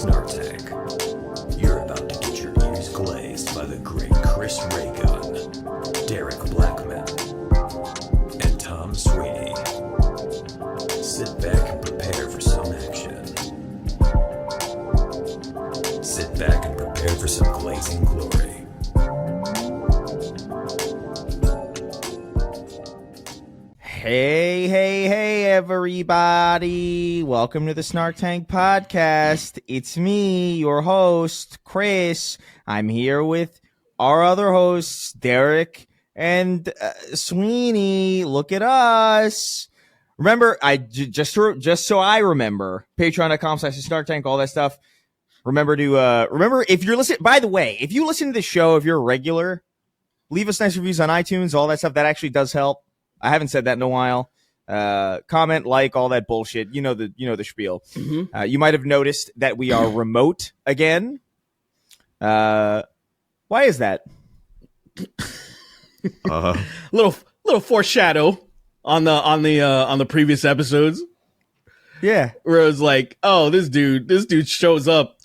Snark Tank. You're about to get your ears glazed by the great Chris Raygun, Derek Blackman, and Tom Sweeney. Sit back and prepare for some action. Sit back and prepare for some glazing glory. Hey, everybody. Welcome to the Snark Tank Podcast. It's me, your host, Chris. I'm here with our other hosts, Derek and Sweeney. Look at us. Remember, just so I remember, patreon.com/SnarkTank, all that stuff. Remember if you're listening, by the way, if you listen to the show, if you're a regular, leave us nice reviews on iTunes, all that stuff. That actually does help. I haven't said that in a while. Comment, like, all that bullshit. You know the spiel. Mm-hmm. You might have noticed that we are remote again. Why is that? Little foreshadow on the previous episodes. Yeah, where it was like, oh, this dude shows up.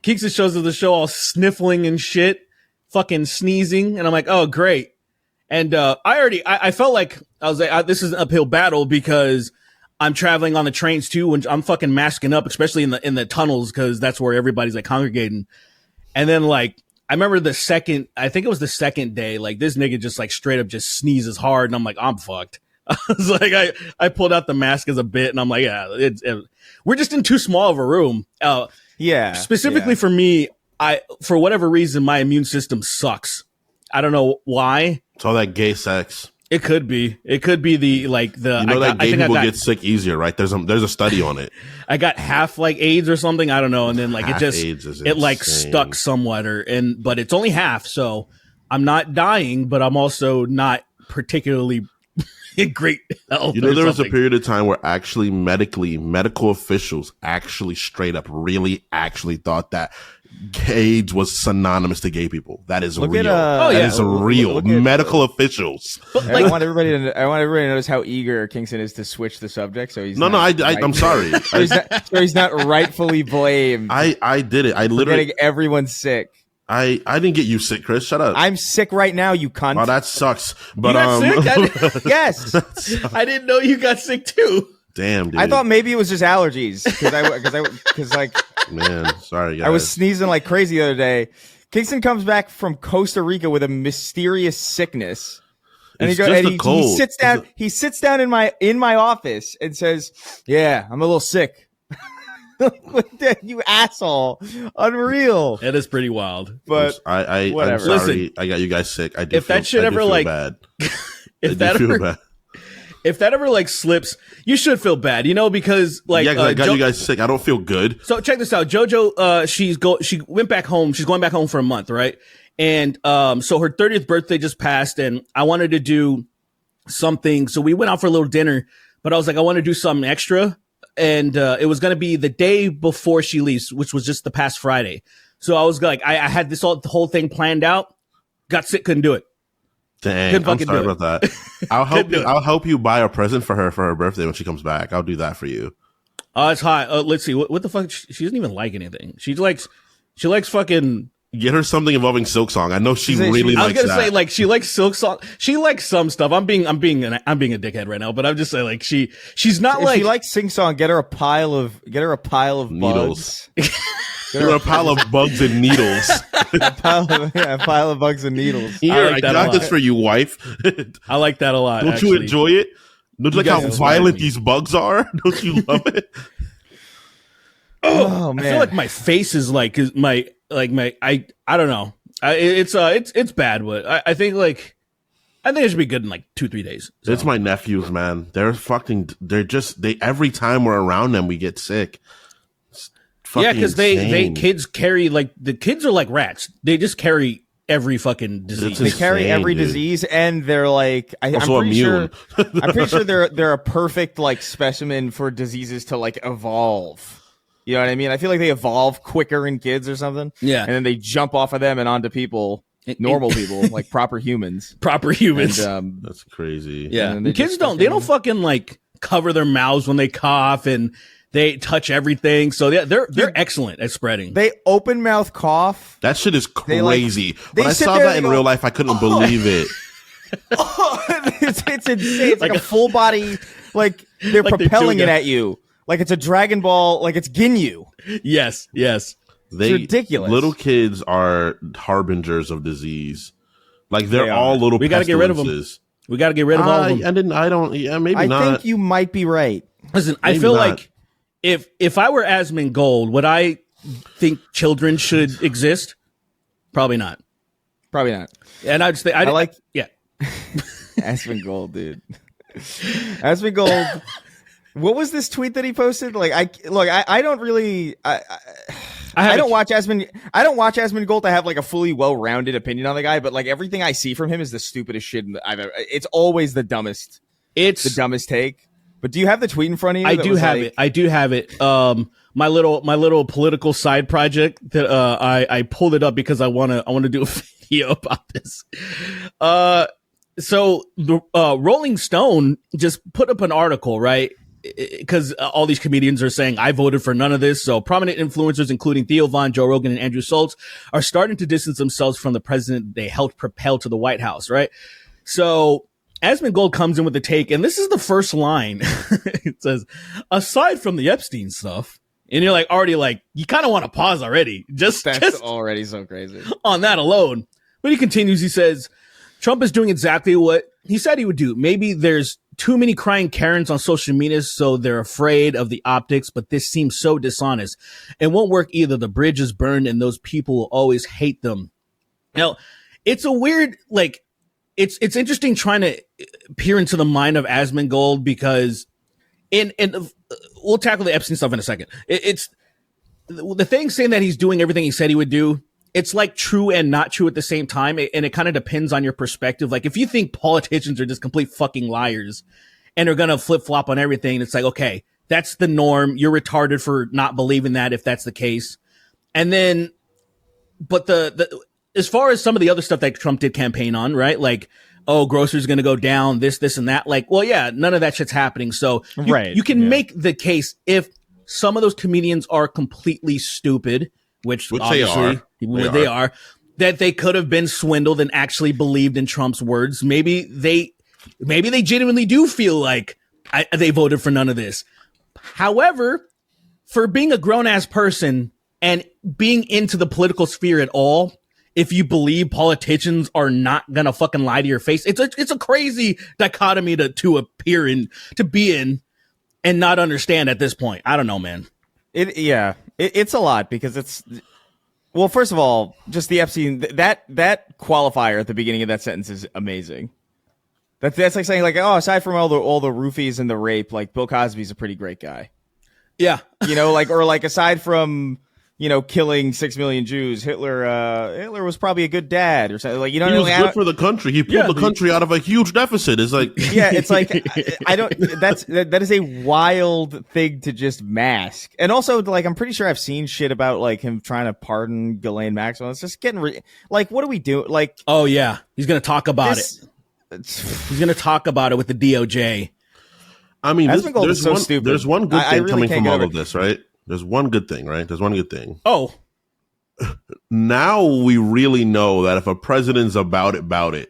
Keeks shows up to the show all sniffling and shit, fucking sneezing, and I'm like, oh, great. And I felt like I was like, this is an uphill battle because I'm traveling on the trains too, and I'm fucking masking up, especially in the tunnels because that's where everybody's like congregating. And then like I remember I think it was the second day, like this nigga just like straight up just sneezes hard, and I'm like, I'm fucked. I was like, I pulled out the mask as a bit, and I'm like, yeah, we're just in too small of a room. Specifically for me, for whatever reason, my immune system sucks. I don't know why. It's all that gay sex. It could be the that gay people get sick easier, right? There's a study on it. I got half like AIDS or something. I don't know, and then like half it like stuck somewhat, but it's only half, so I'm not dying, but I'm also not particularly in great health. There was a period of time where actually medical officials actually straight up really actually thought that AIDS was synonymous to gay people. That is real. That is real. Medical officials. I want everybody to notice how eager Kingston is to switch the subject. So he's I'm sorry. so he's not rightfully blamed. I did it. I literally getting everyone sick. I didn't get you sick, Chris. Shut up. I'm sick right now, you cunt. Oh, that sucks. But you got sick? Yes. I didn't know you got sick too. Damn, dude. I thought maybe it was just allergies because man, sorry guys. I was sneezing like crazy the other day. Kingston comes back from Costa Rica with a mysterious sickness. And he sits down in my office and says, "Yeah, I'm a little sick." You asshole. Unreal. It is pretty wild. But I'm sorry. Listen, I got you guys sick. I do if that shit ever like bad. If that ever like slips, you should feel bad, because like I got you guys sick. I don't feel good. So check this out. JoJo, she went back home. She's going back home for a month, right? And so her 30th birthday just passed, and I wanted to do something. So we went out for a little dinner, but I was like, I want to do something extra, and it was gonna be the day before she leaves, which was just the past Friday. So I was like, I had the whole thing planned out. Got sick, couldn't do it. Dang, I'm sorry about that. I'll help you buy a present for her birthday when she comes back. I'll do that for you. Oh, it's hot. Let's see. What the fuck? She doesn't even like anything. She likes fucking. Get her something involving Silksong. I know she really likes that. I was gonna say like she likes Silksong. She likes some stuff. I'm being a dickhead right now, but I'm just saying like she's not like. If she likes Sing Song, get her a pile of needles. Bugs. Get her a pile of bugs and needles. a pile of bugs and needles. Here, I got this for you, wife. I like that a lot. Don't you enjoy it? Don't you like how violent these bugs are? Don't you love it? Oh man, I feel like my face is I don't know. It's bad, but I think it should be good in like 2-3 days. So. It's my nephews, man. They're every time we're around them, we get sick. Yeah, because they kids carry the kids are like rats. They just carry every fucking disease. They carry every disease, and they're like I'm pretty sure they're a perfect like specimen for diseases to like evolve. You know what I mean? I feel like they evolve quicker in kids or something. Yeah, and then they jump off of them and onto people. Normal people, like proper humans. And, that's crazy. Yeah, and kids don't fucking like cover their mouths when they cough, and They touch everything. So they're excellent at spreading. They open mouth cough. That shit is crazy. When I saw that in real life, I couldn't believe it. It's insane. It's like a full body, like they're propelling it at you. Like it's a Dragon Ball, like it's Ginyu. Yes. It's ridiculous. Little kids are harbingers of disease. Like they're all little. We got to get rid of them. We got to get rid of all of them. I think you might be right. Listen, maybe I feel like if I were Asmongold, would I think children should exist? Probably not. And I just think yeah. Asmongold, dude. Asmongold. What was this tweet that he posted? Like, I don't really. I don't watch Asmongold to have like a fully well-rounded opinion on the guy, but like everything I see from him is the stupidest shit I've ever. It's always the dumbest. It's the dumbest take. But do you have the tweet in front of you? I do have it. My little political side project that I pulled it up because I want to do a video about this. So the Rolling Stone just put up an article, right? Because all these comedians are saying, I voted for none of this. So prominent influencers, including Theo Von, Joe Rogan, and Andrew Schultz, are starting to distance themselves from the president they helped propel to the White House, right? So Asmongold comes in with the take, and this is the first line. It says, aside from the Epstein stuff, and you're already you kind of want to pause already. That's already so crazy. On that alone. But he continues, he says, Trump is doing exactly what he said he would do. Maybe there's too many crying Karens on social media, so they're afraid of the optics, but this seems so dishonest. It won't work either. The bridge is burned and those people will always hate them. Now, it's a weird, it's interesting trying to peer into the mind of Asmongold because we'll tackle the Epstein stuff in a second. It's the thing saying that he's doing everything he said he would do. It's true and not true at the same time. And it kind of depends on your perspective. Like if you think politicians are just complete fucking liars and are going to flip flop on everything, it's okay, that's the norm. You're retarded for not believing that if that's the case. And then, but as far as some of the other stuff that Trump did campaign on, right? Groceries going to go down, this and that. Well, yeah, none of that shit's happening. So you can make the case if some of those comedians are completely stupid, which obviously they are, that they could have been swindled and actually believed in Trump's words. Maybe they genuinely do feel like they voted for none of this. However, for being a grown ass person and being into the political sphere at all, if you believe politicians are not gonna fucking lie to your face, it's a crazy dichotomy to appear in, to be in, and not understand at this point. I don't know, man. It's a lot because well, first of all, just the Epstein, that qualifier at the beginning of that sentence is amazing. That's like saying aside from all the roofies and the rape, Bill Cosby's a pretty great guy. Yeah. Or aside from, killing 6 million Jews, Hitler was probably a good dad or something. He was good for the country. He pulled the country out of a huge deficit. It's that is a wild thing to just mask. And also, I'm pretty sure I've seen shit about him trying to pardon Ghislaine Maxwell. It's just getting what do we do? Oh yeah, he's gonna talk about it. He's gonna talk about it with the DOJ. I mean, there's one good thing coming from all of this, right? There's one good thing, right? There's one good thing. Oh. Now we really know that if a president's about it,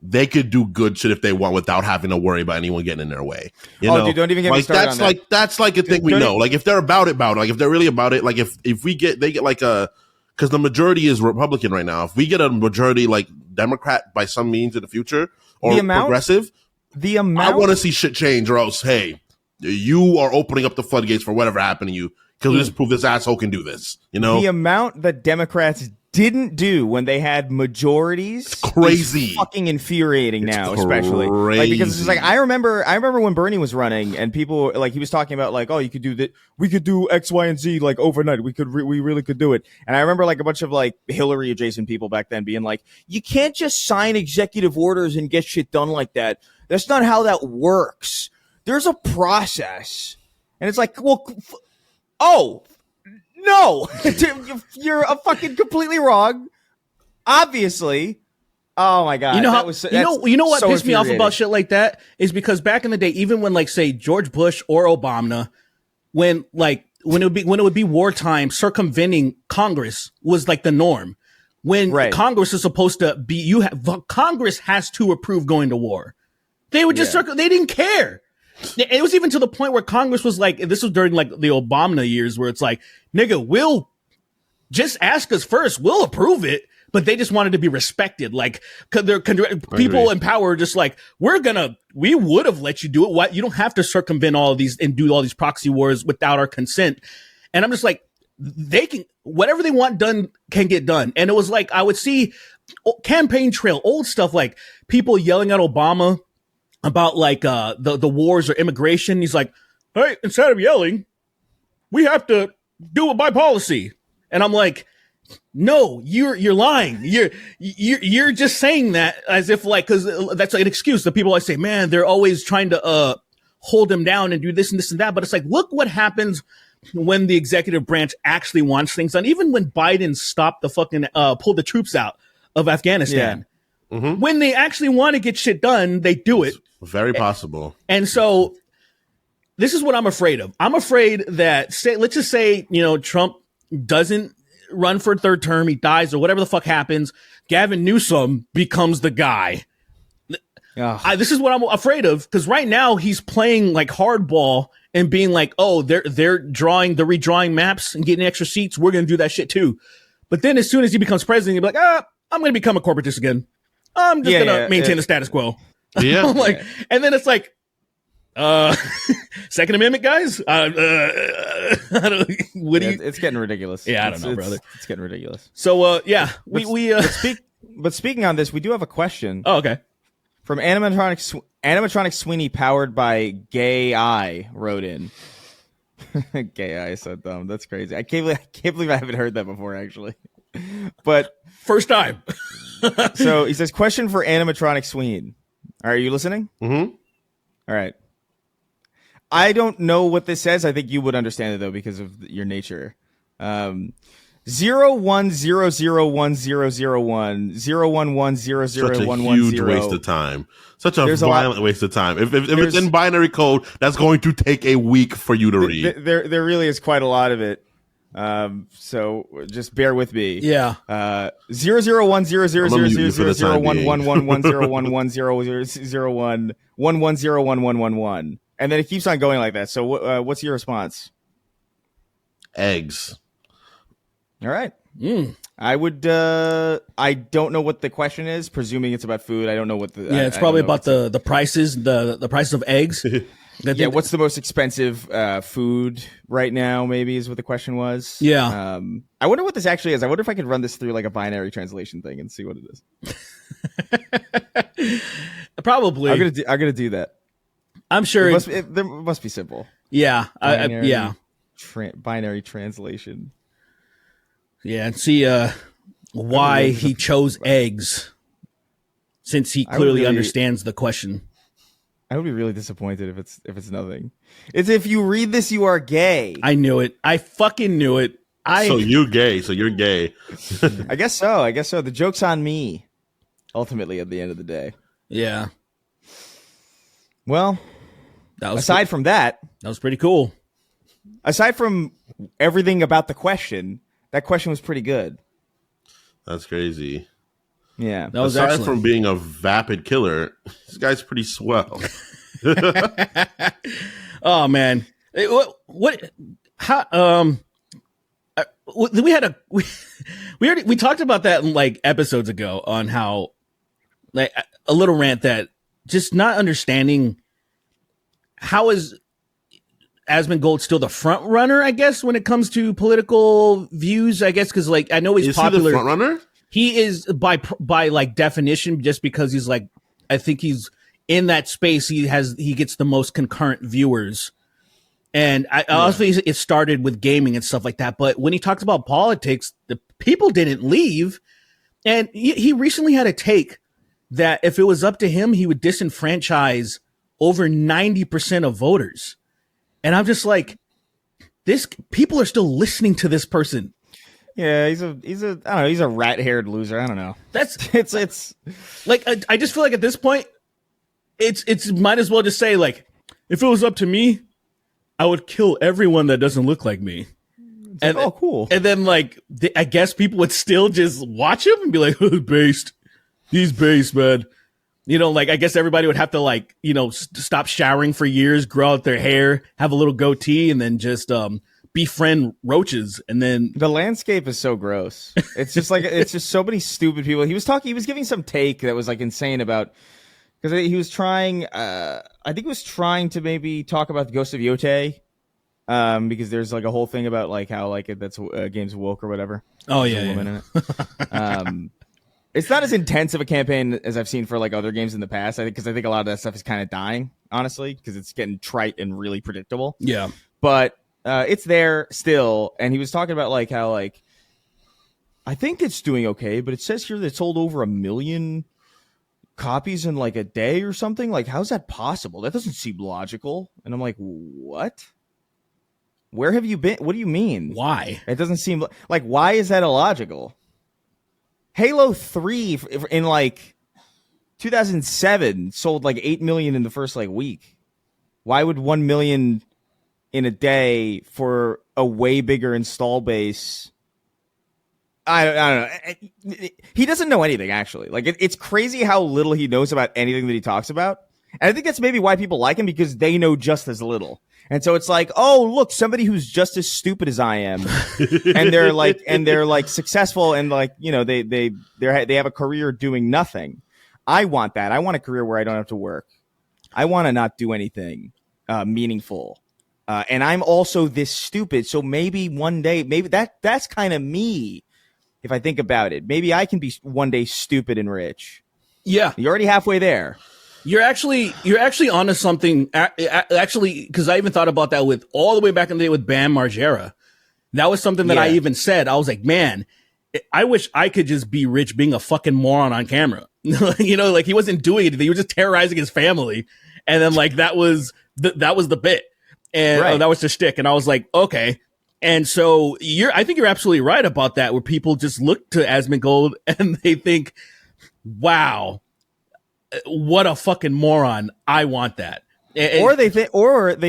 they could do good shit if they want without having to worry about anyone getting in their way. Dude, don't even get me started on that. That's a thing we know. If they're about it, if they're really about it, if they get because the majority is Republican right now. If we get a majority Democrat by some means in the future or progressive, I want to see shit change or else, hey, you are opening up the floodgates for whatever happened to you. Because we just prove this asshole can do this, The amount that Democrats didn't do when they had majorities, it's crazy, is fucking infuriating now, especially because it's I remember when Bernie was running and people he was talking about you could do that, we could do X, Y, and Z overnight, we really could do it. And I remember a bunch of Hillary adjacent people back then being you can't just sign executive orders and get shit done like that. That's not how that works. There's a process, and it's oh, no, you're fucking completely wrong. Obviously. Oh my God. You know what pissed me off about shit like that is because back in the day, even when say George Bush or Obama when it would be wartime, circumventing Congress was like the norm. When Congress is supposed to be, Congress has to approve going to war. They would just they didn't care. It was even to the point where Congress was like, this was during like the Obama years, where it's like, nigga, we'll just ask us first, we'll approve it. But they just wanted to be respected. Like, people in power are just like, we would have let you do it. What? You don't have to circumvent all of these and do all these proxy wars without our consent. And I'm just like, they can, whatever they want done can get done. And it was like, I would see campaign trail, old stuff, like people yelling at Obama about like, the wars or immigration. He's like, hey, instead of yelling, we have to do it by policy. And I'm like, no, you're lying. You're just saying that as if like, cause that's like an excuse. The people always say, man, they're always trying to, hold him down and do this and this and that. But it's like, look what happens when the executive branch actually wants things done. Even when Biden stopped the fucking, pulled the troops out of Afghanistan, when they actually want to get shit done, they do it. It's very possible. And so this is what I'm afraid of. I'm afraid that let's just say, Trump doesn't run for a third term, he dies or whatever the fuck happens, Gavin Newsom becomes the guy. This is what I'm afraid of, because right now he's playing like hardball and being like, oh, they're redrawing maps and getting extra seats, we're gonna do that shit too. But then as soon as he becomes president, he'll be like, I'm gonna become a corporatist again, I'm just gonna maintain the status quo. And then it's like, Second Amendment guys, it's getting ridiculous. I don't know, brother. It's getting ridiculous. So but speaking on this, we do have a question. Oh, okay. From animatronic Sweeney, powered by Gay Eye, wrote in. Gay Eye is so dumb. That's crazy. I can't believe I haven't heard that before, actually. But first time. So he says, question for animatronic Sweeney. Are you listening? Mm-hmm. All right. I don't know what this says. I think you would understand it though because of your nature. 01001001001 011001110. Such a huge waste of time. Such a violent waste of time. If it's in binary code, that's going to take a week for you to read. There really is quite a lot of it. So just bear with me. Yeah. 00100000111100111011101 and then it keeps on going like that. So what's your response? Eggs. All right. I would. I don't know what the question is. Presuming it's about food. I don't know what the. Yeah, it's probably about the prices. The prices of eggs. Yeah, what's the most expensive food right now? Maybe is what the question was. Yeah. I wonder what this actually is. I wonder if I could run this through like a binary translation thing and see what it is. Probably. I'm gonna do that. I'm sure there must be simple. Yeah. Binary translation. Yeah, and see why he chose eggs, since he clearly understands the question. I would be really disappointed if it's nothing. It's if you read this, you are gay. I knew it. I fucking knew it. So you're gay. So you're gay. I guess so. The joke's on me. Ultimately, at the end of the day. Yeah. Well, aside from that, that was pretty cool. Aside from everything about the question, that question was pretty good. That's crazy. Yeah. That was aside excellent. from being a vapid killer, this guy's pretty swell. Oh man, we talked about that like episodes ago on how like a little rant that just not understanding how is asmongold still the front runner, I guess, when it comes to political views, I guess, because like I know he's popular. He the front runner? He is by like definition, just because he's like, I think he's in that space. He gets the most concurrent viewers, and also it started with gaming and stuff like that. But when he talks about politics, the people didn't leave, and he recently had a take that if it was up to him, he would disenfranchise over 90% of voters. And I'm just like, people are still listening to this person. Yeah, he's a I don't know, he's a rat-haired loser. I don't know. That's it's like I just feel like at this point, it's might as well just say like, if it was up to me, I would kill everyone that doesn't look like me. And, oh, cool. And then, like, I guess people would still just watch him and be like, oh, based. He's based, man. You know, like, I guess everybody would have to, like, you know, stop showering for years, grow out their hair, have a little goatee, and then just befriend roaches. And then the landscape is so gross. It's just like, it's just so many stupid people. He was giving some take that was, like, insane about, because he was trying, I think he was trying to maybe talk about the Ghost of Yotei. Because there's like a whole thing about like how like that's game's woke or whatever. Oh yeah, in it. It's not as intense of a campaign as I've seen for like other games in the past. I think a lot of that stuff is kind of dying, honestly, because it's getting trite and really predictable. Yeah, but it's there still, and he was talking about like how like I think it's doing okay, but it says here that it sold over 1 million copies in like a day or something. Like, how's that possible? That doesn't seem logical. And I'm like, what? Where have you been? What do you mean? Why? It doesn't seem like, why is that illogical? Halo 3 in like 2007 sold like 8 million in the first like week. Why would 1 million in a day for a way bigger install base? I don't know. He doesn't know anything, actually. Like, it's crazy how little he knows about anything that he talks about. And I think that's maybe why people like him, because they know just as little. And so it's like, oh, look, somebody who's just as stupid as I am, and they're like successful, and like, you know, they have a career doing nothing. I want that. I want a career where I don't have to work. I want to not do anything meaningful. And I'm also this stupid. So maybe one day, maybe that's kind of me. If I think about it, maybe I can be one day stupid and rich. Yeah, you're already halfway there. You're actually onto something. Actually, because I even thought about that with all the way back in the day with Bam Margera. That was something that I even said. I was like, man, I wish I could just be rich, being a fucking moron on camera. You know, like, he wasn't doing anything; he was just terrorizing his family, and then like that was the bit, and that was the shtick. And I was like, okay. And so I think you're absolutely right about that, where people just look to asmongold and they think, wow, what a fucking moron. I want that. Or they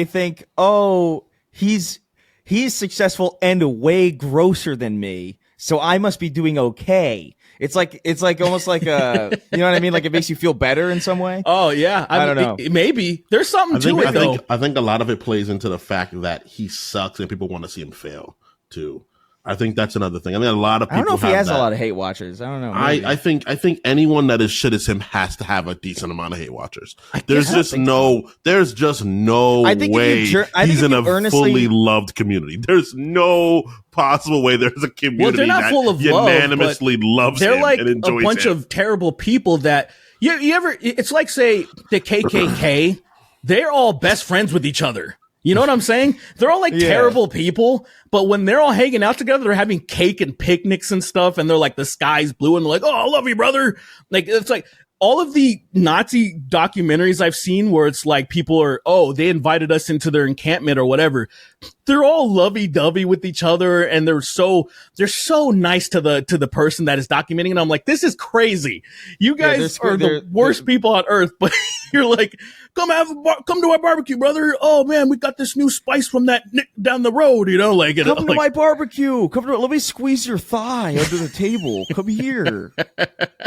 think, oh, he's successful and way grosser than me, so I must be doing okay. It's like almost like a, you know what I mean? Like, it makes you feel better in some way. Oh yeah. I don't know. Maybe there's something to it though. I think a lot of it plays into the fact that he sucks and people want to see him fail too. I think that's another thing. I mean, a lot of people. I don't know if he has a lot of hate watchers. I don't know. I think anyone that is shit as him has to have a decent amount of hate watchers. There's just no way he's in a fully loved community. There's no possible way there's a community they're not that full of unanimously loves him. They're like and enjoys a bunch of terrible people that you ever. It's like, say, the KKK. They're all best friends with each other. You know what I'm saying? They're all like terrible people, but when they're all hanging out together, they're having cake and picnics and stuff, and they're like, the sky's blue, and they're like, oh, I love you, brother. Like, it's like all of the Nazi documentaries I've seen where it's like people are, oh, they invited us into their encampment or whatever. They're all lovey-dovey with each other, and they're so nice to the person that is documenting. And I'm like, this is crazy. You guys are the worst people on earth, but you're like, come to our barbecue, brother. Oh man, we got this new spice from that Nick down the road, you know, like, come to my barbecue. Let me squeeze your thigh under the table. Come here.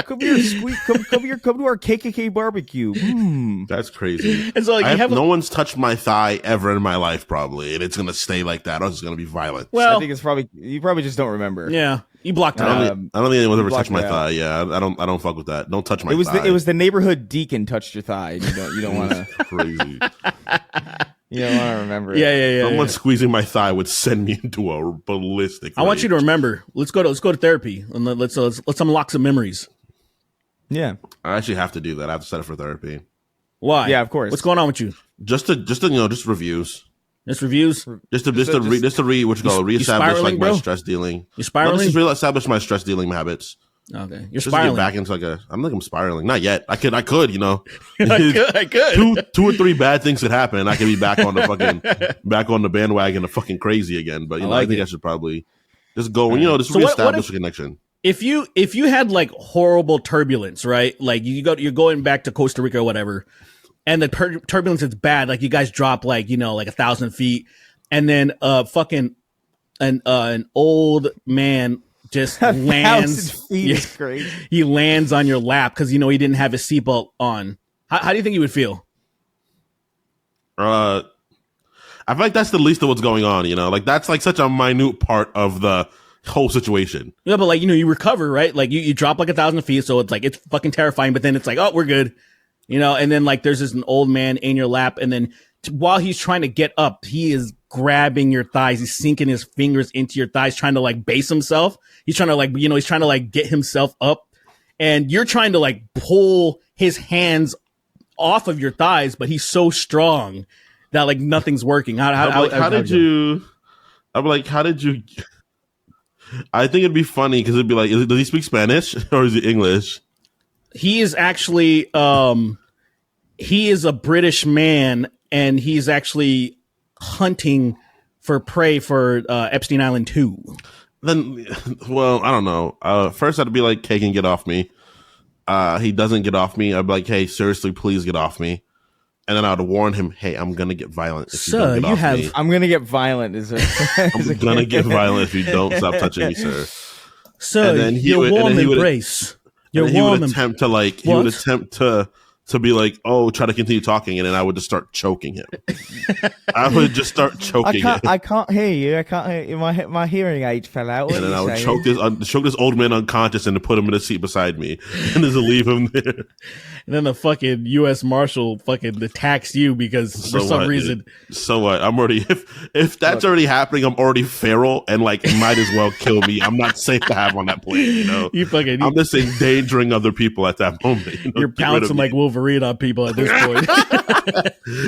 Come to our KKK barbecue. That's crazy. And so, like, no one's touched my thigh ever in my life, probably, and it's gonna stay like that. Or it's gonna be violent. Well, I think it's probably, you probably just don't remember. Yeah, you blocked it out. I don't think anyone's ever touched my thigh. Yeah, I don't fuck with that. Don't touch my thigh. It was the neighborhood deacon touched your thigh. You don't want to. Crazy. You don't want to remember. Yeah. Someone squeezing my thigh would send me into a ballistic. I want you to remember. Let's go to therapy and let's unlock some memories. Yeah, I actually have to do that. I have to set up for therapy. Why? Yeah, of course. What's going on with you? Just reviews. Just reviews. Just to reestablish like my stress dealing. You're spiraling. Just reestablish my stress dealing habits. Okay, you're just spiraling. To get back into I'm spiraling. Not yet. I could. You know, I could. Two or three bad things could happen, and I could be back on the bandwagon of fucking crazy again. But I think I should probably just go and just reestablish a connection. If you had like horrible turbulence, right? Like you're going back to Costa Rica or whatever, and the turbulence is bad. Like you guys drop like 1,000 feet, and then an old man just lands. Feet is crazy. He lands on your lap because he didn't have his seatbelt on. How do you think you would feel? I feel like that's the least of what's going on. Like that's like such a minute part of the whole situation. Yeah, but like you recover, right? Like you drop like 1,000 feet, so it's like it's fucking terrifying. But then it's like, oh, we're good, And then like there's an old man in your lap, and then while he's trying to get up, he is grabbing your thighs. He's sinking his fingers into your thighs, trying to like base himself. He's trying to like, he's trying to like get himself up, and you're trying to like pull his hands off of your thighs, but he's so strong that like nothing's working. How did you? I think it'd be funny because it'd be like, does he speak Spanish or is he English? He is actually, he is a British man, and he's actually hunting for prey for Epstein Island 2. Then, well, I don't know. First, I'd be like, "Hey, can get off me." He doesn't get off me. I'd be like, "Hey, seriously, please get off me." And then I'd warn him, "Hey, I'm gonna get violent if you don't get off me. I'm gonna get violent." I'm gonna get violent if you don't stop touching me, sir. Sir, and then your warm embrace. He would attempt to be like, "Oh, try to continue talking," and then I would just start choking him. I would just start choking him. I can't hear you. I can't hear you. My hearing aid fell out. And then I would choke this old man unconscious and to put him in a seat beside me and just leave him there. And then the fucking U.S. Marshal fucking attacks you because for some reason. Dude. So what? I'm already if that's already happening, I'm already feral and like it might as well kill me. I'm not safe to have on that plane. I'm just endangering other people at that moment. You're pouncing like Wolverine on people at this point.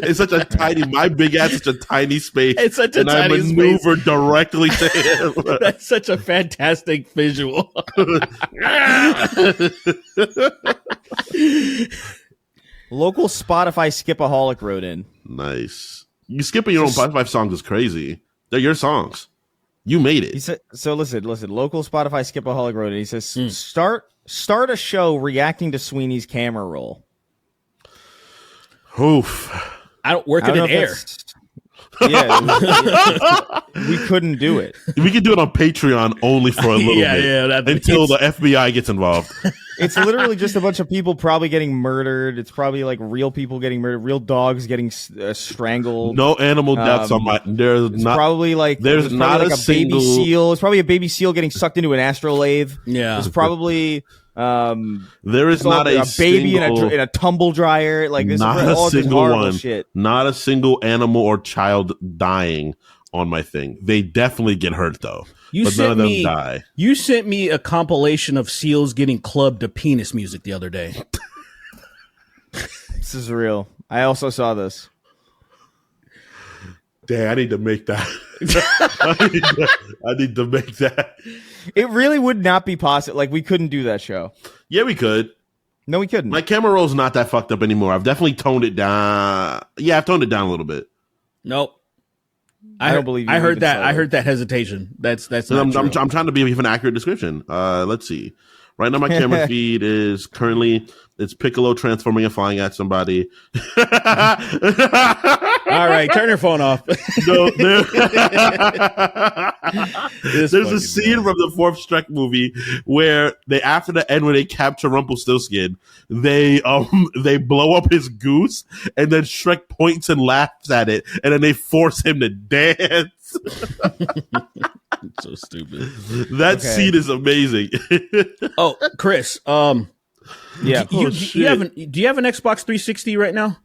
It's such a my big ass, such a tiny space. It's such a tiny space. I maneuver directly to him. That's such a fantastic visual. Local Spotify skipaholic wrote in. Nice. You skipping your own Spotify songs is crazy. They're your songs. You made it. He said, so listen. Local Spotify skipaholic wrote in. He says, start a show reacting to Sweeney's camera roll. Oof. Where could it air? Yeah, we couldn't do it. We could do it on Patreon only for a little bit. Until the FBI gets involved. It's literally just a bunch of people probably getting murdered. It's probably like real people getting murdered, real dogs getting strangled. No animal deaths on my. There's not probably like there's not like a single baby seal. It's probably a baby seal getting sucked into an astrolabe. Yeah, it's probably. There is not a baby single, in a tumble dryer. Like this not is all a single one. Shit. Not a single animal or child dying on my thing. They definitely get hurt though. But none of them die. You sent me a compilation of seals getting clubbed to penis music the other day. This is real. I also saw this. Damn, I need to make that. I need to make that. It really would not be possible. Like, we couldn't do that show. Yeah, we could. No, we couldn't. My camera roll's not that fucked up anymore. I've definitely toned it down. Yeah, I've toned it down a little bit. Nope. I don't believe you. I heard that. I heard that hesitation. That's not I'm true. I'm trying to give an accurate description. Let's see. Right now, my camera feed is currently it's Piccolo transforming and flying at somebody. All right, turn your phone off. No, there's a scene from the Fourth Shrek movie where they, after the end, when they capture Rumpelstiltskin, they blow up his goose, and then Shrek points and laughs at it, and then they force him to dance. So stupid. That scene is amazing. Oh, Chris. Yeah. Do you have an Xbox 360 right now?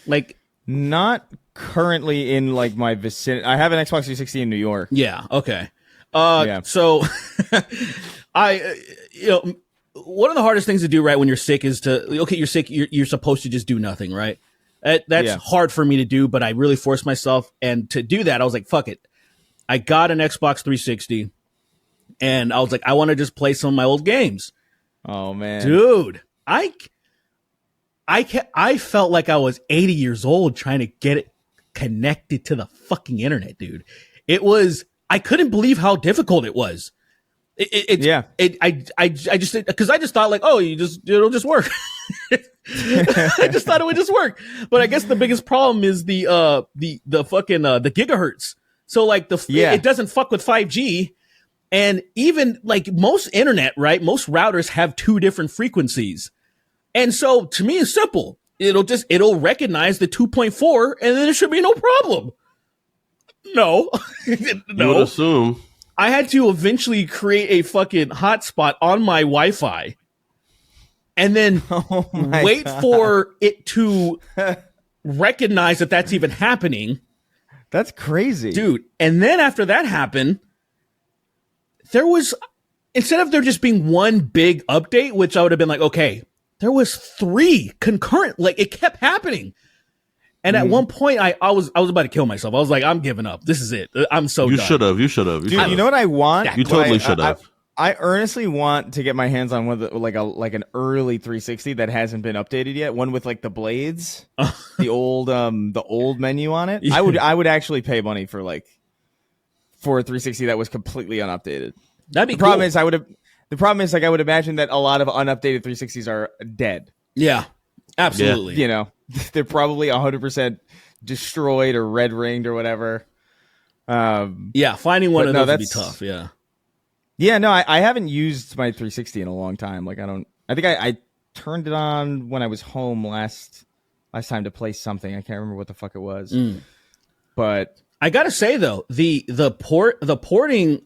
Like, not currently in like my vicinity. I have an Xbox 360 in New York. Yeah. Okay. Yeah. So one of the hardest things to do right when you're sick is you're sick. You're supposed to just do nothing, right? That's hard for me to do, but I really forced myself. And to do that, I was like, fuck it. I got an Xbox 360 and I was like, I want to just play some of my old games. Oh man, dude, I felt like I was 80 years old trying to get it connected to the fucking internet, dude. I couldn't believe how difficult it was. I just because I just thought like, oh, it'll just work. I just thought it would just work. But I guess the biggest problem is the fucking the gigahertz. So like it doesn't fuck with 5G. And even like most internet, right? Most routers have 2 different frequencies. And so to me, it's simple. It'll recognize the 2.4 and then it should be no problem. No. You would assume. I had to eventually create a fucking hotspot on my Wi-Fi and then wait for it to recognize that that's even happening. That's crazy. Dude. And then after that happened, instead of there just being one big update, which I would have been like, okay, there was 3 concurrent, like it kept happening. And at one point I was about to kill myself. I was like, I'm giving up. This is it. I'm so done. You should have. Dude, you know what I want? You totally should have. I earnestly want to get my hands on one of like an early 360 that hasn't been updated yet. One with like the blades, the old menu on it. Yeah. I would actually pay money for a 360 that was completely unupdated. That'd be the problem cool. is the problem is like I would imagine that a lot of unupdated 360s are dead. Yeah, absolutely. You know, they're probably 100% destroyed or red ringed or whatever. Yeah, finding one of those would be tough. Yeah. Yeah, no, I haven't used my 360 in a long time. Like I think I turned it on when I was home last time to play something. I can't remember what the fuck it was. But I gotta say though, the porting,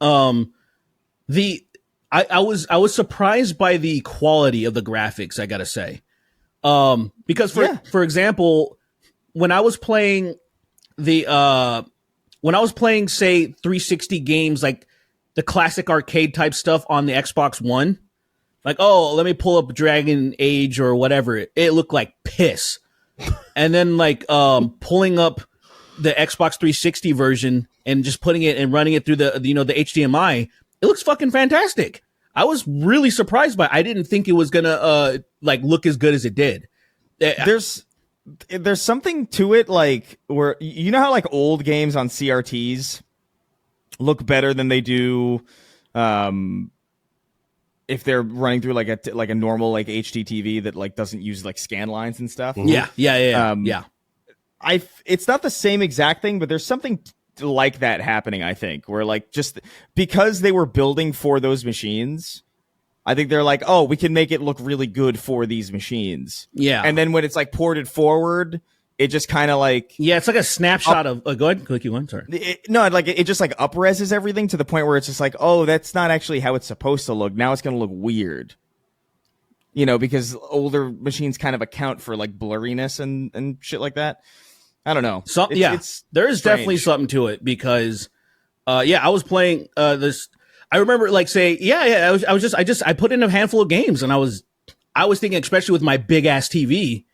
I was surprised by the quality of the graphics, I gotta say. Because for example, when I was playing say 360 games, like the classic arcade type stuff on the Xbox One, like, oh, let me pull up Dragon Age or whatever. It looked like piss. And then like, pulling up the Xbox 360 version and just putting it and running it through the HDMI, it looks fucking fantastic. I was really surprised by it. I didn't think it was gonna look as good as it did. There's something to it, like where you know how like old games on CRTs look better than they do if they're running through like a normal like HD TV that like doesn't use like scan lines and stuff. Yeah. It's not the same exact thing, but there's something like that happening, I think, where like just because they were building for those machines, I think they're like, oh, we can make it look really good for these machines. Yeah. And then when it's like ported forward, it just kind of like... Yeah, it's like a snapshot of... go ahead, click you one, sorry. It just like up-reses everything to the point where it's just like, oh, that's not actually how it's supposed to look. Now it's going to look weird. You know, because older machines kind of account for like blurriness and shit like that. I don't know. There is definitely something to it because, I was playing this. I remember like say, I put in a handful of games and I was thinking, especially with my big ass TV,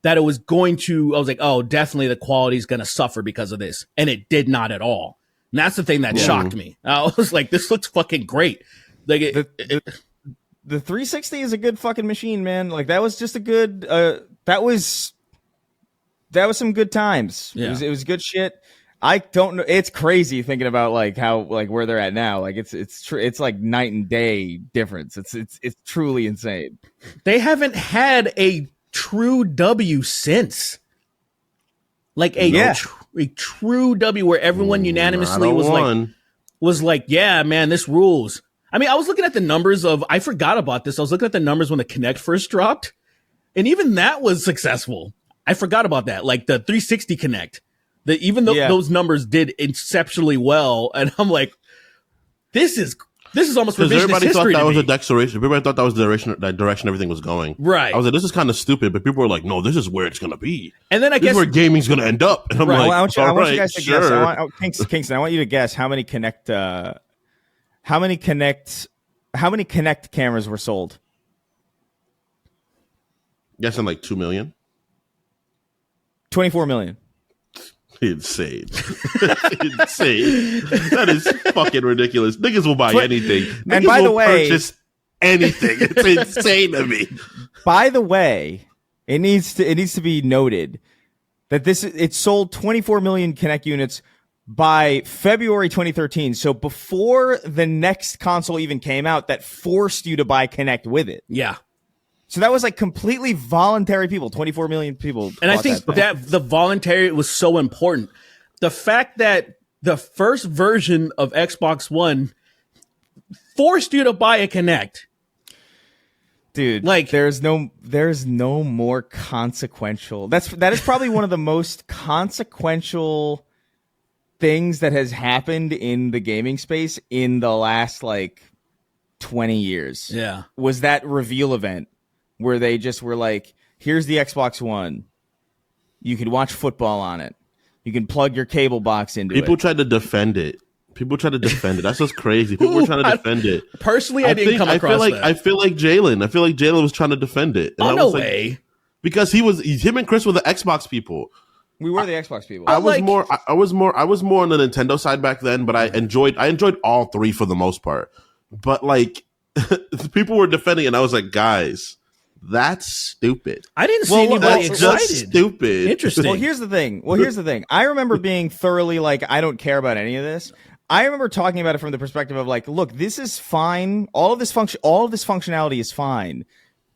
that it was going to. I was like, oh, definitely the quality is going to suffer because of this, and it did not at all. And that's the thing that shocked me. I was like, this looks fucking great. Like the 360 is a good fucking machine, man. Like that was just a good. That was some good times. Yeah. It was good shit. I don't know. It's crazy thinking about like how like where they're at now. Like it's like night and day difference. It's truly insane. They haven't had a true W since. Like a true W where everyone unanimously was like, yeah, man, this rules. I mean, I was looking at the numbers I forgot about this. I was looking at the numbers when the Kinect first dropped, and even that was successful. I forgot about that. Like the 360 Kinect, even though those numbers did exceptionally well, and I'm like, this is almost revisionist everybody history. Thought that was a declaration. Everybody thought that was the direction everything was going. Right. I was like, this is kind of stupid, but people were like, no, this is where it's gonna be. And then I guess where gaming's gonna end up. And I'm like, I want you guys to guess. Kingston, I want you to guess how many Kinect cameras were sold. Guessing like 2 million. 24 million. Insane. Insane. That is fucking ridiculous. Niggas will buy anything. Niggas and by the way, purchase anything. It's insane to me. By the way, it needs to be noted that it sold 24 million Kinect units by February 2013. So before the next console even came out, that forced you to buy Kinect with it. Yeah. So that was like completely voluntary people. 24 million people. And I think that the voluntary was so important. The fact that the first version of Xbox One forced you to buy a Kinect. Dude, like there's no more consequential. That is probably one of the most consequential things that has happened in the gaming space in the last like 20 years. Yeah. Was that reveal event where they just were like, here's the Xbox One. You can watch football on it. You can plug your cable box into it. People tried to defend it. That's just crazy. People were trying to defend it. Personally, I didn't come across that. I feel like Jalen was trying to defend it. And no way. Because him and Chris were the Xbox people. We were the Xbox people. I was more on the Nintendo side back then, but I enjoyed all three for the most part. But like people were defending it, and I was like, guys, that's stupid. I didn't see anybody excited. Just stupid. Interesting. Well, here's the thing. I remember being thoroughly like, I don't care about any of this. I remember talking about it from the perspective of like, look, this is fine. All of this functionality is fine,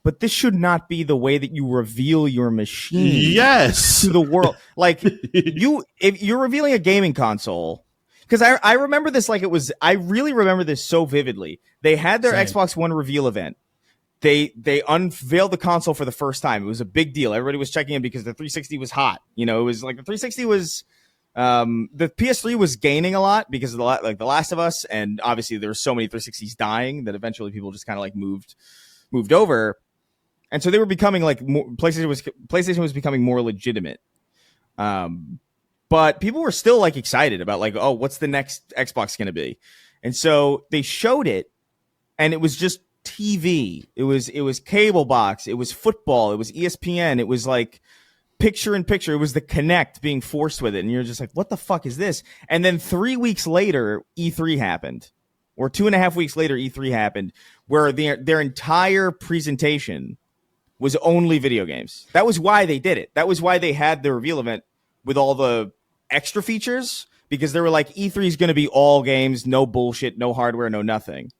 but this should not be the way that you reveal your machine. Yes. To the world. Like if you're revealing a gaming console, because I remember this like it was. I really remember this so vividly. They had their Xbox One reveal event. They unveiled the console for the first time. It was a big deal. Everybody was checking in because the 360 was hot. You know, it was like the 360 was. The PS3 was gaining a lot because of the Last of Us, and obviously there were so many 360s dying that eventually people just kind of like moved over, and so they were becoming like PlayStation was becoming more legitimate. But people were still like excited about like, oh, what's the next Xbox going to be? And so they showed it, and it was just TV. It was cable box. It was football. It was ESPN. It was like picture in picture. It was the Kinect being forced with it, and you're just like, what the fuck is this? And then 3 weeks later, E3 happened, or 2.5 weeks later, E3 happened, where their entire presentation was only video games. That was why they did it. That was why they had the reveal event with all the extra features, because they were like, E3 is going to be all games, no bullshit, no hardware, no nothing.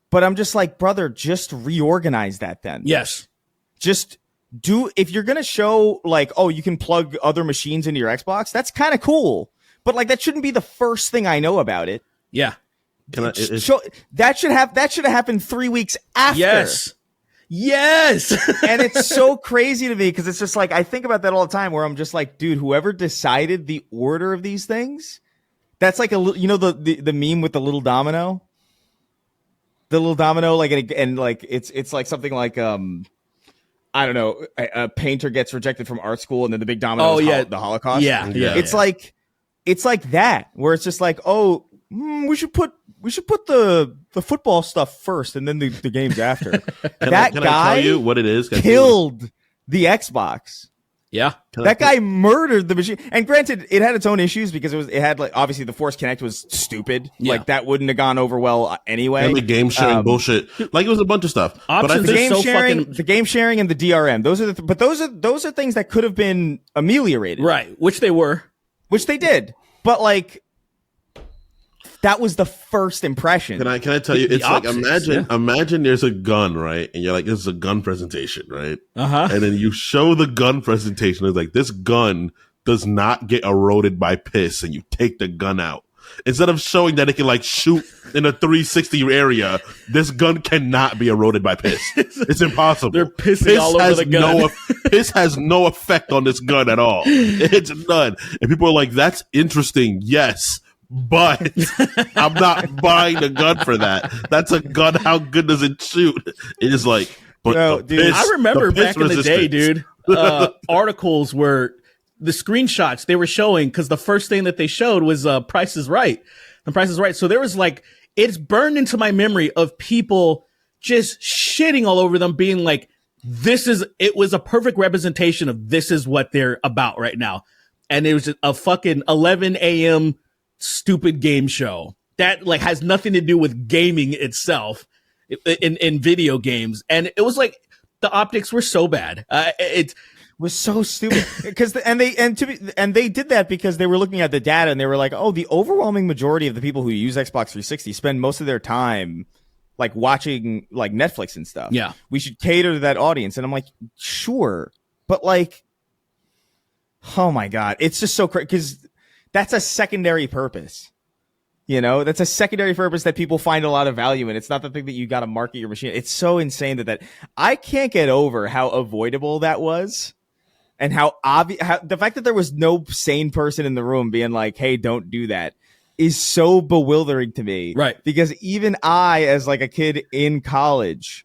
But I'm just like, brother, just reorganize that then. Yes. Just if you're going to show like, oh, you can plug other machines into your Xbox, that's kind of cool. But like, that shouldn't be the first thing I know about it. Yeah. That should have happened 3 weeks after. Yes. And it's so crazy to me because it's just like, I think about that all the time where I'm just like, dude, whoever decided the order of these things, that's like the meme with the little domino. The little domino, like, and like, it's like something like, I don't know, a painter gets rejected from art school, and then the big domino is the Holocaust. Yeah. It's like that, where it's just like, oh, we should put the football stuff first, and then the games after. Can I tell you what it is? Killed the Xbox. Yeah, that guy murdered the machine. And granted, it had its own issues because it had like, obviously the Force Connect was stupid. Yeah. Like that wouldn't have gone over well anyway. And the game sharing bullshit. Like it was a bunch of stuff. Options, but the game sharing and the DRM. Those are things that could have been ameliorated. Right, which they did. But like, that was the first impression. Can I tell you? It's like, imagine there's a gun, right? And you're like, this is a gun presentation, right? And then you show the gun presentation. It's like, this gun does not get eroded by piss, and you take the gun out. Instead of showing that it can like shoot in a 360 area, this gun cannot be eroded by piss. It's impossible. They're pissing all over the gun. Piss has no effect on this gun at all. It's none. And people are like, that's interesting. Yes. But I'm not buying a gun for that. That's a gun. How good does it shoot? It is like, but dude, I remember back in the day, dude, articles were the screenshots they were showing, because the first thing that they showed was Price is Right. And Price is Right. So there was like, it's burned into my memory of people just shitting all over them, being like, it was a perfect representation of this is what they're about right now. And it was a fucking 11 a.m. stupid game show that like has nothing to do with gaming itself in video games. And it was like, the optics were so bad. It was so stupid because they did that because they were looking at the data and they were like, oh, the overwhelming majority of the people who use Xbox 360 spend most of their time like watching like Netflix and stuff. Yeah. We should cater to that audience. And I'm like, sure. But like, oh my God, it's just so crazy because that's a secondary purpose. You know, that's a secondary purpose that people find a lot of value in. It's not the thing that you got to market your machine. It's so insane that I can't get over how avoidable that was and how obvious, the fact that there was no sane person in the room being like, hey, don't do that is so bewildering to me. Right. Because even I, as like a kid in college,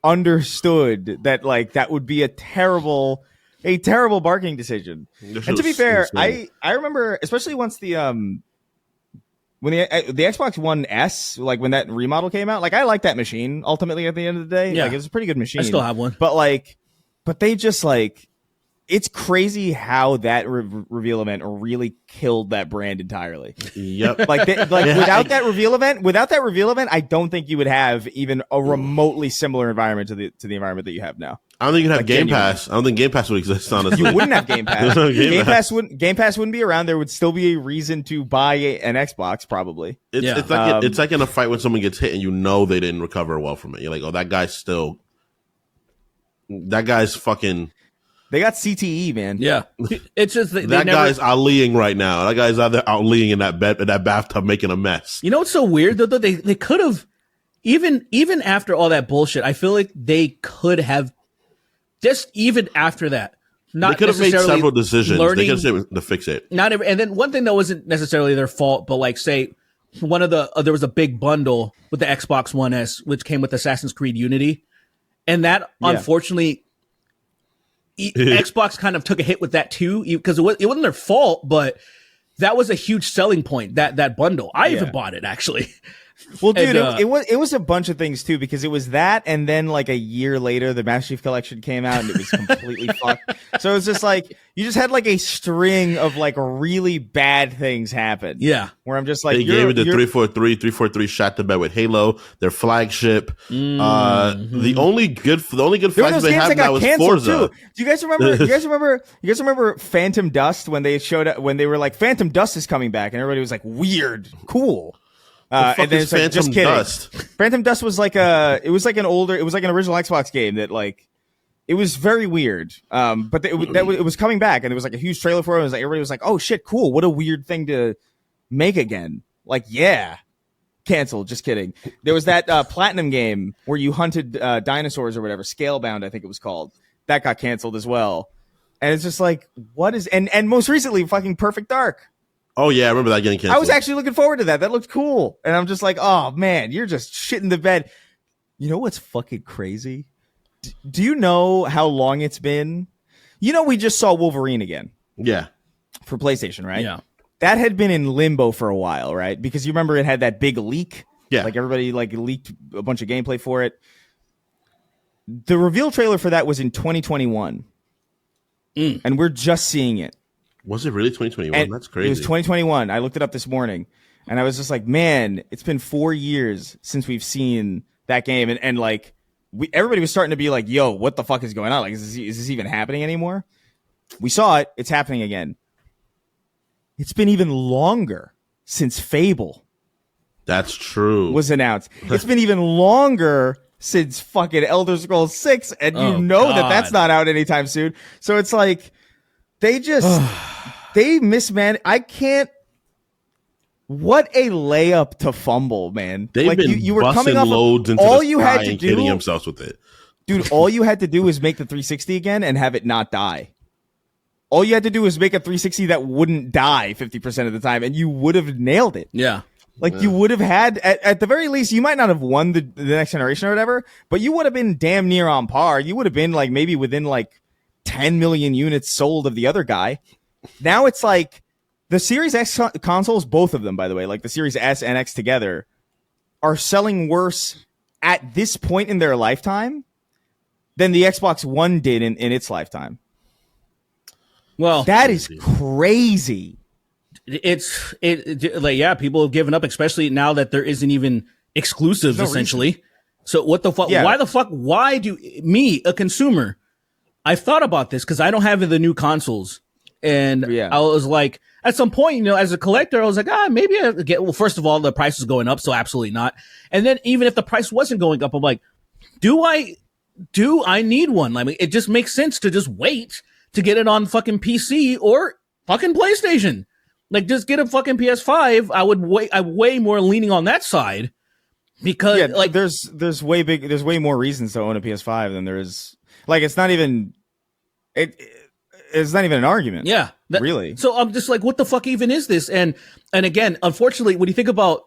understood that like that would be a terrible marketing decision. And to be fair, I remember, especially once when the Xbox One S, like when that remodel came out, like I like that machine ultimately at the end of the day. Yeah. Like it was a pretty good machine. I still have one. But they just like, it's crazy how that reveal event really killed that brand entirely. Yep. Without that reveal event, I don't think you would have even a remotely similar environment to the environment that you have now. I don't think you'd have Game Pass. I don't think Game Pass would exist, honestly. You wouldn't have Game Pass. Game Pass wouldn't be around. There would still be a reason to buy an Xbox, probably. It's like in a fight when someone gets hit and you know they didn't recover well from it. You're like, oh, that guy's fucking. They got CTE, man. Yeah, it's just that guy's Aliing right now. That guy's out there Aliing in that bathtub making a mess. You know what's so weird though? They could have even after all that bullshit. I feel like they could have just even after that. They could have made several decisions. They could have to fix it. And then one thing that wasn't necessarily their fault, but like say there was a big bundle with the Xbox One S, which came with Assassin's Creed Unity, and that unfortunately. Xbox kind of took a hit with that too, because it wasn't their fault, but that was a huge selling point. That bundle, I even bought it actually. Well, dude, it was a bunch of things too, because it was that, and then like a year later, the Master Chief Collection came out, and it was completely fucked. So it was just like you just had like a string of like really bad things happen. Yeah, where I'm just like, they gave it the 343 shot to bed with Halo, their flagship. The only good flags they have now is Forza. Too. Do you guys remember? You guys remember Phantom Dust when they showed up, when they were like, Phantom Dust is coming back, and everybody was like, weird, cool. And then it's like, just kidding. Dust? Phantom Dust was like it was like an original Xbox game that like, it was very weird. But it was coming back, and there was like a huge trailer for it. It was like, everybody was like, oh shit, cool. What a weird thing to make again. Like, yeah, canceled. Just kidding. There was that Platinum game where you hunted dinosaurs or whatever, Scalebound, I think it was called. That got canceled as well. And it's just like, what is, and most recently, fucking Perfect Dark. Oh yeah, I remember that getting canceled. I was actually looking forward to that. That looked cool. And I'm just like, oh man, you're just shitting the bed. You know what's fucking crazy? Do you know how long it's been? You know, we just saw Wolverine again. Yeah. For PlayStation, right? Yeah. That had been in limbo for a while, right? Because you remember it had that big leak. Yeah. Like everybody like leaked a bunch of gameplay for it. The reveal trailer for that was in 2021. And we're just seeing it. Was it really 2021? And that's crazy. It was 2021. I looked it up this morning, and I was just like, man, it's been 4 years since we've seen that game. And like, everybody was starting to be like, yo, what the fuck is going on? Like, is this even happening anymore? We saw it. It's happening again. It's been even longer since Fable. That's true. Was announced. It's been even longer since fucking Elder Scrolls 6, and you know God. That's not out anytime soon. So it's like, they just, they mismanaged. I can't. What a layup to fumble, man. They've like, been you were busting coming loads into all the you sky had to and do, hitting themselves with it. Dude, all you had to do was make the 360 again and have it not die. All you had to do was make a 360 that wouldn't die 50% of the time, and you would have nailed it. Yeah. Like, you would have had, at the very least, you might not have won the next generation or whatever, but you would have been damn near on par. You would have been, like, maybe within, like, 10 million units sold of the other guy. Now it's like the Series X consoles, both of them, by the way, like the Series S and X together, are selling worse at this point in their lifetime than the Xbox One did in its lifetime. Well, that is crazy. It's like, yeah, people have given up, especially now that there isn't even exclusives essentially. Reason. So what the fuck? Yeah. Why the fuck? Why do me, a consumer? I've thought about this because I don't have the new consoles, and I was like, at some point, you know, as a collector, I was like, maybe I get, well, first of all, the price is going up. So absolutely not. And then even if the price wasn't going up, I'm like, do I need one? I mean, it just makes sense to just wait to get it on fucking PC or fucking PlayStation. Like, just get a fucking PS5. I'm way more leaning on that side because like there's way more reasons to own a PS5 than there is. Like, it's not even an argument. Yeah, really. So I'm just like, what the fuck even is this? And again, unfortunately, when you think about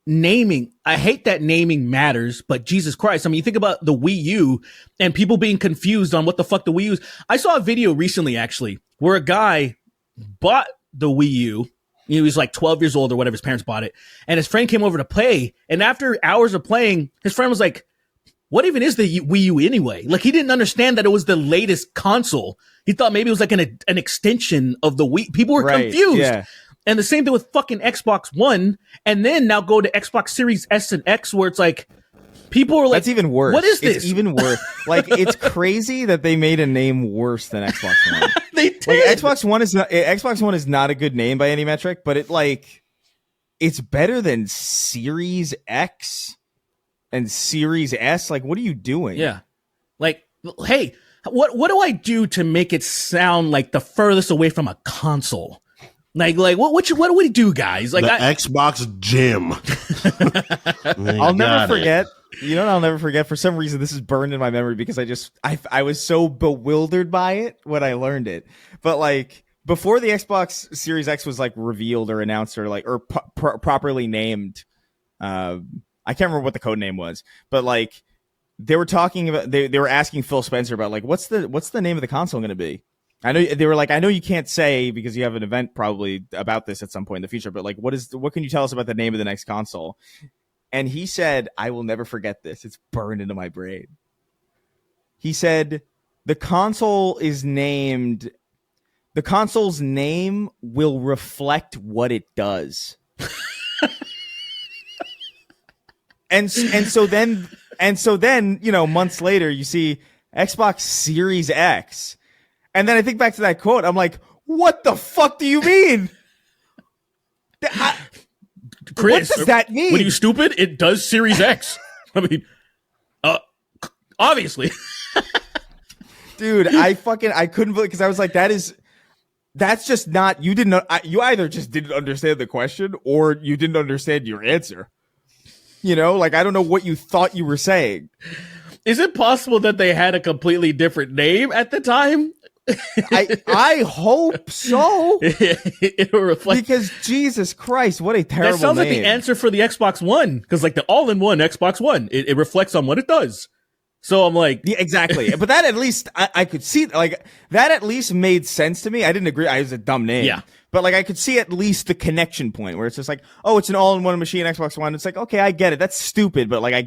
naming, I hate that naming matters, but Jesus Christ. I mean, you think about the Wii U and people being confused on what the fuck the Wii U is. I saw a video recently, actually, where a guy bought the Wii U. He was like 12 years old or whatever. His parents bought it. And his friend came over to play. And after hours of playing, his friend was like, what even is the Wii U anyway? Like, he didn't understand that it was the latest console. He thought maybe it was like an extension of the Wii. People were confused. Yeah. And the same thing with fucking Xbox One. And then now go to Xbox Series S and X, where it's like, people are like, that's even worse. What is this? It's even worse. Like, it's crazy that they made a name worse than Xbox One. They did. Like, Xbox One is not a good name by any metric, but it's better than Series X and Series S. Like, what are you doing? Yeah. Like, hey, what do I do to make it sound like the furthest away from a console? Like what do we do, guys? Like, Xbox Gym. I'll never forget. You know what I'll never forget? For some reason, this is burned in my memory because I was so bewildered by it when I learned it. But like, before the Xbox Series X was like revealed or announced or properly named, I can't remember what the code name was, but like, they were talking about, they were asking Phil Spencer about like, what's the name of the console going to be? I know they were like, I know you can't say because you have an event probably about this at some point in the future, but like, what can you tell us about the name of the next console? And he said, I will never forget this. It's burned into my brain. He said, the console's name will reflect what it does. and so then, you know, months later, you see Xbox Series X. And then I think back to that quote. I'm like, what the fuck do you mean? Chris, what does that mean? What are you, stupid? It does Series X. I mean, obviously. Dude, I couldn't believe, because I was like, that's just not, you either just didn't understand the question or you didn't understand your answer. You know, like, I don't know what you thought you were saying. Is it possible that they had a completely different name at the time? I hope so. It'll reflect, because Jesus Christ, what a terrible name. That sounds like the answer for the Xbox One, because like the all-in-one Xbox One, it reflects on what it does. So I'm like, yeah, exactly. But that at least I could see, like, that at least made sense to me. I didn't agree. It was a dumb name. Yeah. But like, I could see at least the connection point where it's just like, oh, it's an all-in-one machine, Xbox One. It's like, okay, I get it. That's stupid, but like, I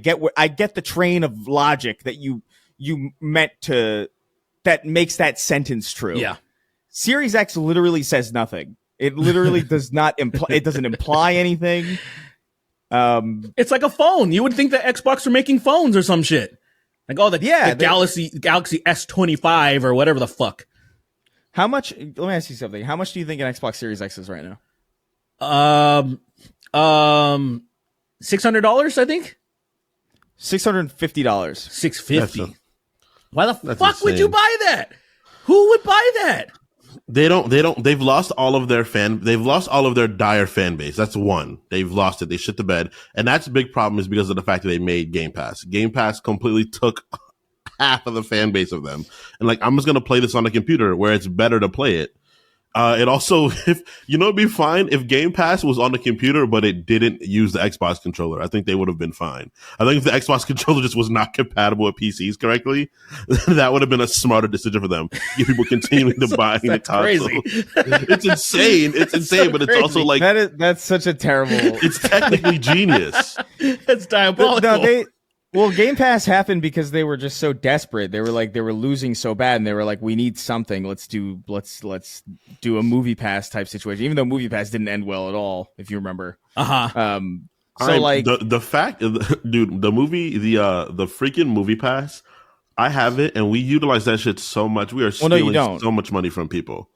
get the train of logic that you meant to, that makes that sentence true. Yeah. Series X literally says nothing. It literally does not imply. It doesn't imply anything. It's like a phone. You would think that Xbox are making phones or some shit. Like, oh, the Galaxy S25 or whatever the fuck. How much? Let me ask you something. How much do you think an Xbox Series X is right now? $600, I think. $650. $650. Why the fuck insane. Would you buy that? Who would buy that? They've lost all of their dire fan base. That's one. They've lost it. They shit the bed. And that's a big problem, is because of the fact that they made Game Pass. Game Pass completely took half of the fan base of them. And like, I'm just going to play this on a computer where it's better to play it. It also, it'd be fine if Game Pass was on the computer, but it didn't use the Xbox controller. I think they would have been fine. I think if the Xbox controller just was not compatible with PCs correctly, that would have been a smarter decision for them. Give people continuing to buy the console. It's insane. It's insane, but it's also like, that's such a terrible. It's technically genius. It's diabolical. No, well, Game Pass happened because they were just so desperate. They were losing so bad, and they were like, "We need something. Let's do a Movie Pass type situation." Even though Movie Pass didn't end well at all, if you remember. So like the fact, dude, the freaking Movie Pass, I have it, and we utilize that shit so much. We are stealing so much money from people.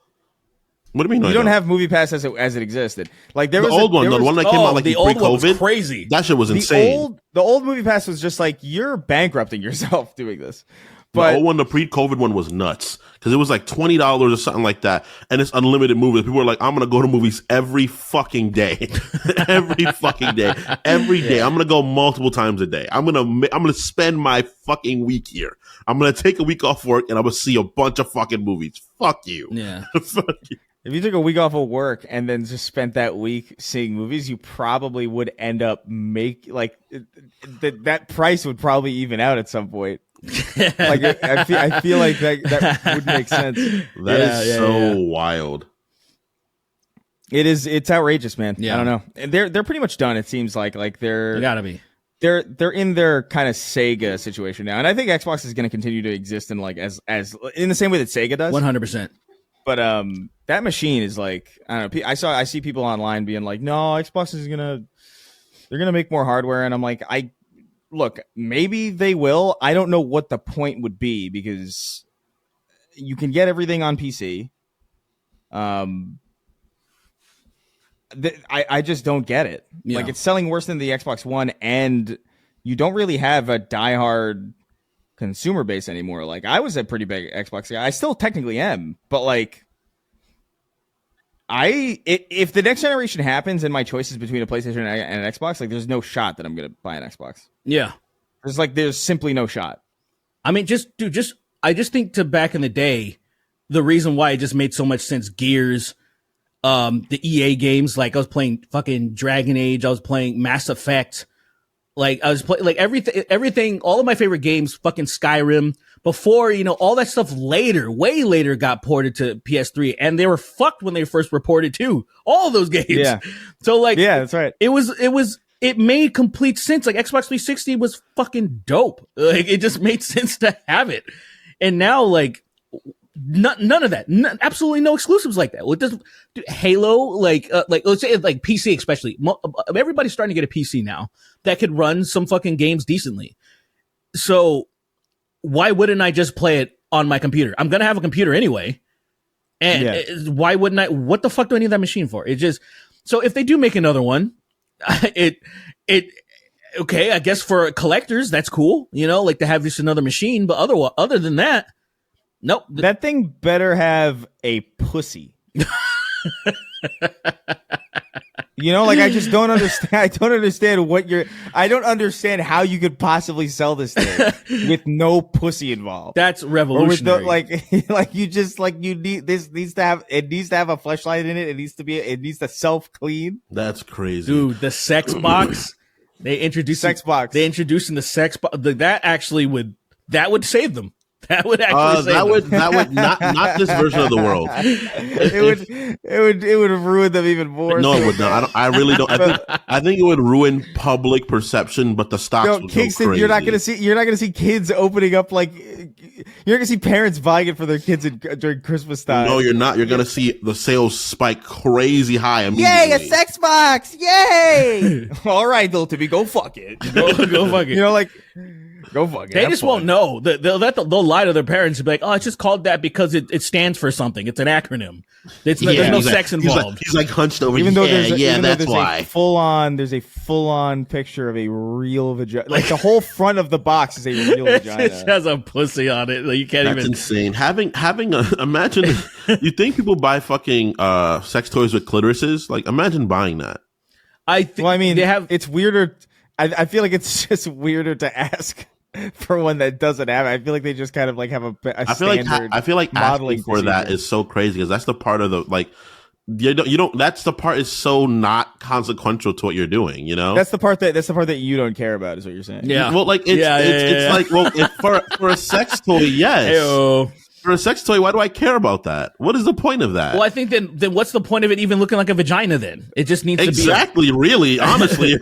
What do you mean? You don't have Movie Pass as it existed. Like there the was old one, the one that came out like the old pre-COVID. one was crazy. That shit was insane. The old Movie Pass was just like you're bankrupting yourself doing this. But the old one, the pre-COVID one, was nuts because it was like $20 or something like that, and it's unlimited movies. People were like, "I'm gonna go to movies every fucking day, every fucking day, every day. I'm gonna go multiple times a day. I'm gonna spend my fucking week here. I'm gonna take a week off work and I'm gonna see a bunch of fucking movies. Fuck you. Yeah, Fuck you. If you took a week off of work and then just spent that week seeing movies, you probably would end up that price would probably even out at some point. Like I feel like that would make sense. That is so wild. It's outrageous, man. Yeah. I don't know. And they're pretty much done. It seems like they're they gotta be. They're in their kind of Sega situation now, and I think Xbox is going to continue to exist in like as in the same way that Sega does. 100%. But that machine is like, I don't know. I see people online being like, no, Xbox is they're gonna make more hardware, and I'm like, look, maybe they will. I don't know what the point would be because you can get everything on PC. I just don't get it. Yeah. Like, it's selling worse than the Xbox One, and you don't really have a diehard consumer base anymore. Like, I was a pretty big Xbox guy. I still technically am, but like, if the next generation happens and my choice is between a PlayStation and an Xbox, like, there's no shot that I'm gonna buy an Xbox. Yeah, there's simply no shot. I mean, I just think to back in the day, the reason why it just made so much sense. Gears, the EA games, like I was playing fucking Dragon Age, I was playing Mass Effect, like I was playing like everything, all of my favorite games, fucking Skyrim. Before, all that stuff way later got ported to PS3, and they were fucked when they first were ported too. All of those games. Yeah. So like, yeah, that's right. It made complete sense. Like Xbox 360 was fucking dope. Like it just made sense to have it. And now like none of that. Absolutely no exclusives like that. What does Halo like let's say like PC especially. Everybody's starting to get a PC now that could run some fucking games decently. So why wouldn't I just play it on my computer? I'm going to have a computer anyway. And why wouldn't I? What the fuck do I need that machine for? So if they do make another one, okay, I guess for collectors, that's cool, like to have just another machine. But other than that, nope. That thing better have a pussy. Like I just don't understand. I don't understand I don't understand how you could possibly sell this thing with no pussy involved. That's revolutionary. This needs to have a fleshlight in it. It needs to self clean. That's crazy, dude. The sex box. They introduced sex box. They introduced in the sex box. That would save them. That would actually that would not this version of the world. It would have ruined them even more. No, it would not. I really don't. I think it would ruin public perception, but the stocks would Kingston, go crazy. You're not gonna see kids opening up like you're not gonna see parents buying it for their kids during Christmas time. No, you're not. You're gonna see the sales spike crazy high immediately. Yay, a sex box! Yay! All right, little Timmy, go fuck it. Go fuck it. Go fuck it. They just won't know. They'll lie to their parents and be like, "Oh, it's just called that because it stands for something. It's an acronym. There's no sex involved." He's like hunched over. Even though that's why. There's a full on picture of a real vagina. Like the whole front of the box is a real vagina. It has a pussy on it. Like you can't That's even. insane. Imagine. You think people buy fucking sex toys with clitorises? Like, imagine buying that. It's weirder. I feel like it's just weirder to ask for one that doesn't have it. I feel like they just kind of like have a standard. I feel like modeling asking for that is so crazy because that's the part of the like you don't. That's the part is so not consequential to what you're doing. That's the part that you don't care about is what you're saying. Yeah. Well, like it's like well for a sex toy, yes. Hey-o. For a sex toy, why do I care about that? What is the point of that? Well, I think then what's the point of it even looking like a vagina then? It just needs to be really, honestly.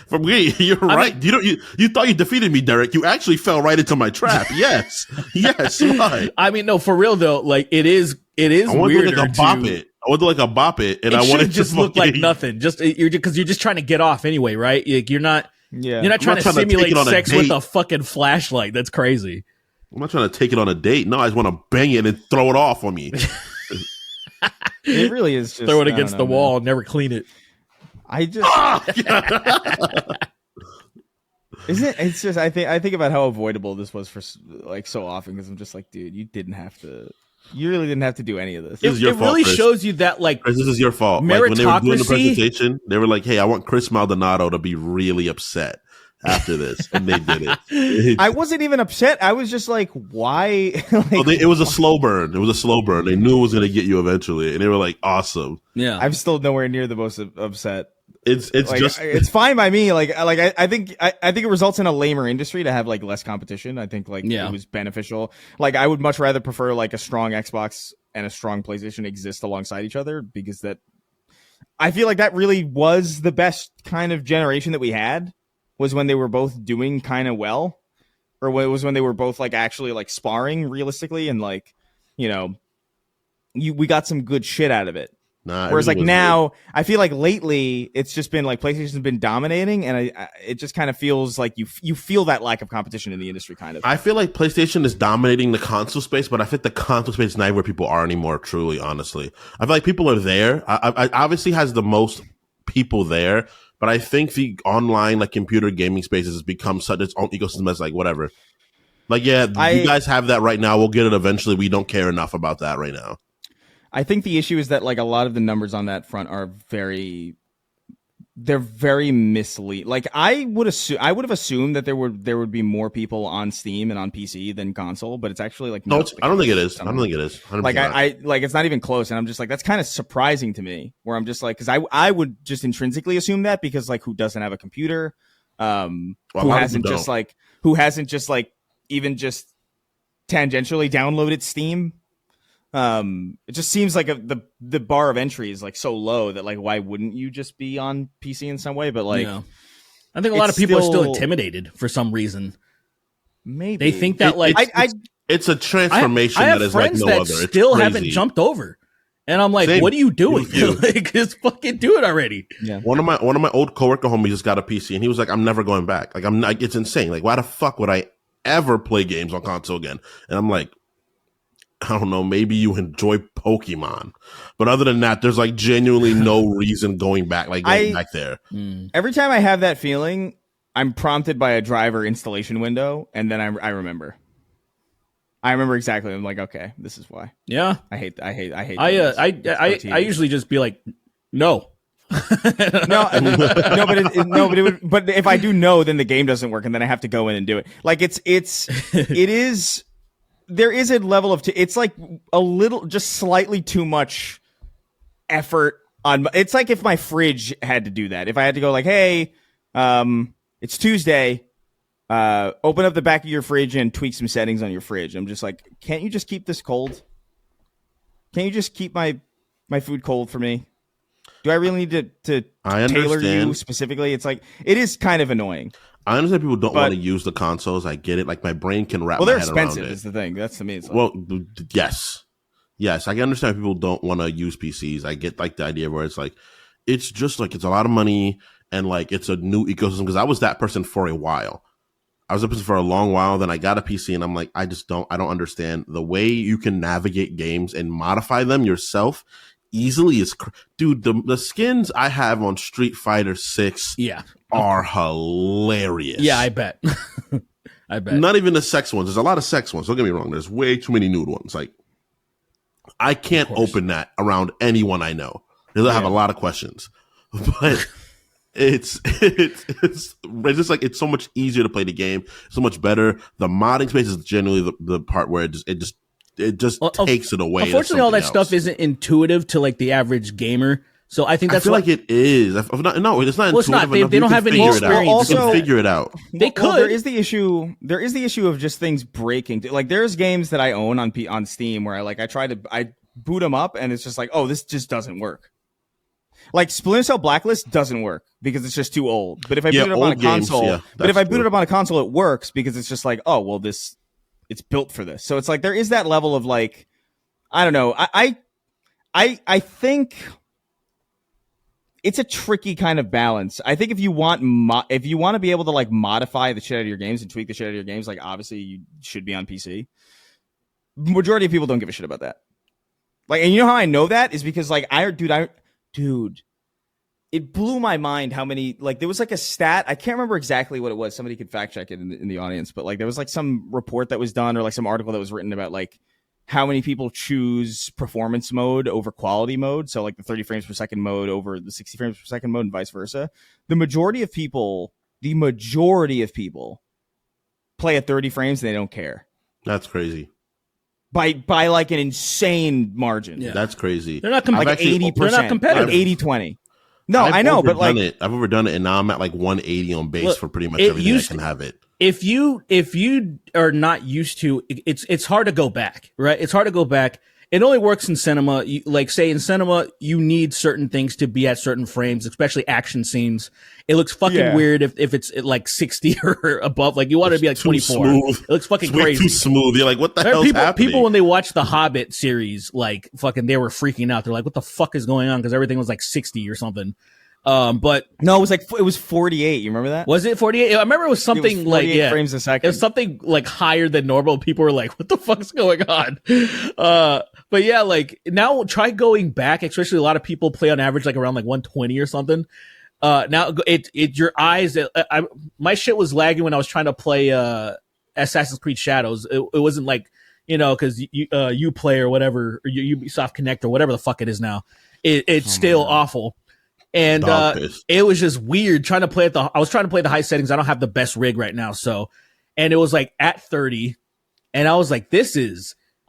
From me, you're right. You thought you defeated me, Derek. You actually fell right into my trap. Yes. Right. I mean, no, for real though, like it is I want weirder to like a bop it. I want to like a bop it, and I want it to just look like nothing. Because you're just trying to get off anyway, right? Like, you're not trying to simulate sex with a fucking flashlight. That's crazy. I'm not trying to take it on a date. No, I just want to bang it and throw it off on me. It really is just throw it against the wall and never clean it. I just isn't it's just I think about how avoidable this was for like so often, because I'm just like, dude, you really didn't have to do any of this. It really shows you that, like, Chris, this is your fault. Like, when they were doing the presentation, they were like, hey, I want Chris Maldonado to be really upset after this, and they did it. I wasn't even upset. I was just like, why? It was a slow burn. It was a slow burn. They knew it was going to get you eventually, and they were like, awesome. Yeah, I'm still nowhere near the most upset. It's like, just it's fine by me. I think it results in a lamer industry to have like less competition. I think it was beneficial. Like, I would much rather prefer like a strong Xbox and a strong PlayStation exist alongside each other, because that I feel like that really was the best kind of generation that we had, was when they were both doing kind of well, or it was when they were both like actually like sparring realistically, and like, you know, we got some good shit out of it. Whereas like now, good. I feel like lately it's just been like PlayStation's been dominating, and it just kind of feels like you feel that lack of competition in the industry, kind of. I feel like PlayStation is dominating the console space, but I think the console space is not where people are anymore. Truly, honestly, I feel like people are there. I obviously has the most people there, but I think the online like computer gaming spaces has become such its own ecosystem as like whatever. Like, yeah, you guys have that right now. We'll get it eventually. We don't care enough about that right now. I think the issue is that like a lot of the numbers on that front are very misleading. Like, I would have assumed that there would be more people on Steam and on PC than console, but it's actually like no. I don't think it is. I don't think it is. 100%. Like I like it's not even close, and I'm just like, that's kind of surprising to me. Where I'm just like, because I would just intrinsically assume that, because like, who doesn't have a computer, who hasn't just even just tangentially downloaded Steam. It just seems like the bar of entry is like so low that like, why wouldn't you just be on PC in some way? But like, I think a lot of people are still intimidated for some reason. Maybe they think that it's a transformation that is like no other. It's still crazy. Haven't jumped over, and I'm like, same. What are you doing? Like, just fucking do it already. Yeah. One of my old coworker homies just got a PC, and he was like, I'm never going back. Like, it's insane. Like, why the fuck would I ever play games on console again? And I'm like, I don't know, maybe you enjoy Pokemon. But other than that, there's like genuinely no reason going back there. Every time I have that feeling, I'm prompted by a driver installation window, and then I remember. I remember exactly. I'm like, okay, this is why. Yeah. I hate I usually just be like, no. But if I do know, then the game doesn't work, and then I have to go in and do it. Like, it is. There is a level of it's like a little, just slightly too much effort on. It's like if my fridge had to do that. If I had to go like, hey, it's Tuesday, open up the back of your fridge and tweak some settings on your fridge. I'm just like, can't you just keep this cold? Can't you just keep my food cold for me? Do I really need to tailor you specifically? It's like, it is kind of annoying. I understand people don't want to use the consoles. I get it. Like, my brain can wrap my head around it. Well, they're expensive is the thing. That's to me. It's like, well, yes. I can understand people don't want to use PCs. I get like the idea where it's like, it's just like, it's a lot of money, and like, it's a new ecosystem. Because I was that person for a while. I was that person for a long while. Then I got a PC, and I'm like, I don't understand the way you can navigate games and modify them yourself easily is dude, the skins I have on Street Fighter 6 are hilarious. Yeah, I bet. I bet. Not even the sex ones. There's a lot of sex ones. Don't get me wrong. There's way too many nude ones. Like, I can't open that around anyone I know. Because I have a lot of questions. But it's just like, it's so much easier to play the game, so much better. The modding space is generally the part where it just takes it away. Unfortunately, all that stuff isn't intuitive to like the average gamer. So I think that's like it is. No, it's not. Well, it's not. They don't have any experience. You can figure it out. They could. Well, there is the issue of just things breaking. Like, there's games that I own on Steam where I boot them up, and it's just like, oh, this just doesn't work. Like, Splinter Cell Blacklist doesn't work because it's just too old. But if I boot it up on a console, it works because it's just like, oh, well, it's built for this. So it's like, there is that level of like, I don't know. I think it's a tricky kind of balance. I think if you want to be able to like modify the shit out of your games and tweak the shit out of your games, like, obviously you should be on PC. Majority of people don't give a shit about that. Like, and you know how I know that is because like dude, it blew my mind how many, like, there was like a stat. I can't remember exactly what it was. Somebody could fact check it in the audience, but like there was like some report that was done or like some article that was written about like how many people choose performance mode over quality mode. So like the 30 frames per second mode over the 60 frames per second mode and vice versa. The majority of people play at 30 frames and they don't care. That's crazy. By like an insane margin. Yeah. That's crazy. They're not like 80%. They're not competitive. Like 80-20. No, I know, but like I've overdone it, and now I'm at like 180 on base for pretty much everything I can have it. If you are not used to, it's hard to go back, right? It's hard to go back. It only works in cinema. Like say in cinema, you need certain things to be at certain frames, especially action scenes. It looks fucking weird if it's at like 60 or above. Like you want it to be like 24. Smooth. It looks fucking way crazy. Too smooth. You're like, what the hell's happening? People when they watched the Hobbit series, like fucking, they were freaking out. They're like, what the fuck is going on? Because everything was like 60 or something. But no, it was 48. You remember that? Was it 48? I remember it was something like frames a second. It was something like higher than normal. People were like, "What the fuck's going on?" But yeah, like now try going back. Especially a lot of people play on average like around like 120 or something. Now your eyes. My shit was lagging when I was trying to play Assassin's Creed Shadows. It wasn't like because Uplay or whatever or Ubisoft Connect or whatever the fuck it is now. It's still awful. And it was just weird trying to play I was trying to play the high settings. I don't have the best rig right now, and it was like at 30, and I was like,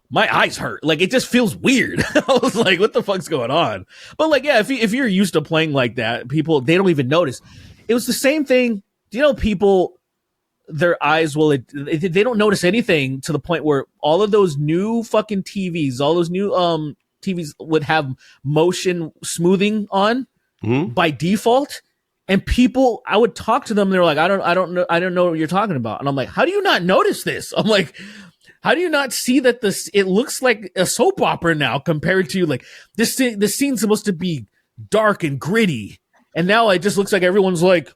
my eyes hurt. Like it just feels weird. I was like, what the fuck's going on? But like, yeah, if you're used to playing like that, people they don't even notice. It was the same thing. People, their eyes they don't notice anything to the point where all of those new fucking TVs, all those new TVs would have motion smoothing on. By default, and people, I would talk to them. They're like, I don't know what you're talking about. And I'm like, how do you not notice this? I'm like, how do you not see that it looks like a soap opera now compared to like this scene's supposed to be dark and gritty. And now it just looks like everyone's like,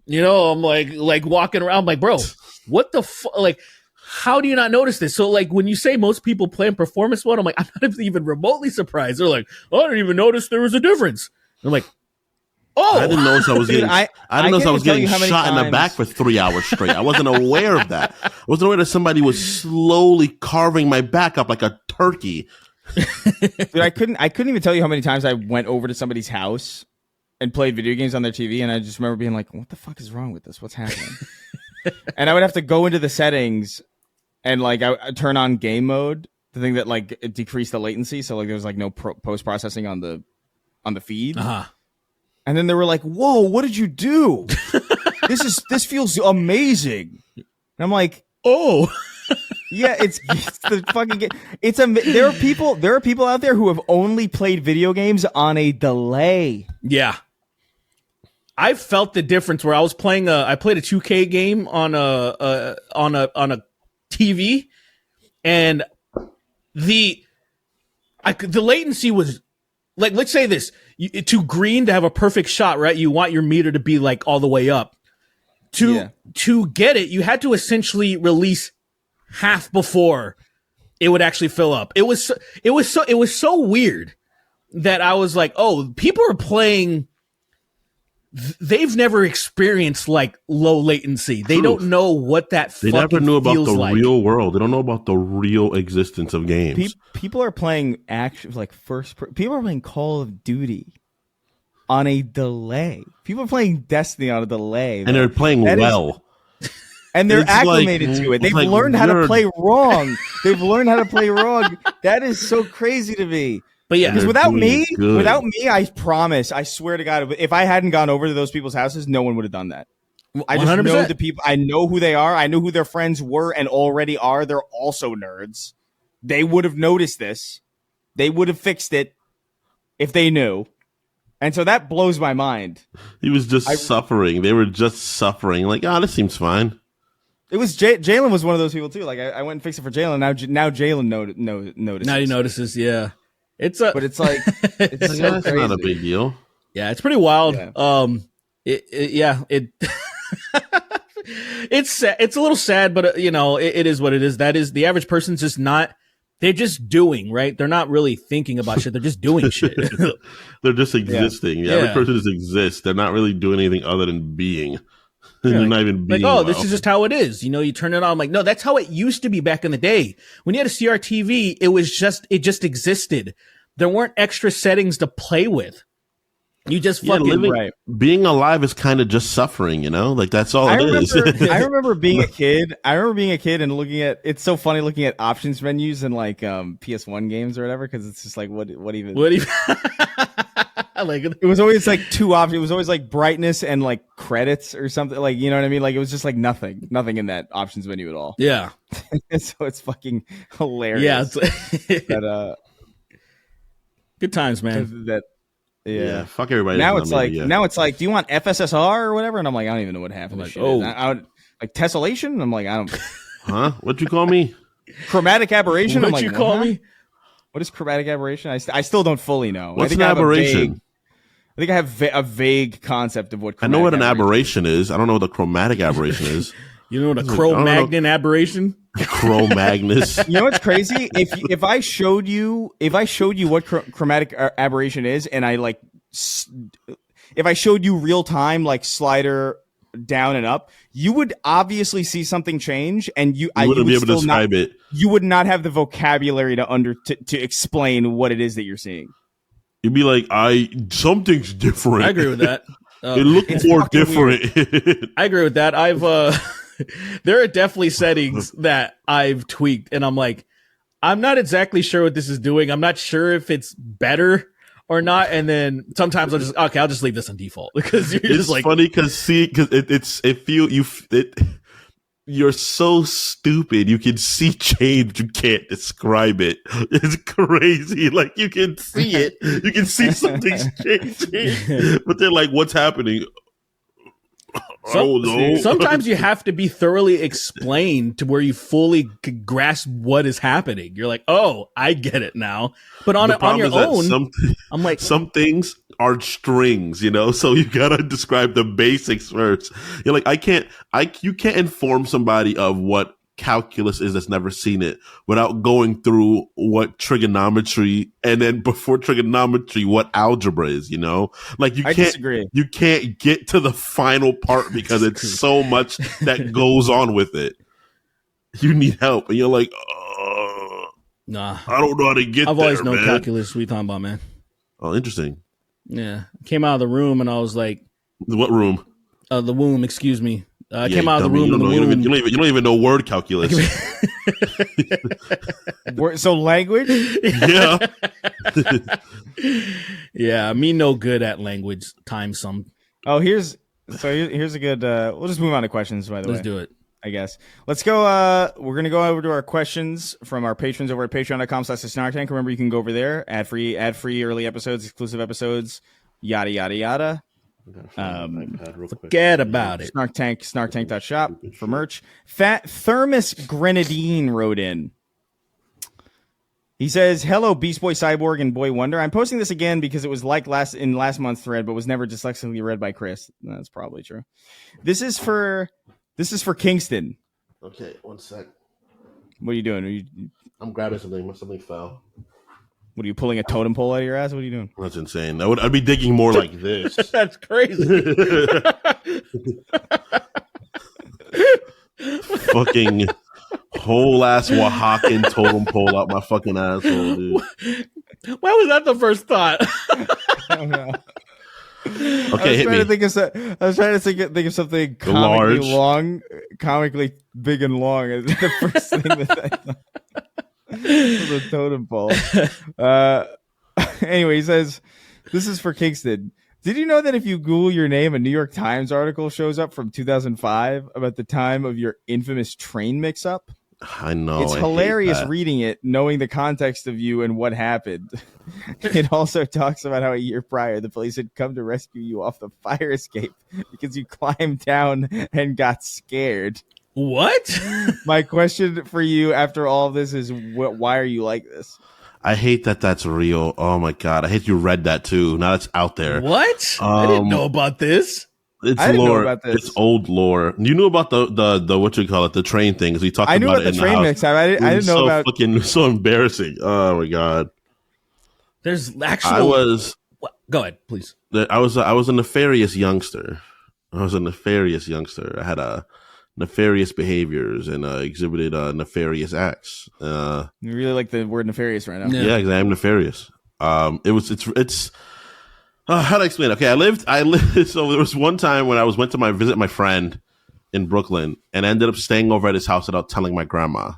I'm like walking around. I'm like, bro, what the fuck? Like, how do you not notice this? So like when you say most people play in performance mode, I'm like, I'm not even remotely surprised. They're like, oh, I didn't even notice there was a difference. I'm like, I didn't notice I was getting. I didn't notice I was getting shot in the back for 3 hours straight. I wasn't aware of that. I wasn't aware that somebody was slowly carving my back up like a turkey. Dude, I couldn't even tell you how many times I went over to somebody's house and played video games on their TV, and I just remember being like, "What the fuck is wrong with this? What's happening?" And I would have to go into the settings and like I turn on game mode, the thing that like it decreased the latency, so like there was like no post processing on the feed. And then they were like, "Whoa, what did you do? This feels amazing." And I'm like, "Oh, yeah, it's the fucking game. There are people out there who have only played video games on a delay." Yeah, I felt the difference where I was playing I played a 2K game on a TV, and the latency was like, let's say this. To green to have a perfect shot, right? You want your meter to be like all the way up. To get it, you had to essentially release half before it would actually fill up. It was so weird that I was like, oh, people are playing. They've never experienced like low latency. They don't know what that. They never knew about the real world. They don't know about the real existence of games. People are playing people are playing Call of Duty on a delay. People are playing Destiny on a delay, and they're playing well. And they're acclimated to it. They've learned how to play wrong. They've learned how to play wrong. That is so crazy to me. But yeah, because without me, I promise, I swear to God, if I hadn't gone over to those people's houses, no one would have done that. I just 100%. Know the people. I know who they are. I know who their friends were and already are. They're also nerds. They would have noticed this. They would have fixed it if they knew. And so that blows my mind. He was just suffering. They were just suffering. Like, this seems fine. It was Jalen was one of those people too. Like I went and fixed it for Jalen. Now Jalen notices. Now he notices. Yeah. But it's like it's so that's not a big deal. Yeah, it's pretty wild. Yeah. It's a little sad, but it is what it is. That is the average person's just not they're just doing, right? They're not really thinking about shit. They're just doing shit. They're just existing. Yeah. Every person just exists. They're not really doing anything other than being. They're not even being. Like, this is just how it is. You know, you turn it on. I'm like, no, that's how it used to be back in the day. When you had a CRTV, it just existed. There weren't extra settings to play with. You just fucking living, being alive is kind of just suffering, you know? Like that's all it is. I remember being a kid. And looking at, it's so funny looking at options menus and like PS1 games or whatever, because it's just like what even like it was always like two options. It was always like brightness and like credits or something, like, you know what I mean? Like it was just like nothing in that options menu at all. Yeah. So it's fucking hilarious. Yeah. But good times, man. Yeah, fuck everybody. Now it's like, do you want FSSR or whatever? And I'm like, I don't even know what half of this shit is. I would, like tessellation. I'm like, I don't. Huh? What'd you call me? Chromatic aberration. What'd you call me? What is chromatic aberration? I still don't fully know. What's an aberration? I think I have a vague concept of what. I know what an aberration is. I don't know what the chromatic aberration is. You know what a Cro-Magnon aberration? Cro-Magnus. You know what's crazy? If I showed you what chromatic aberration is, and if I showed you real time, like slider down and up, you would obviously see something change, and you wouldn't be able to describe it. You would not have the vocabulary to explain what it is that you're seeing. You'd be like, something's different. I agree with that. It looked more different. I agree with that. There are definitely settings that I've tweaked, and I'm like, I'm not exactly sure what this is doing. I'm not sure if it's better or not. And then sometimes I'll just leave this on default because you're just like, funny you're so stupid. You can see change. You can't describe it. It's crazy. Like you can see it. You can see something's changing, but they're like, what's happening? Sometimes you have to be thoroughly explained to where you fully grasp what is happening. You're like, oh, I get it now. But on your own, I'm like, some things are strings, you know, so you gotta describe the basics first. You're like, you can't inform somebody of what calculus is that's never seen it without going through what trigonometry, and then before trigonometry what algebra is, you know? Like you can't get to the final part because it's so much that goes on with it. You need help, and you're like, nah, I don't know how to get there. I've always known man. calculus. What are you talking about, man? Oh, interesting. Yeah, came out of the room and I was like, what room? The womb, excuse me. I came out of the room. You don't even know word calculus. So language? Yeah. Yeah, me no good at language times some. Oh, here's a good. We'll just move on to questions. By the way, let's do it. I guess. Let's go. We're gonna go over to our questions from our patrons over at patreon.com/SnarkTank. Remember, you can go over there, ad free early episodes, exclusive episodes, yada yada yada. Forget about it. SnarkTank.shop for merch. Fat Thermos Grenadine wrote in. He says, "Hello, Beast Boy, Cyborg, and Boy Wonder. I'm posting this again because it was like last month's thread, but was never dyslexically read by Chris. That's probably true. This is for Kingston. Okay, 1 sec. What are you doing? I'm grabbing something. Something fell. What are you pulling a totem pole out of your ass? What are you doing? That's insane. I'd be digging more like this. That's crazy. Fucking whole ass Oaxacan totem pole out my fucking asshole, dude. Why was that the first thought? I don't know. Okay, hit me. I was trying to think of something comically big and long. Is the first thing that I thought. The totem pole. Anyway, he says, this is for Kingston. Did you know that if you Google your name, a New York Times article shows up from 2005 about the time of your infamous train mix-up? I know. It's hilarious reading it, knowing the context of you and what happened. It also talks about how a year prior, the police had come to rescue you off the fire escape because you climbed down and got scared. What? My question for you after all of this is, why are you like this? I hate that that's real. Oh my God. I hate you read that too. Now it's out there. What? I didn't know about this. It's I didn't know lore. about this. It's old lore. You knew about the what you call it, the train things. We talked I knew about about it the in train the mix. house. I didn't know about. So embarrassing. Oh my god. There's actual. Go ahead, please. I was a nefarious youngster. I had nefarious behaviors and exhibited nefarious acts. You really like the word nefarious right now. Yeah, because I am nefarious. It's how to explain it? Okay, I lived. So there was one time when I went to visit my friend in Brooklyn and I ended up staying over at his house without telling my grandma.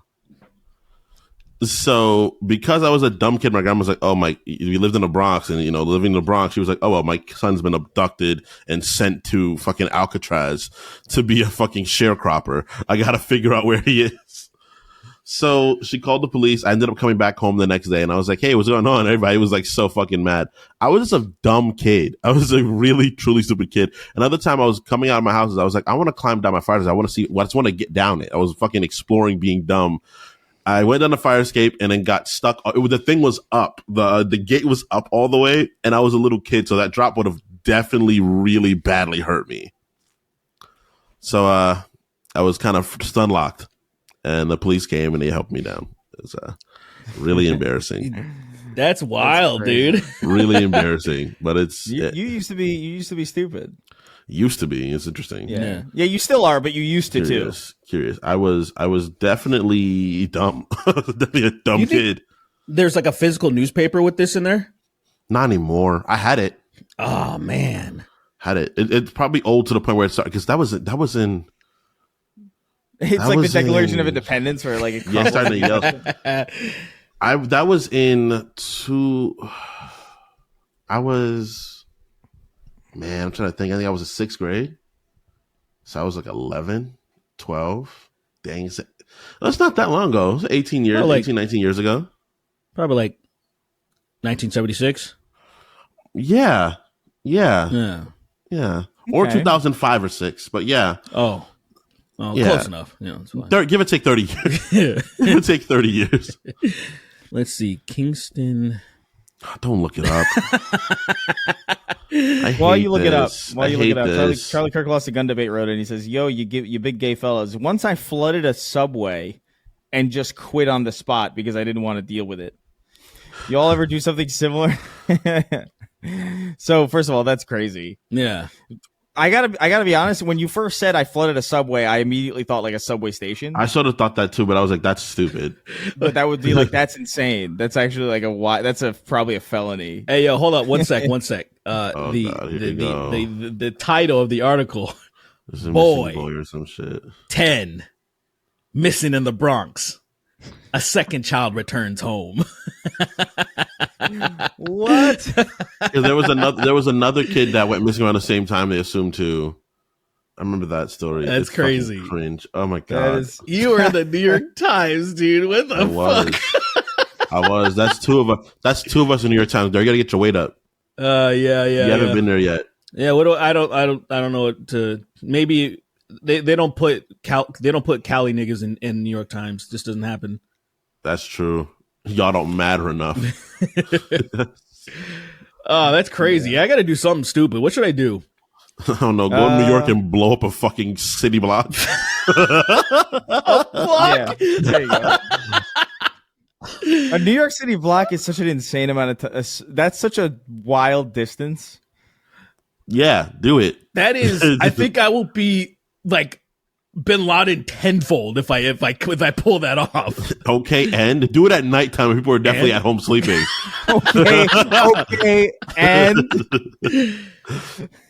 So because I was a dumb kid, my grandma was like, "Oh my, we lived in the Bronx, and living in the Bronx, she was like, oh well, my son's been abducted and sent to fucking Alcatraz to be a fucking sharecropper. I gotta figure out where he is." So she called the police. I ended up coming back home the next day, and I was like, "Hey, what's going on?" Everybody was like so fucking mad. I was just a dumb kid. I was a really truly stupid kid. Another time I was coming out of my house, I was like, I want to climb down my fire. I want to see. I just want to get down it. I was fucking exploring, being dumb. I went down the fire escape and then got stuck. The thing was up. The gate was up all the way, and I was a little kid, so that drop would have definitely really badly hurt me. So I was kind of stun locked, and the police came and they helped me down. It was really embarrassing. That's wild, dude. Really embarrassing, but it's you used to be stupid. Used to be. It's interesting. Yeah. You still are, but you used to Curious. I was definitely dumb. Definitely a dumb kid. There's like a physical newspaper with this in there? Not anymore. I had it. Oh man. Had it. It's probably old to the point where it started, because that was in. It's like the Declaration of Independence, where like it started to yell. That was in two. I was. Man, I'm trying to think. I think I was in 6th grade. So I was like 11, 12. Dang. That's not that long ago. It was 18 years, 19 years ago. Probably like 1976. Yeah. Okay. Or 2005 or 6. But yeah. Oh, yeah. Close enough. Yeah, that's fine. Give or take 30 years. Give or take 30 years. Let's see. Kingston. Don't look it up. While you look it up, Charlie Kirk Lost a Gun debate wrote it, and he says, "Yo, you big gay fellas. Once I flooded a subway and just quit on the spot because I didn't want to deal with it. Y'all ever do something similar?" So first of all, that's crazy. Yeah. I gotta be honest. When you first said I flooded a subway, I immediately thought like a subway station. I sort of thought that too, but I was like, that's stupid. But that would be like, that's insane. That's actually like that's probably a felony. Hey, yo, hold up, one sec. The title of the article, boy or some shit. 10 missing in the Bronx. A second child returns home. What? There was another kid that went missing around the same time. They assumed too. I remember that story. That's crazy. Cringe. Oh my god. You were in the New York Times, dude. What the fuck? I was. That's two of us. That's two of us in New York Times. You gotta get your weight up. Yeah. You haven't been there yet. Yeah. I don't know what to. Maybe they don't put Cali niggas in New York Times. This doesn't happen. That's true. Y'all don't matter enough. Oh, that's crazy. Yeah. I got to do something stupid. What should I do? I don't know. Go to New York and blow up a fucking city block. Yeah, there you go. A New York City block is such an insane amount of that's such a wild distance. Yeah, do it. That is. I think I will be like Bin Laden tenfold if I pull that off. Okay, and do it at nighttime when people are definitely at home sleeping. Okay, and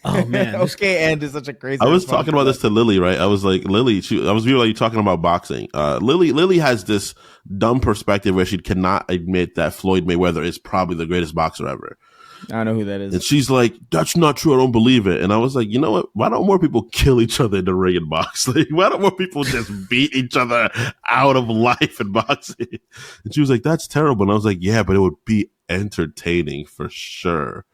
oh man, okay, and is such a crazy. I was talking about this to Lily, right? I was like, Lily, I was really talking about boxing. Lily has this dumb perspective where she cannot admit that Floyd Mayweather is probably the greatest boxer ever. I don't know who that is. And she's like, that's not true. I don't believe it. And I was like, you know what? Why don't more people kill each other in the ring and box? Like, why don't more people just beat each other out of life in boxing? And she was like, that's terrible. And I was like, yeah, but it would be entertaining for sure.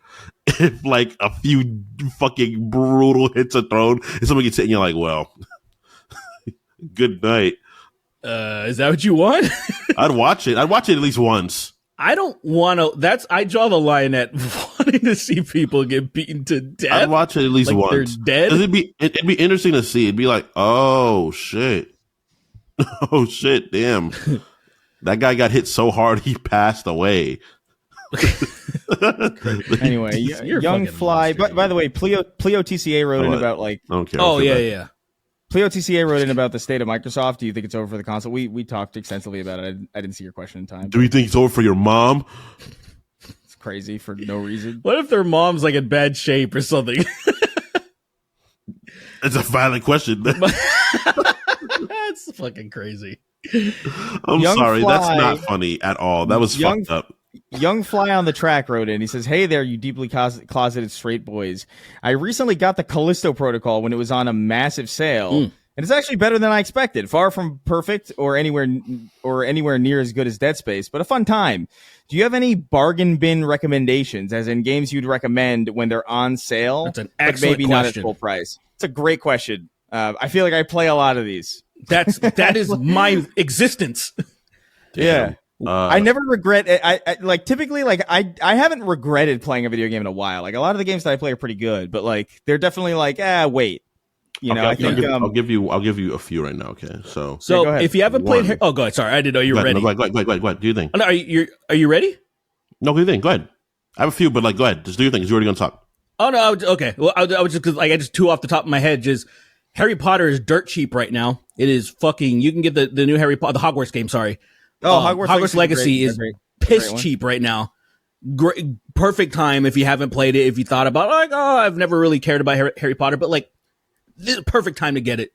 If like a few fucking brutal hits are thrown and someone gets hit and you're like, well, good night. Is that what you want? I'd watch it. I'd watch it at least once. I don't want to. I draw the line at funny to see people get beaten to death. I'd watch it at least like once. They're dead. It'd be interesting to see. It'd be like, oh shit, oh shit, damn, that guy got hit so hard he passed away. Anyway, Young Fly. By the way, Pleo TCA wrote in about like. I don't care. Oh yeah. Pleo TCA wrote in about the state of Microsoft. Do you think it's over for the console? We talked extensively about it. I didn't see your question in time. Do you think it's over for your mom? It's crazy for no reason. What if their mom's like in bad shape or something? It's a valid question. That's fucking crazy. I'm Young sorry. Fly, that's not funny at all. That was fucked up. Young Fly on the track wrote in. He says, "Hey there, you deeply closeted straight boys. I recently got the Callisto Protocol when it was on a massive sale, and it's actually better than I expected. Far from perfect or anywhere near as good as Dead Space, but a fun time. Do you have any bargain bin recommendations, as in games you'd recommend when they're on sale, That's an but excellent maybe question. not at full price?" It's a great question. I feel like I play a lot of these. That is my existence. Yeah. I never regret it. I like typically like I haven't regretted playing a video game in a while. Like a lot of the games that I play are pretty good, but like they're definitely like wait. You know, Okay, I think I'll give you a few right now. Okay, so go ahead. If you haven't played, go ahead. Sorry, I didn't know you were ready. No, go ahead. Do you think? Oh, no, are you ready? No, what do you think? Go ahead. I have a few, but like, go ahead. Just do your thing. 'Cause you're already gonna talk. Oh no, okay. Well, I was just because like I just two off the top of my head. Just Harry Potter is dirt cheap right now. It is fucking. You can get the new Harry Potter, the Hogwarts game. Sorry. Hogwarts Legacy is piss cheap right now. Great, perfect time if you haven't played it. If you thought about like, I've never really cared about Harry Potter, but like, this is a perfect time to get it.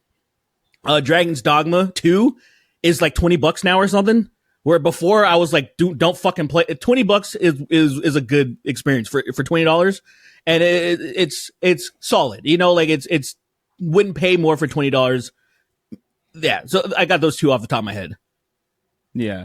Dragon's Dogma 2 is like $20 now or something. Where before I was like, don't fucking play. $20 is a good experience for $20, and it's solid. You know, like it's wouldn't pay more for $20. Yeah, so I got those two off the top of my head. Yeah.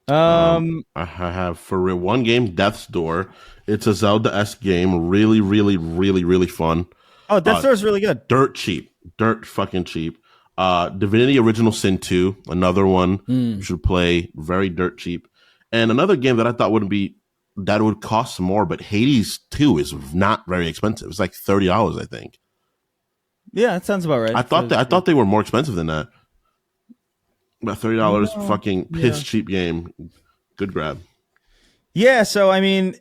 I have for real one game, Death's Door. It's a Zelda-esque game. Really, really, really, really fun. Oh, Death's Door is really good. Dirt cheap. Dirt fucking cheap. Divinity Original Sin 2, another one you should play. Very dirt cheap. And another game that I thought would cost more, but Hades 2 is not very expensive. It's like $30, I think. Yeah, that sounds about right. I thought they were more expensive than that. About $30, fucking piss cheap game. Good grab. Yeah, so I mean,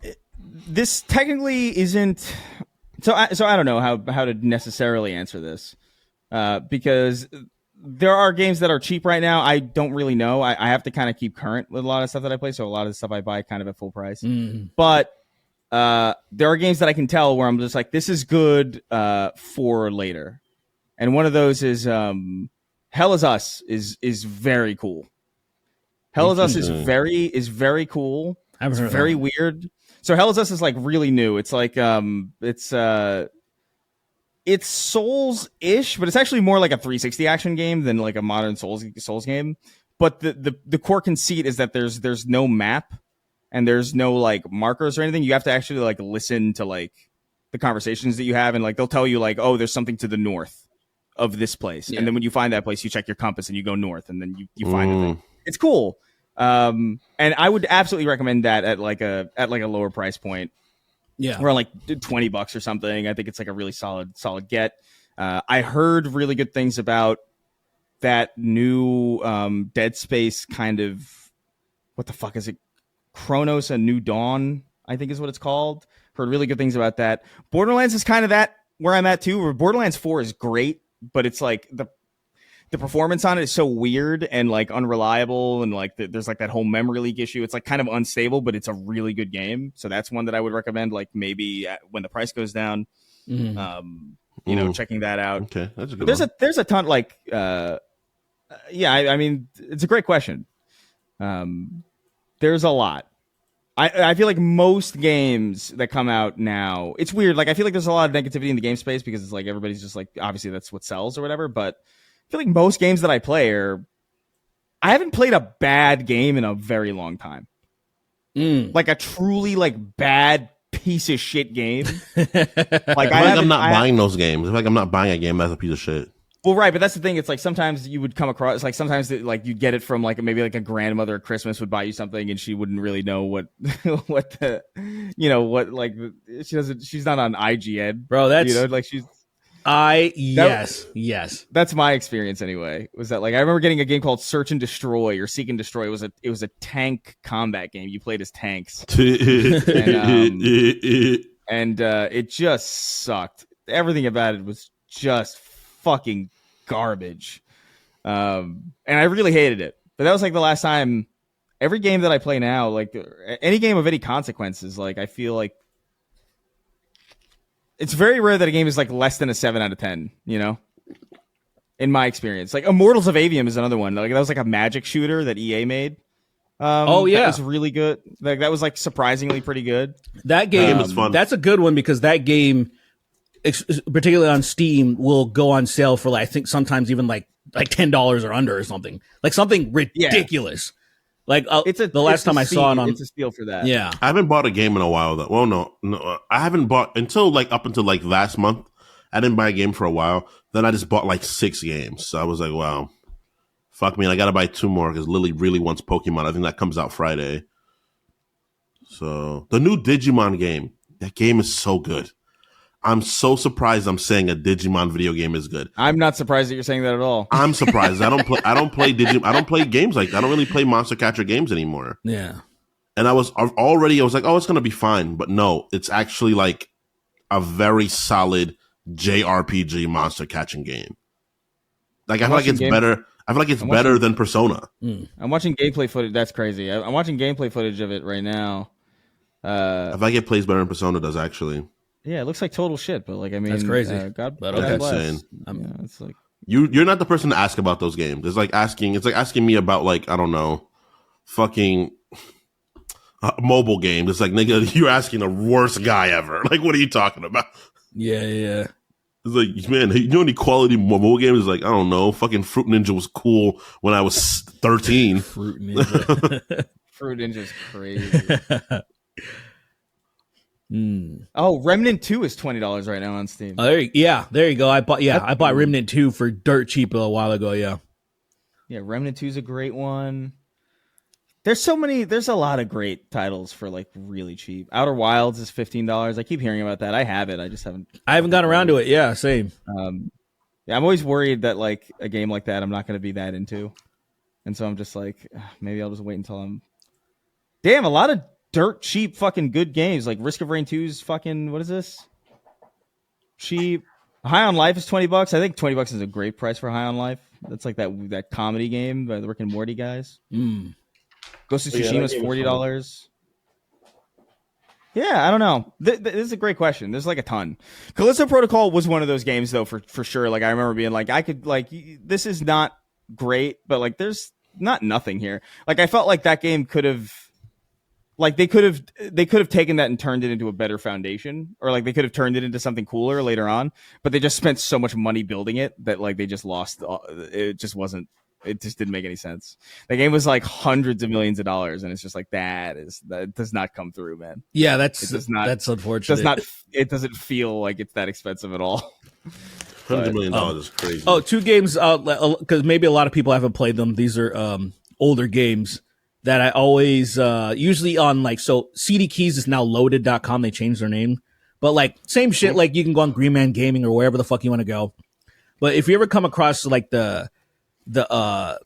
this technically isn't. So I don't know how to necessarily answer this, because there are games that are cheap right now. I don't really know. I have to kind of keep current with a lot of stuff that I play, so a lot of the stuff I buy kind of at full price. But there are games that I can tell where I'm just like, this is good for later, and one of those is Hell is Us is very cool. Hell is Us is very cool. It's very weird. So Hell is Us is like really new. It's like it's Souls-ish, but it's actually more like a 360 action game than like a modern Souls game. But the core conceit is that there's no map and there's no like markers or anything. You have to actually like listen to like the conversations that you have, and like they'll tell you like, oh, there's something to the north of this place. Yeah. And then when you find that place, you check your compass and you go north, and then you find the thing. It's cool. And I would absolutely recommend that at like a lower price point. Yeah. Around like $20 or something. I think it's like a really solid get. I heard really good things about that new Dead Space kind of, what the fuck is it? Chronos: A New Dawn, I think is what it's called. Heard really good things about that. Borderlands is kind of that where I'm at too. Borderlands 4 is great, but it's like the performance on it is so weird and like unreliable, and like there's like that whole memory leak issue. It's like kind of unstable, but it's a really good game. So that's one that I would recommend. Like maybe when the price goes down, you know, checking that out. Okay, that's a good one. There's a ton like, I mean, it's a great question. There's a lot. I feel like most games that come out now, it's weird. Like I feel like there's a lot of negativity in the game space because it's like everybody's just like, obviously that's what sells or whatever, but I feel like most games that I play I haven't played a bad game in a very long time. Like a truly like bad piece of shit game. Like I'm not buying those games. I feel like I'm not buying a game that's a piece of shit. Well, right, but that's the thing. It's like sometimes you would come across, like sometimes like you'd get it from like maybe like a grandmother at Christmas would buy you something and she wouldn't really know what what the what like she's not on IGN, bro. That's like she's yes. That's my experience anyway. Was that like I remember getting a game called Search and Destroy or Seek and Destroy. It was a tank combat game. You played as tanks, and it just sucked. Everything about it was just fucking garbage, and I really hated it. But that was like the last time. Every game that I play now, like any game of any consequences, like I feel like it's very rare that a game is like less than a 7 out of 10. In my experience, like Immortals of Avium is another one. Like that was like a magic shooter that EA made. That was really good. Like that was like surprisingly pretty good. That game was fun. That's a good one because that game, particularly on Steam, will go on sale for like I think sometimes even like $10 or under or something. Like something ridiculous. Like the last time I saw it on, it's a steal for that. Yeah, I haven't bought a game in a while. Though. Well, no, I haven't bought until last month. I didn't buy a game for a while. Then I just bought like 6 games. So I was like, wow, fuck me. And I got to buy 2 more because Lily really wants Pokemon. I think that comes out Friday. So the new Digimon game, that game is so good. I'm so surprised I'm saying a Digimon video game is good. I'm not surprised that you're saying that at all. I'm surprised. I don't play games like that. I don't really play Monster Catcher games anymore. Yeah. And I was like, oh, it's going to be fine. But no, it's actually like a very solid JRPG monster catching game. Like I feel like it's better. I feel like it's better than Persona. I'm watching gameplay footage. That's crazy. I'm watching gameplay footage of it right now. I feel like it plays better than Persona does actually. Yeah, it looks like total shit, but like I mean, that's crazy. God okay. bless. It's like you're not the person to ask about those games. It's like asking me about like I don't know, fucking mobile games. It's like nigga, you're asking the worst guy ever. Like, what are you talking about? Yeah. It's like, man, you know any quality mobile games? It's like, I don't know. Fucking Fruit Ninja was cool when I was 13. Fruit Ninja. Fruit Ninja's crazy. Oh, Remnant 2 is $20 right now on Steam. Oh, there you go. I bought Remnant 2 for dirt cheap a while ago. Yeah, Remnant 2 is a great one. There's a lot of great titles for like really cheap. Outer Wilds is $15. I keep hearing about that. I have it. I just haven't gotten around to it. Yeah, same. I'm always worried that like a game like that I'm not going to be that into, and so I'm just like maybe I'll just wait until I'm. Damn, a lot of dirt cheap fucking good games like Risk of Rain 2's fucking what is this? Cheap. High on Life is $20. I think $20 is a great price for High on Life. That's like that comedy game by the Rick and Morty guys. Ghost of Tsushima is $40. Yeah, I don't know. This is a great question. There's like a ton. Callisto Protocol was one of those games though for sure. Like I remember being like, I could like this is not great, but like there's not nothing here. Like I felt like that game could have. Like they could have taken that and turned it into a better foundation, or like they could have turned it into something cooler later on. But they just spent so much money building it that like they just lost. It just didn't make any sense. The game was like hundreds of millions of dollars, and it's just like that does not come through, man. Yeah, that's unfortunate. It doesn't feel like it's that expensive at all. $100 million is crazy. Oh, 2 games because maybe a lot of people haven't played them. These are older games that I always usually on like CD Keys is now loaded.com. They changed their name. But like same shit, like you can go on Green Man Gaming or wherever the fuck you want to go. But if you ever come across like the like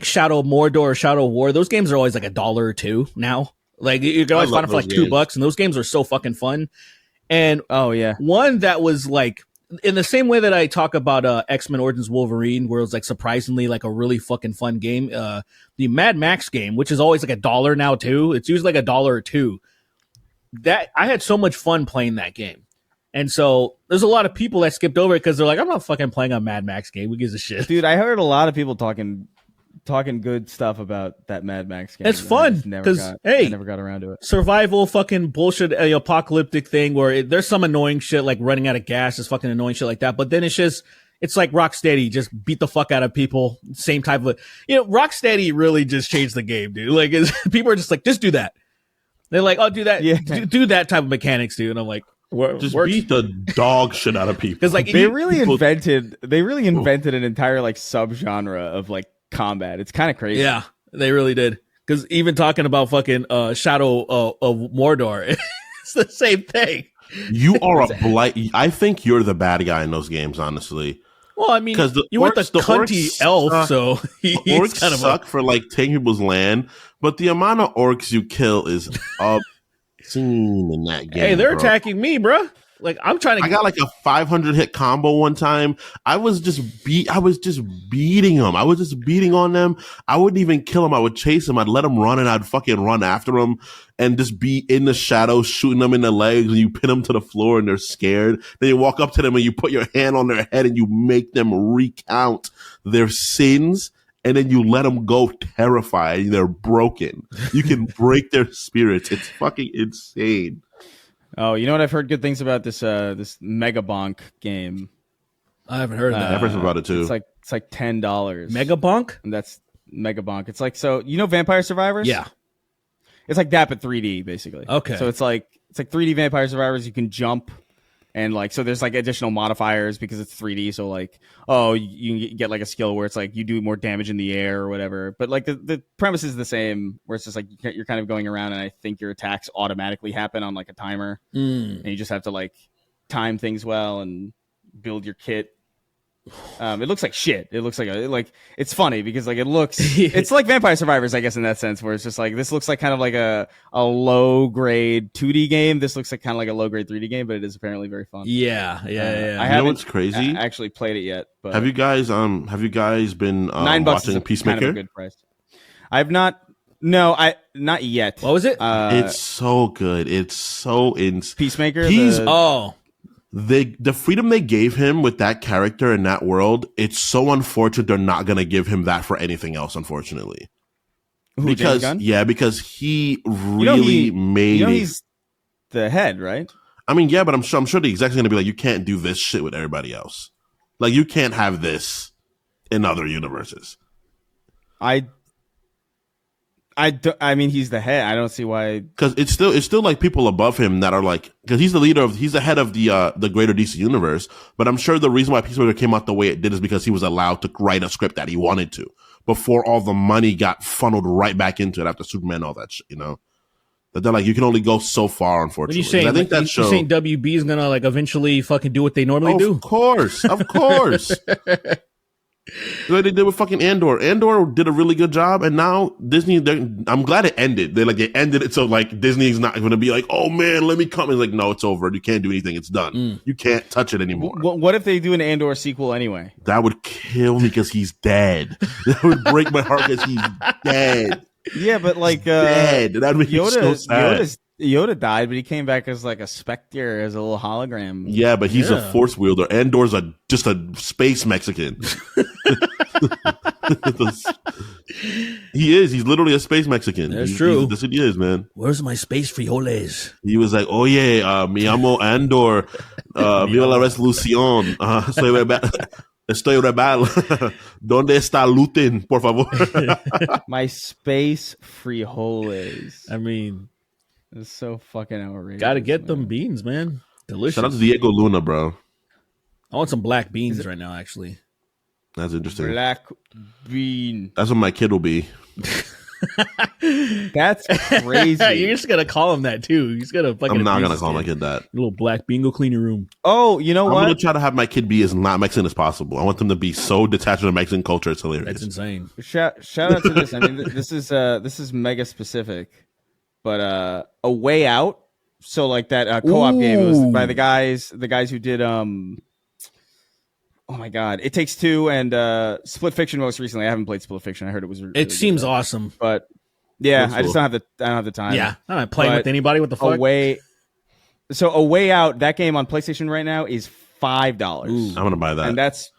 Shadow of Mordor or Shadow of War, those games are always like $1 or $2 now. Like you can always find them for like $2, and those games are so fucking fun. And one that was like in the same way that I talk about X-Men Origins Wolverine, where it's like surprisingly like a really fucking fun game. The Mad Max game, which is always like $1 now too. It's usually like $1 or $2. That I had so much fun playing that game. And so there's a lot of people that skipped over it because they're like, I'm not fucking playing a Mad Max game. Who gives a shit? Dude, I heard a lot of people talking good stuff about that Mad Max game. It's fun because I never got around to it. Survival fucking bullshit apocalyptic thing where there's some annoying shit like running out of gas is fucking annoying shit like that. But then it's like Rocksteady just beat the fuck out of people. Same type of Rocksteady really just changed the game, dude. Like people are just like, just do that. They're like, oh, do that, do that type of mechanics, dude. And I'm like, Just beat the dog shit out of people. Because like they really invented an entire like subgenre of like combat. It's kind of crazy. Yeah, they really did. Because even talking about fucking Shadow of Mordor, it's the same thing. You are a blight. I think you're the bad guy in those games, honestly. Well, I mean, you weren't the cunty elf, so he's orcs kind of suck for like taking people's land, but the amount of orcs you kill is obscene in that game. Hey, they're attacking me, bro. Like I'm trying to. I got like a 500 hit combo one time. I was just beating them. I was just beating on them. I wouldn't even kill them. I would chase them. I'd let them run, and I'd fucking run after them, and just be in the shadows, shooting them in the legs. And you pin them to the floor, and they're scared. Then you walk up to them, and you put your hand on their head, and you make them recount their sins. And then you let them go terrified. They're broken. You can break their spirits. It's fucking insane. Oh, you know what? I've heard good things about this this Megabonk game. I haven't heard of that. I've heard about it too. It's like $10. Megabonk? And that's Megabonk. It's like, so you know Vampire Survivors? Yeah. It's like that but 3D basically. Okay. So it's like 3D Vampire Survivors. You can jump and like, so there's like additional modifiers because it's 3D. So like, oh, you can get like a skill where it's like you do more damage in the air or whatever. But like the premise is the same, where it's just like you're kind of going around and I think your attacks automatically happen on like a timer. And you just have to like time things well and build your kit. It looks like shit. It looks like it's funny because like it looks it's like Vampire Survivors, I guess, in that sense, where it's just like this looks like kind of like a low grade 2D game. This looks like kind of like a low grade 3D game, but it is apparently very fun. Yeah. I haven't what's crazy? Actually played it yet. But have you guys been $9 watching Peacemaker? Kind of a good price. I've not. No, not yet. What was it? It's so good. It's so Peacemaker. The freedom they gave him with that character in that world, it's so unfortunate they're not going to give him that for anything else, unfortunately. Because he really made he's the head, right? I mean, yeah, but I'm sure the exec's going to be like, you can't do this shit with everybody else. Like, you can't have this in other universes. I mean, he's the head. I don't see why. Because it's still like people above him that are like, because he's the head of the greater DC universe. But I'm sure the reason why Peacemaker came out the way it did is because he was allowed to write a script that he wanted to before all the money got funneled right back into it after Superman and all that shit, you know? That they're like, you can only go so far, unfortunately. What are you saying? I think that show. You saying WB is gonna like eventually fucking do what they normally do? Of course. Like they did with fucking Andor. Andor did a really good job, and now Disney. I'm glad it ended. They ended it so like Disney's not going to be like, oh man, let me come. It's like, no, it's over. You can't do anything. It's done. You can't touch it anymore. What if they do an Andor sequel anyway? That would kill me because he's dead. That would break my heart because he's dead. Yeah, but like dead. That'd make me so sad. Yoda died, but he came back as like a specter, as a little hologram. Yeah, but he's a force wielder. Andor's just a space Mexican. He is. He's literally a space Mexican. That's true. That's what he is, man. Where's my space frijoles? He was like, oh yeah, mi amo Andor. Viva la resolución. Estoy rebel. ¿Dónde está Lutin, por favor? My space frijoles. I mean, it's so fucking outrageous. Gotta get them beans, man. Delicious. Shout out to Diego Luna, bro. I want some black beans right now, actually. That's interesting. Black bean. That's what my kid will be. That's crazy. You're just gonna call him that too. He's gonna fucking. I'm not gonna call my kid that. Little black bean, go clean your room. Oh, you know what? I'm gonna try to have my kid be as not Mexican as possible. I want them to be so detached from the Mexican culture. It's hilarious. That's insane. Shout out to this. I mean, this is mega specific, but A Way Out. So like that co-op game, it was by the guys who did oh my god, It Takes Two and Split Fiction most recently. I haven't played Split Fiction. I heard it was really it seems good. Awesome, but yeah, cool. I just don't have the time. Yeah, I'm not playing with anybody. What the fuck? A Way Out, that game on PlayStation right now is $5. I'm gonna buy that, and that's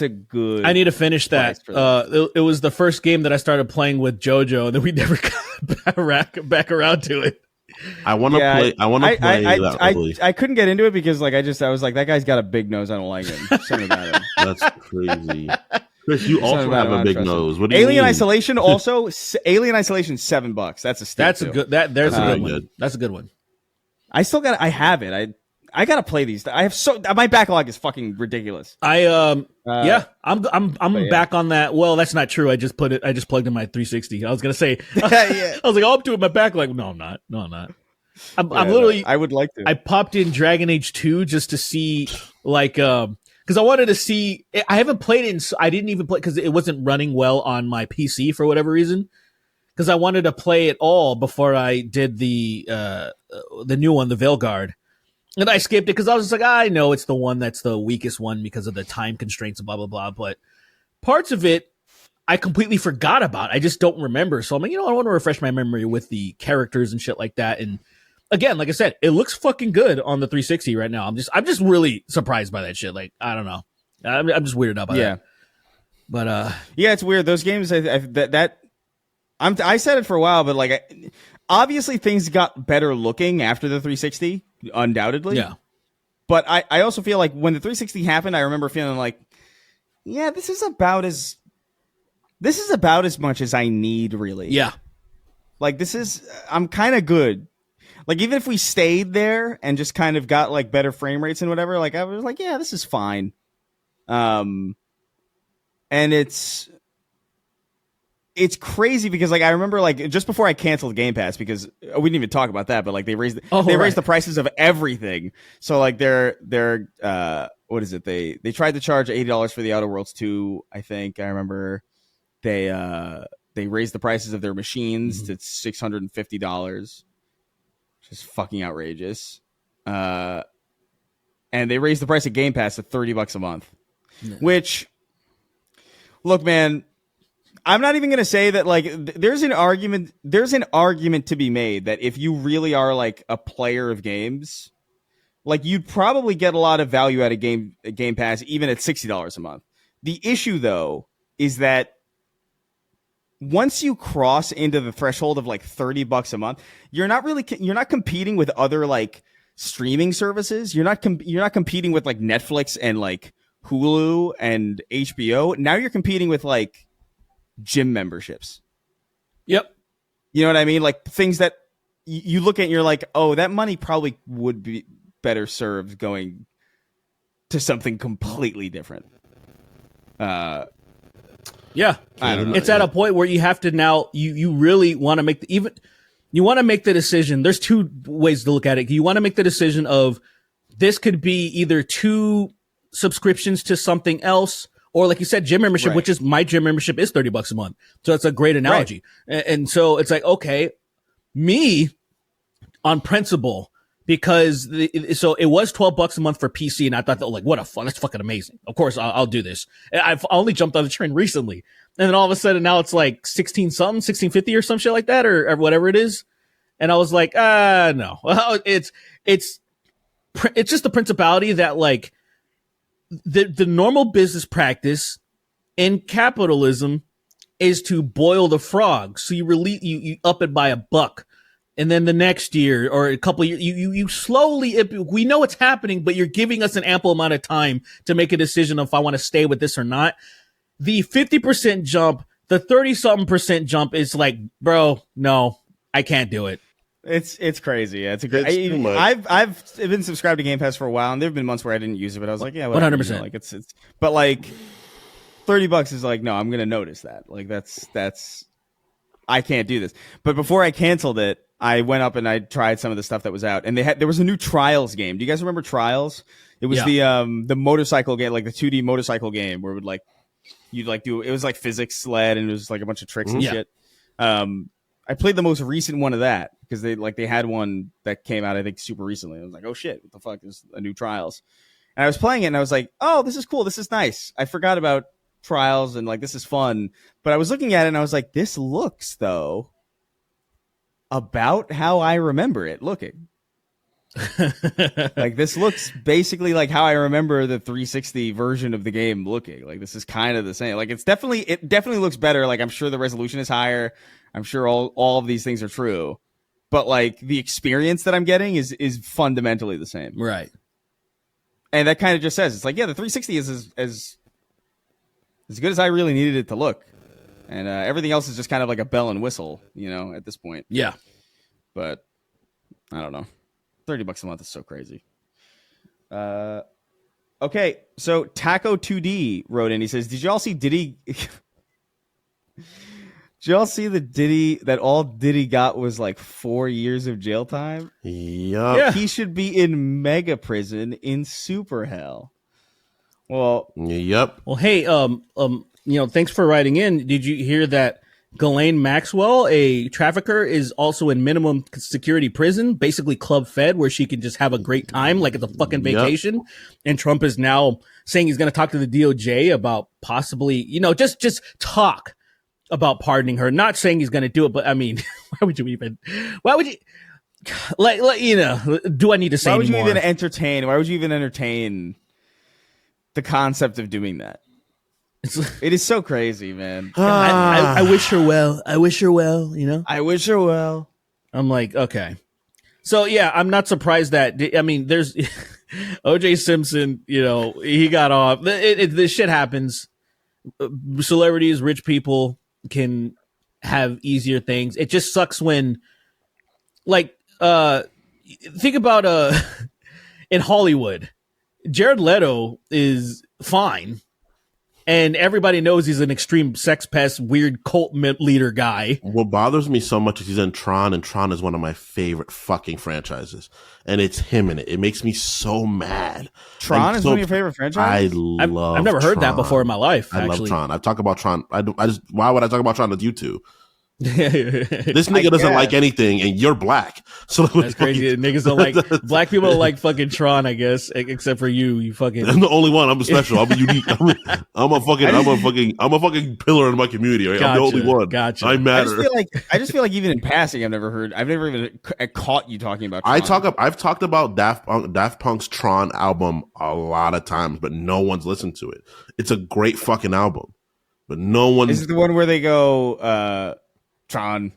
a good. I need to finish that. It was the first game that I started playing with JoJo, and then we never got back around to it. I want to play. I want to play that. I couldn't get into it because like I was like, that guy's got a big nose. I don't like him. Something about him. That's crazy. Chris, you also have a big nose. What do you Alien mean? Isolation also. Alien Isolation $7. That's a steal. That's a good. There's a good one. good. That's a good one. I have it. I gotta play these. My backlog is fucking ridiculous. I'm back on that. Well, that's not true. I just plugged in my 360. I was gonna say, I was like, I'm doing my backlog. No, I'm not. I'm literally. I would like to. I popped in Dragon Age 2 just to see, like, because I wanted to see. I haven't played it. I didn't even play because it wasn't running well on my PC for whatever reason. Because I wanted to play it all before I did the new one, the Veilguard. And I skipped it because I was just like, I know it's the one that's the weakest one because of the time constraints and blah, blah, blah. But parts of it, I completely forgot about. I just don't remember. So I'm like, I want to refresh my memory with the characters and shit like that. And again, like I said, it looks fucking good on the 360 right now. I'm just really surprised by that shit. Like, I don't know. I'm just weirded out by that. But yeah, it's weird. Those games, I said it for a while, but like, obviously things got better looking after the 360, undoubtedly. Yeah. But I also feel like when the 360 happened, I remember feeling like, yeah, this is about as much as I need, really. Yeah. Like, I'm kind of good. Like, even if we stayed there and just kind of got like better frame rates and whatever, like I was like, yeah, this is fine. And it's crazy because like I remember like just before I canceled Game Pass, because we didn't even talk about that, but like they raised the prices of everything. So like they're what is it? They tried to charge $80 for the Outer Worlds 2, I think. I remember they raised the prices of their machines to $650, which is fucking outrageous. And they raised the price of Game Pass to $30 a month. Yeah. Which, look, man, I'm not even going to say that, like, there's an argument to be made that if you really are like a player of games, like you'd probably get a lot of value out of Game Pass even at $60 a month. The issue though is that once you cross into the threshold of like $30 a month, you're not competing with other like streaming services. You're not competing with like Netflix and like Hulu and HBO. Now you're competing with like gym memberships. Yep. You know what I mean? Like things that you look at and you're like, oh, that money probably would be better served going to something completely different. Yeah. I don't know. It's at a point where you have to now, you really want to make you want to make the decision. There's two ways to look at it. You want to make the decision of this could be either 2 subscriptions to something else, or like you said, gym membership, right, which is my gym membership is $30 a month. So that's a great analogy. Right. And so it's like, okay, me on principle, because so it was $12 a month for PC, and I thought, like, what a fun, that's fucking amazing. Of course, I'll do this. I've only jumped on the train recently, and then all of a sudden now it's like 1650 or some shit like that, or whatever it is. And I was like, no, well, it's just the principality that like the normal business practice in capitalism is to boil the frog. So you up it by $1. And then the next year or a couple of years, you slowly, we know it's happening, but you're giving us an ample amount of time to make a decision if I want to stay with this or not. The 50% jump, the 30-something% jump is like, bro, no, I can't do it. It's crazy. Yeah, it's a great. I've been subscribed to Game Pass for a while, and there've been months where I didn't use it, but I was like, yeah, 100%. You know, like it's. But like, $30 is like, no, I'm gonna notice that. Like that's. I can't do this. But before I canceled it, I went up and I tried some of the stuff that was out, and there was a new Trials game. Do you guys remember Trials? It was the motorcycle game, like the 2D motorcycle game, where it would like you'd like do it was like physics led, and it was like a bunch of tricks and shit. I played the most recent one of that because they had one that came out, I think, super recently. I was like, oh shit, what the fuck is a new Trials? And I was playing it and I was like, oh, this is cool, this is nice. I forgot about Trials and like this is fun, but I was looking at it and I was like, this looks though about how I remember it looking. Like this looks basically like how I remember the 360 version of the game looking. Like this is kind of the same. Like it definitely looks better. Like I'm sure the resolution is higher. I'm sure all of these things are true, but like the experience that I'm getting is fundamentally the same. Right. And that kind of just says, it's like, yeah, the 360 is as good as I really needed it to look. And everything else is just kind of like a bell and whistle, you know, at this point. Yeah. But I don't know. $30 a month is so crazy. Okay, so Taco2D wrote in. He says, "Did y'all see Diddy? Did y'all see the Diddy that all Diddy got was like 4 years of jail time? Yup. Yeah. He should be in mega prison in super hell." Well, Yep. Well, hey, thanks for writing in. Did you hear that Ghislaine Maxwell, a trafficker, is also in minimum security prison, basically club fed, where she can just have a great time, like it's a fucking vacation. And Trump is now saying he's going to talk to the DOJ about possibly, just talk about pardoning her. Not saying he's going to do it, but I mean, why would you, do I need to say why would anymore? you even entertain the concept of doing that? It is so crazy, man. I wish her well. I wish her well, I wish her well. I'm like, okay. So, yeah, I'm not surprised that, there's OJ Simpson, he got off. This shit happens. Celebrities, rich people can have easier things. It just sucks when, think about in Hollywood, Jared Leto is fine. And everybody knows he's an extreme sex pest, weird cult leader guy. What bothers me so much is he's in Tron, and Tron is one of my favorite fucking franchises. And it's him in it. It makes me so mad. Tron is one of your favorite franchises? I've never heard that before in my life, I actually. love Tron. I talk about Tron. Why would I talk about Tron with you two? This nigga doesn't like anything, and you're black. So that's crazy. Niggas don't like black people don't like fucking Tron, I guess, except for you. You fucking. I'm the only one. I'm special. I'm unique. I'm a fucking pillar in my community. Right? Gotcha, I'm the only one. Gotcha. I matter. I just feel like even in passing, I've never even caught you talking about Tron. I've talked about Daft Punk's Tron album a lot of times, but no one's listened to it. It's a great fucking album, but no one. Is it the one where they go Tron,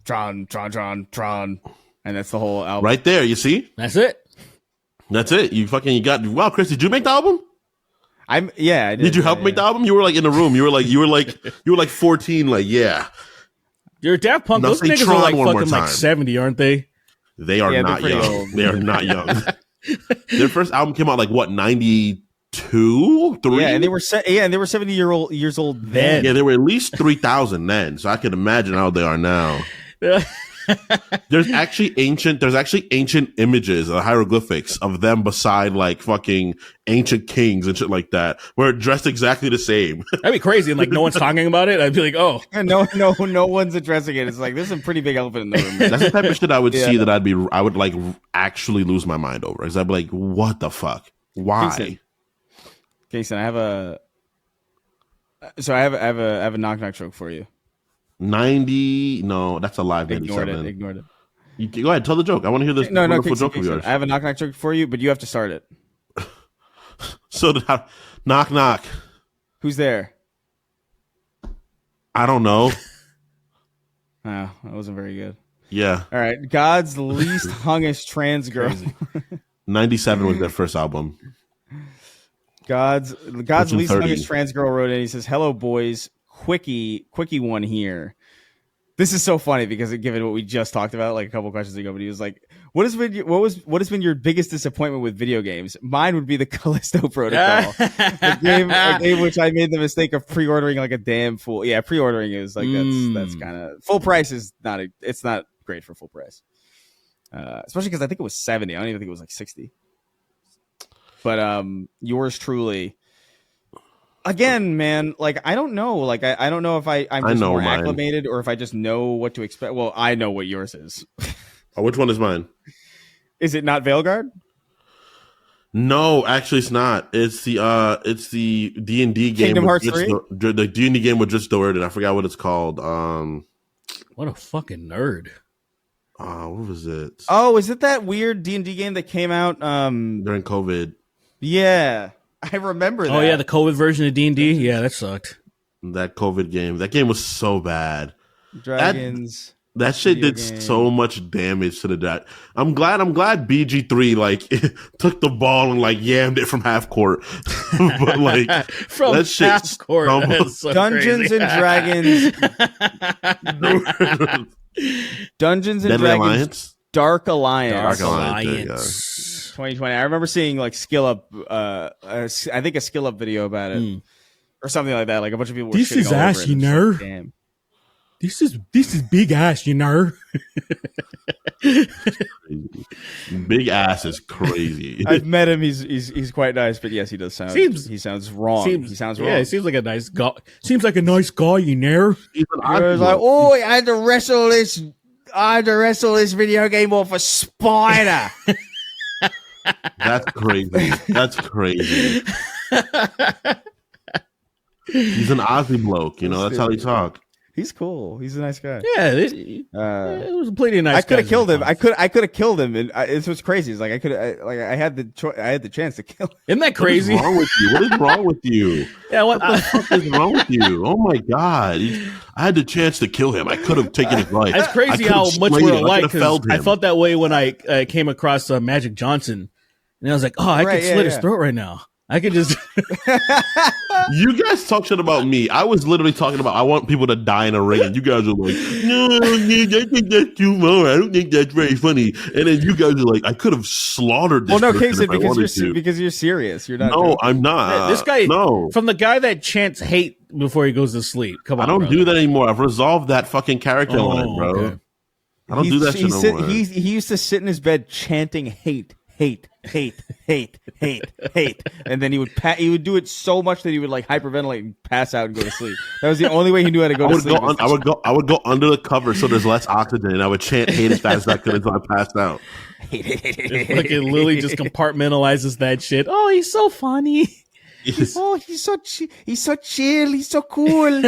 and that's the whole album? Right there, you see? That's it. You got. Wow, Chris, did you make the album? I did. Did you help make the album? You were like in the room. You were like 14. Like, yeah. You're Daft Punk. Those niggas are like fucking like 70, aren't they? They are not young. Old. They are not young. Their first album came out like what, 92, 3? Yeah, and they were 70 years old then. Yeah, they were at least 3,000 then. So I can imagine how they are now. There's actually ancient images, hieroglyphics of them beside like fucking ancient kings and shit like that, where dressed exactly the same. That'd be crazy, and like no one's talking about it. I'd be like, oh, no one's addressing it. It's like there's a pretty big elephant in the room. That's the type of shit I would see that I would like actually lose my mind over. Because I'd be like, what the fuck? Why? Jason, I have a knock joke for you. 90? No, that's a live 97. Ignored it. You, go ahead, tell the joke. I want to hear this wonderful joke of yours. I have a knock joke for you, but you have to start it. So, knock. Who's there? I don't know. Oh, that wasn't very good. Yeah. All right. God's least hungest trans girl. 97 was their first album. God's least hungest trans girl wrote in. He says, "Hello, boys. Quickie one here." This is so funny because given what we just talked about like a couple questions ago, but he was like, what has been your biggest disappointment with video games? Mine would be the Callisto Protocol, a game which I made the mistake of pre-ordering like a damn fool. Yeah, pre-ordering is like that's kind of full price is not it's not great for full price, especially because I think it was 70. I don't even think it was like 60. But yours truly. Again, man, like I don't know. Like I don't know if I'm just more acclimated or if I just know what to expect. Well, I know what yours is. Oh, which one is mine? Is it not Veilguard? No, actually, it's not. It's the D&D game. Kingdom Hearts 3? The D&D game with just the word, and I forgot what it's called. What a fucking nerd. What was it? Oh, is it that weird D&D game that came out during COVID? Yeah. I remember that. Oh, yeah, the COVID version of D&D? Yeah, that sucked. That COVID game. That game was so bad. Dragons. That shit did so much damage to the deck. I'm glad BG3 like took the ball and like yammed it from half court. But like from that shit half court. So Dungeons crazy. and Dragons. Dungeons and Deadly Dragons. Alliance? Dark Alliance. Dark Alliance. 2020. I remember seeing like skill up. I think a skill up video about it, or something like that. Like a bunch of people were. This is ass, you know. Damn. This is big ass, you know. Big ass is crazy. I've met him. He's quite nice, but yes, he does sound. He sounds wrong. He sounds wrong. Yeah, he seems like a nice guy. Seems like a nice guy, you know. He was like, oh, I had to wrestle this video game off a spider. That's crazy. That's crazy. He's an Aussie bloke, you know. That's how he talk. He's cool. He's a nice guy. Yeah, it was plenty nice. I could have killed him. I could have killed him, and it's what's crazy. It's like I had the chance to kill him. Isn't that crazy? What is wrong with you? What is wrong with you? Yeah, what the fuck is wrong with you? Oh my god! I had the chance to kill him. I could have taken his life. That's crazy how much we're alike. I felt that way when I came across Magic Johnson, and I was like, oh, I could slit his throat right now. I could just. You guys talk shit about me. I was literally talking about I want people to die in a ring, and you guys are like, no, I think that's too low. I don't think that's very funny. And then you guys are like, I could have slaughtered this. Well, no, Casey, because you're serious. You're not. No, I'm not. This guy, from the guy that chants hate before he goes to sleep. Come on, I don't do that anymore. I've resolved that fucking character line, bro. Okay. I don't do that shit no more. He used to sit in his bed chanting hate. And then he would do it so much that he would like hyperventilate and pass out and go to sleep. That was the only way he knew how to go to sleep. I would go under the cover so there's less oxygen, and I would chant hate as fast as I could until I passed out. Fucking Lily just compartmentalizes that shit. Oh, he's so funny. Yes. Oh, he's so chill. He's so cool.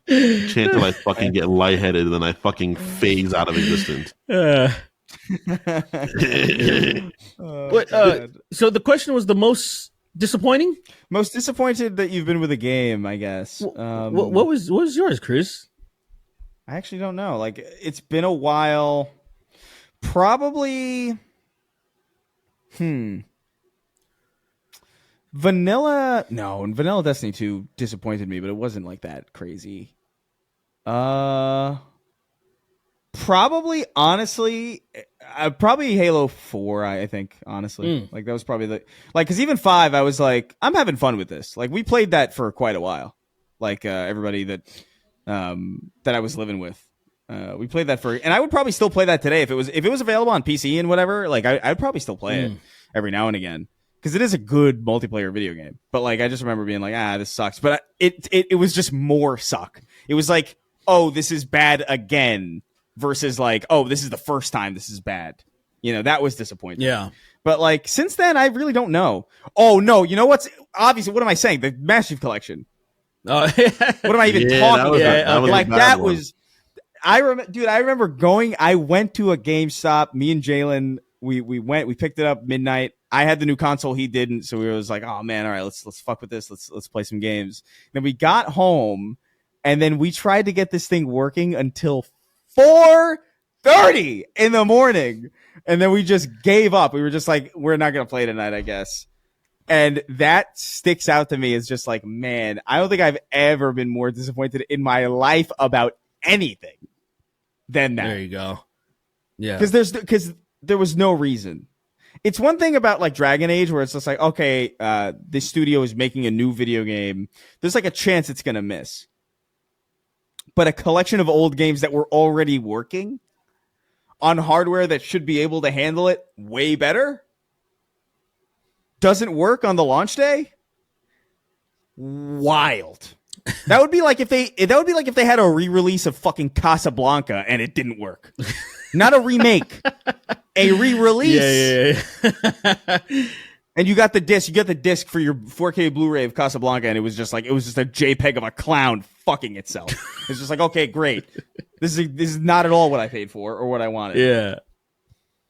Chant till I fucking get lightheaded and then I fucking phase out of existence. So the question was the most disappointing? Most disappointed that you've been with a game, I guess. What was yours, Chris? I actually don't know. Like, it's been a while. Probably. Vanilla Destiny 2 disappointed me, but it wasn't like that crazy. Probably, honestly, probably Halo 4, I think, honestly. Like, that was probably because even 5, I was like, I'm having fun with this. Like, we played that for quite a while. Like, everybody that I was living with. We played that and I would probably still play that today if it was available on PC and whatever. Like, I'd probably still play it every now and again. Because it is a good multiplayer video game. But, like, I just remember being like, this sucks. But it was just more suck. It was like, oh, this is bad again. Versus, like, oh, this is the first time this is bad. You know, that was disappointing. Yeah. But, like, since then, I really don't know. Oh, no. You know what's... Obviously, what am I saying? The Master Chief Collection. What am I even talking about? That was... I remember going... I went to a GameStop. Me and Jalen, we picked it up midnight. I had the new console, he didn't, so we was like, oh man, all right, let's fuck with this, let's play some games. Then we got home, and then we tried to get this thing working until 4:30 in the morning, and then we just gave up. We were just like, we're not gonna play tonight, I guess. And that sticks out to me as just like, man, I don't think I've ever been more disappointed in my life about anything than that. There you go. Yeah, because there was no reason. It's one thing about like Dragon Age where it's just like, okay, this studio is making a new video game. There's like a chance it's going to miss. But a collection of old games that were already working on hardware that should be able to handle it way better doesn't work on the launch day. Wild. That would be like if they had a re-release of fucking Casablanca and it didn't work. Not a remake. A re-release. Yeah. And you got the disc for your 4K Blu-ray of Casablanca, and it was just a JPEG of a clown fucking itself. It's just like, okay, great. This is not at all what I paid for or what I wanted. Yeah.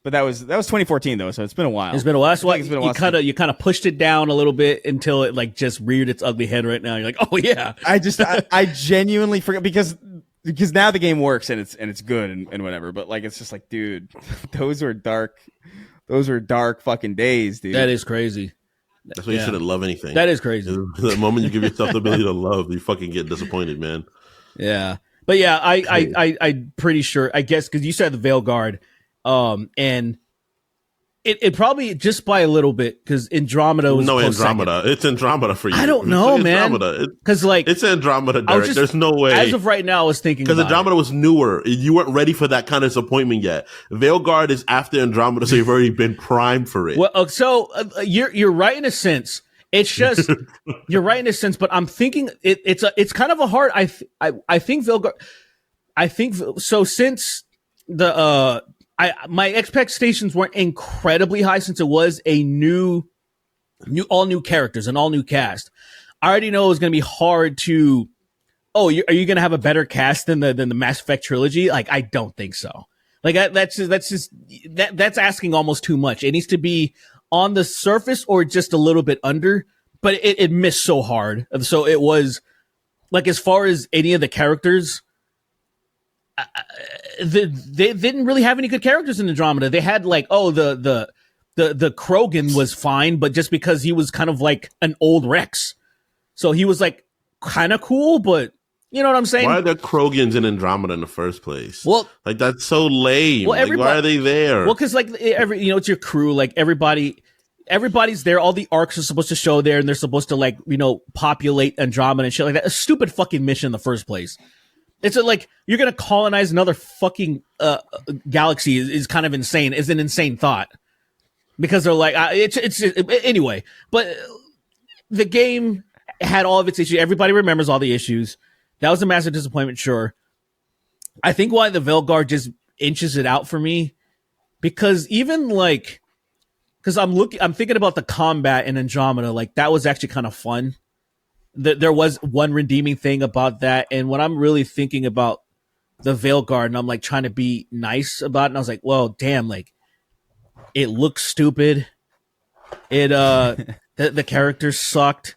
But that was 2014 though, so it's been a while. It's been a while. So you kind of pushed it down a little bit until it like just reared its ugly head right now. You're like, oh yeah. I genuinely forget because now the game works and it's good and whatever. But like, it's just like, dude, those were dark fucking days, dude. That is crazy. That's why you shouldn't love anything. That is crazy. The moment you give yourself the ability to love, you fucking get disappointed, man. Yeah. But yeah, I'm pretty sure. I guess because you said the Veilguard, and it probably just by a little bit because Andromeda was Andromeda. Second. It's Andromeda for you. I don't know, man. Because it's Andromeda, Derek. There's no way. As of right now, I was thinking because Andromeda was newer. You weren't ready for that kind of disappointment yet. Veilguard is after Andromeda, so you've already been primed for it. Well, so you're right in a sense. It's just you're right in a sense, but I'm thinking it's kind of a hard. I think Veilguard. I think so since the my expectations weren't incredibly high since it was a all new characters, an all new cast. I already know it was going to be hard to. Oh, are you going to have a better cast than the Mass Effect trilogy? Like, I don't think so. Like that's asking almost too much. It needs to be on the surface or just a little bit under, but it missed so hard. So it was like, as far as any of the characters, they didn't really have any good characters in Andromeda. They had like, the Krogan was fine, but just because he was kind of like an old Rex. So he was like kind of cool, but you know what I'm saying? Why are there Krogans in Andromeda in the first place? Well, like that's so lame. Well, like, why are they there? Well, because like it's your crew. Like everybody's there. All the arcs are supposed to show there, and they're supposed to like populate Andromeda and shit like that. A stupid fucking mission in the first place. It's like you're gonna colonize another fucking galaxy is kind of insane. Is an insane thought because they're like anyway. But the game had all of its issues. Everybody remembers all the issues. That was a massive disappointment. Sure, I think why the Veilguard just inches it out for me because even like because I'm thinking about the combat in Andromeda. Like that was actually kind of fun. There was one redeeming thing about that. And when I'm really thinking about the Veilguard and I'm like trying to be nice about it, and I was like, well, damn, like it looks stupid. It, the characters sucked.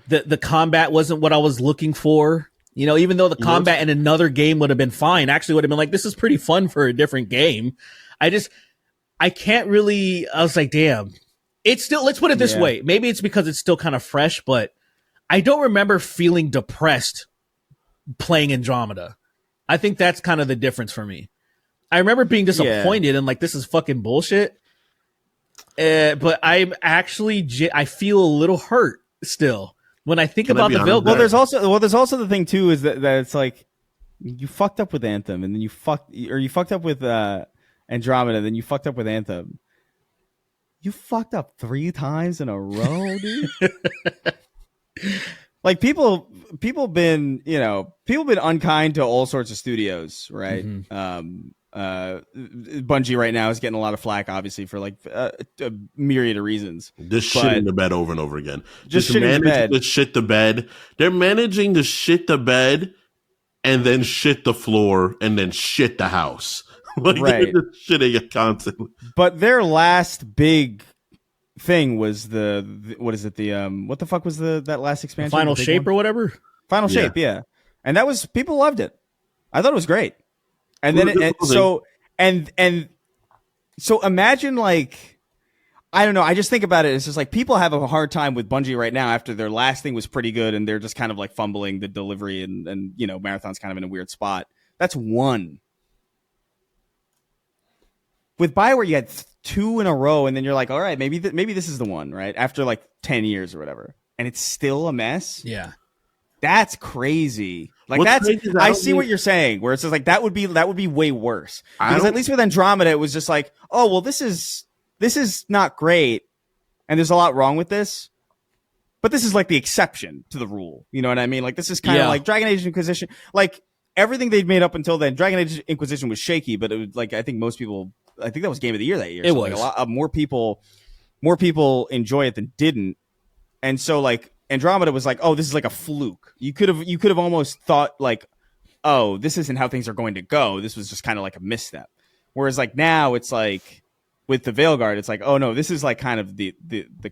The combat wasn't what I was looking for. Even though the combat in another game would have been fine, actually would have been like, this is pretty fun for a different game. I can't really, I was like, damn, it's still, let's put it this way. Maybe it's because it's still kind of fresh, but I don't remember feeling depressed playing Andromeda. I think that's kind of the difference for me. I remember being disappointed and like, this is fucking bullshit. But I'm actually, I feel a little hurt still when I think about the Veilguard. Well, there's also the thing too, is that it's like, you fucked up with Anthem and then you fucked up with, Andromeda, then you fucked up with Anthem. You fucked up 3 times in a row, dude. Like people been unkind to all sorts of studios, right? Mm-hmm. Bungie right now is getting a lot of flack, obviously, for like a myriad of reasons. Just shitting the bed over and over again. Just managing to shit the bed. They're managing to shit the bed and then shit the floor and then shit the house. Like right. They're just shitting it constantly. But their last big thing was what the fuck was that last expansion? Final Shape or whatever? Final Shape, yeah. And that was, people loved it. I thought it was great. And then so imagine like, I don't know, I just think about it, it's just like people have a hard time with Bungie right now after their last thing was pretty good and they're just kind of like fumbling the delivery and Marathon's kind of in a weird spot. That's one. With BioWare, you had 2 in a row, and then you're like, all right, maybe this is the one, right? After like 10 years or whatever, and it's still a mess. Yeah, that's crazy. Like I see what you're saying, where it's just like that would be way worse. Because at least with Andromeda, it was just like, oh well, this is not great, and there's a lot wrong with this, but this is like the exception to the rule. You know what I mean? Like this is kind of like Dragon Age Inquisition, like everything they'd made up until then. Dragon Age Inquisition was shaky, but it was like I think that was Game of the Year that year. It was. Like a lot more people enjoy it than didn't. And so like Andromeda was like, oh, this is like a fluke. You could have almost thought like, oh, this isn't how things are going to go. This was just kind of like a misstep. Whereas like now it's like with the Veilguard, it's like, oh no, this is like kind of the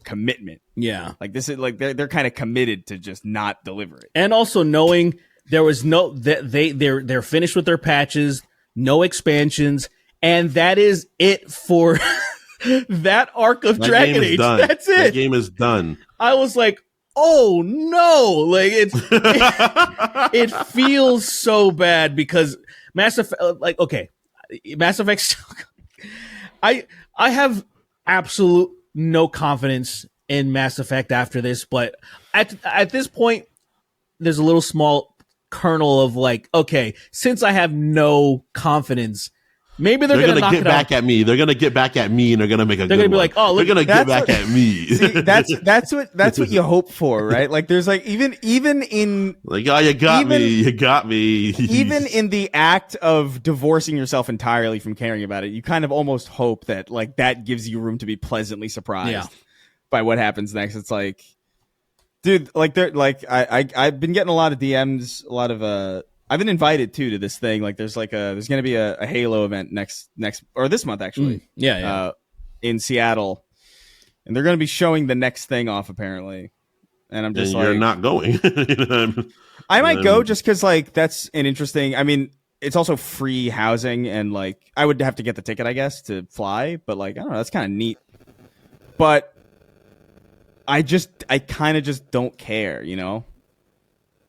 commitment. Yeah. Like this is like they're kind of committed to just not deliver it. And also knowing there was they're finished with their patches, no expansions. And that is it for that arc of Dragon Age. Done. That's it. That game is done. I was like, oh no, like it feels so bad because Mass Effect, like, okay, Mass Effect. I have absolute no confidence in Mass Effect after this, but at this point, there's a little small kernel of like, okay, since I have no confidence, maybe they're gonna get back at me. They're gonna get back at me, and they're gonna make a. They're gonna be like, oh, look, they're gonna get back at me. See, that's what you hope for, right? Like, there's like even in like, oh, you got me. Even in the act of divorcing yourself entirely from caring about it, you kind of almost hope that like that gives you room to be pleasantly surprised by what happens next. It's like, dude, like they're like I've been getting a lot of DMs, a lot of I've been invited too to this thing. Like there's going to be a Halo event next or this month actually. In Seattle, and they're going to be showing the next thing off apparently. And I'm just like, you're not going. I might go just because like that's an interesting. I mean, it's also free housing, and like I would have to get the ticket, I guess, to fly. But like I don't know, that's kind of neat. But I kind of just don't care, you know.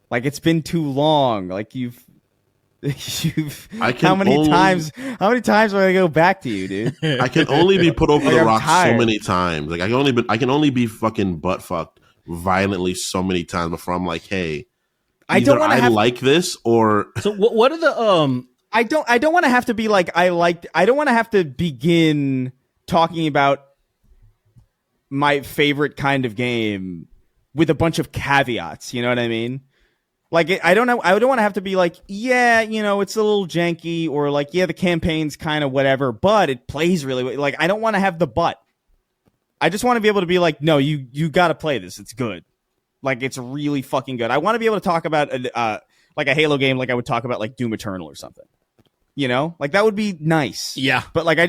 Like it's been too long. Like how many times am I gonna go back to you, dude? I can only be put over the rock so many times. Like I can only be fucking butt fucked violently so many times before I'm like, hey, I don't want to like this or. So what are the I don't want to have to be like I don't want to have to begin talking about my favorite kind of game with a bunch of caveats. You know what I mean? Like, I don't know. I don't want to have to be like, yeah, you know, it's a little janky, or like, yeah, the campaign's kind of whatever, but it plays really well. Like, I don't want to have the but. I just want to be able to be like, no, you got to play this. It's good. Like, it's really fucking good. I want to be able to talk about like a Halo game, like I would talk about like Doom Eternal or something. You know, like that would be nice. Yeah, but like, I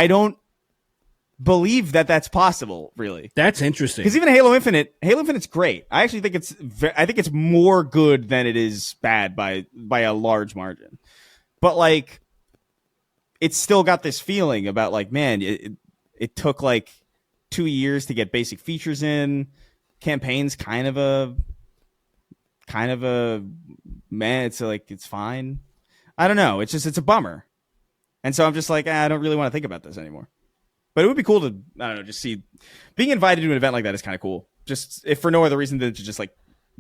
don't believe that that's possible, really. That's interesting. Because even Halo Infinite's great. I actually think it's more good than it is bad by a large margin. But like, it's still got this feeling about like, man, it took like 2 years to get basic features in. Campaign's kind of a man. It's like it's fine. I don't know. It's a bummer. And so I'm just like, I don't really want to think about this anymore. But it would be cool to, I don't know, just see. Being invited to an event like that is kind of cool. Just, if for no other reason than to just, like,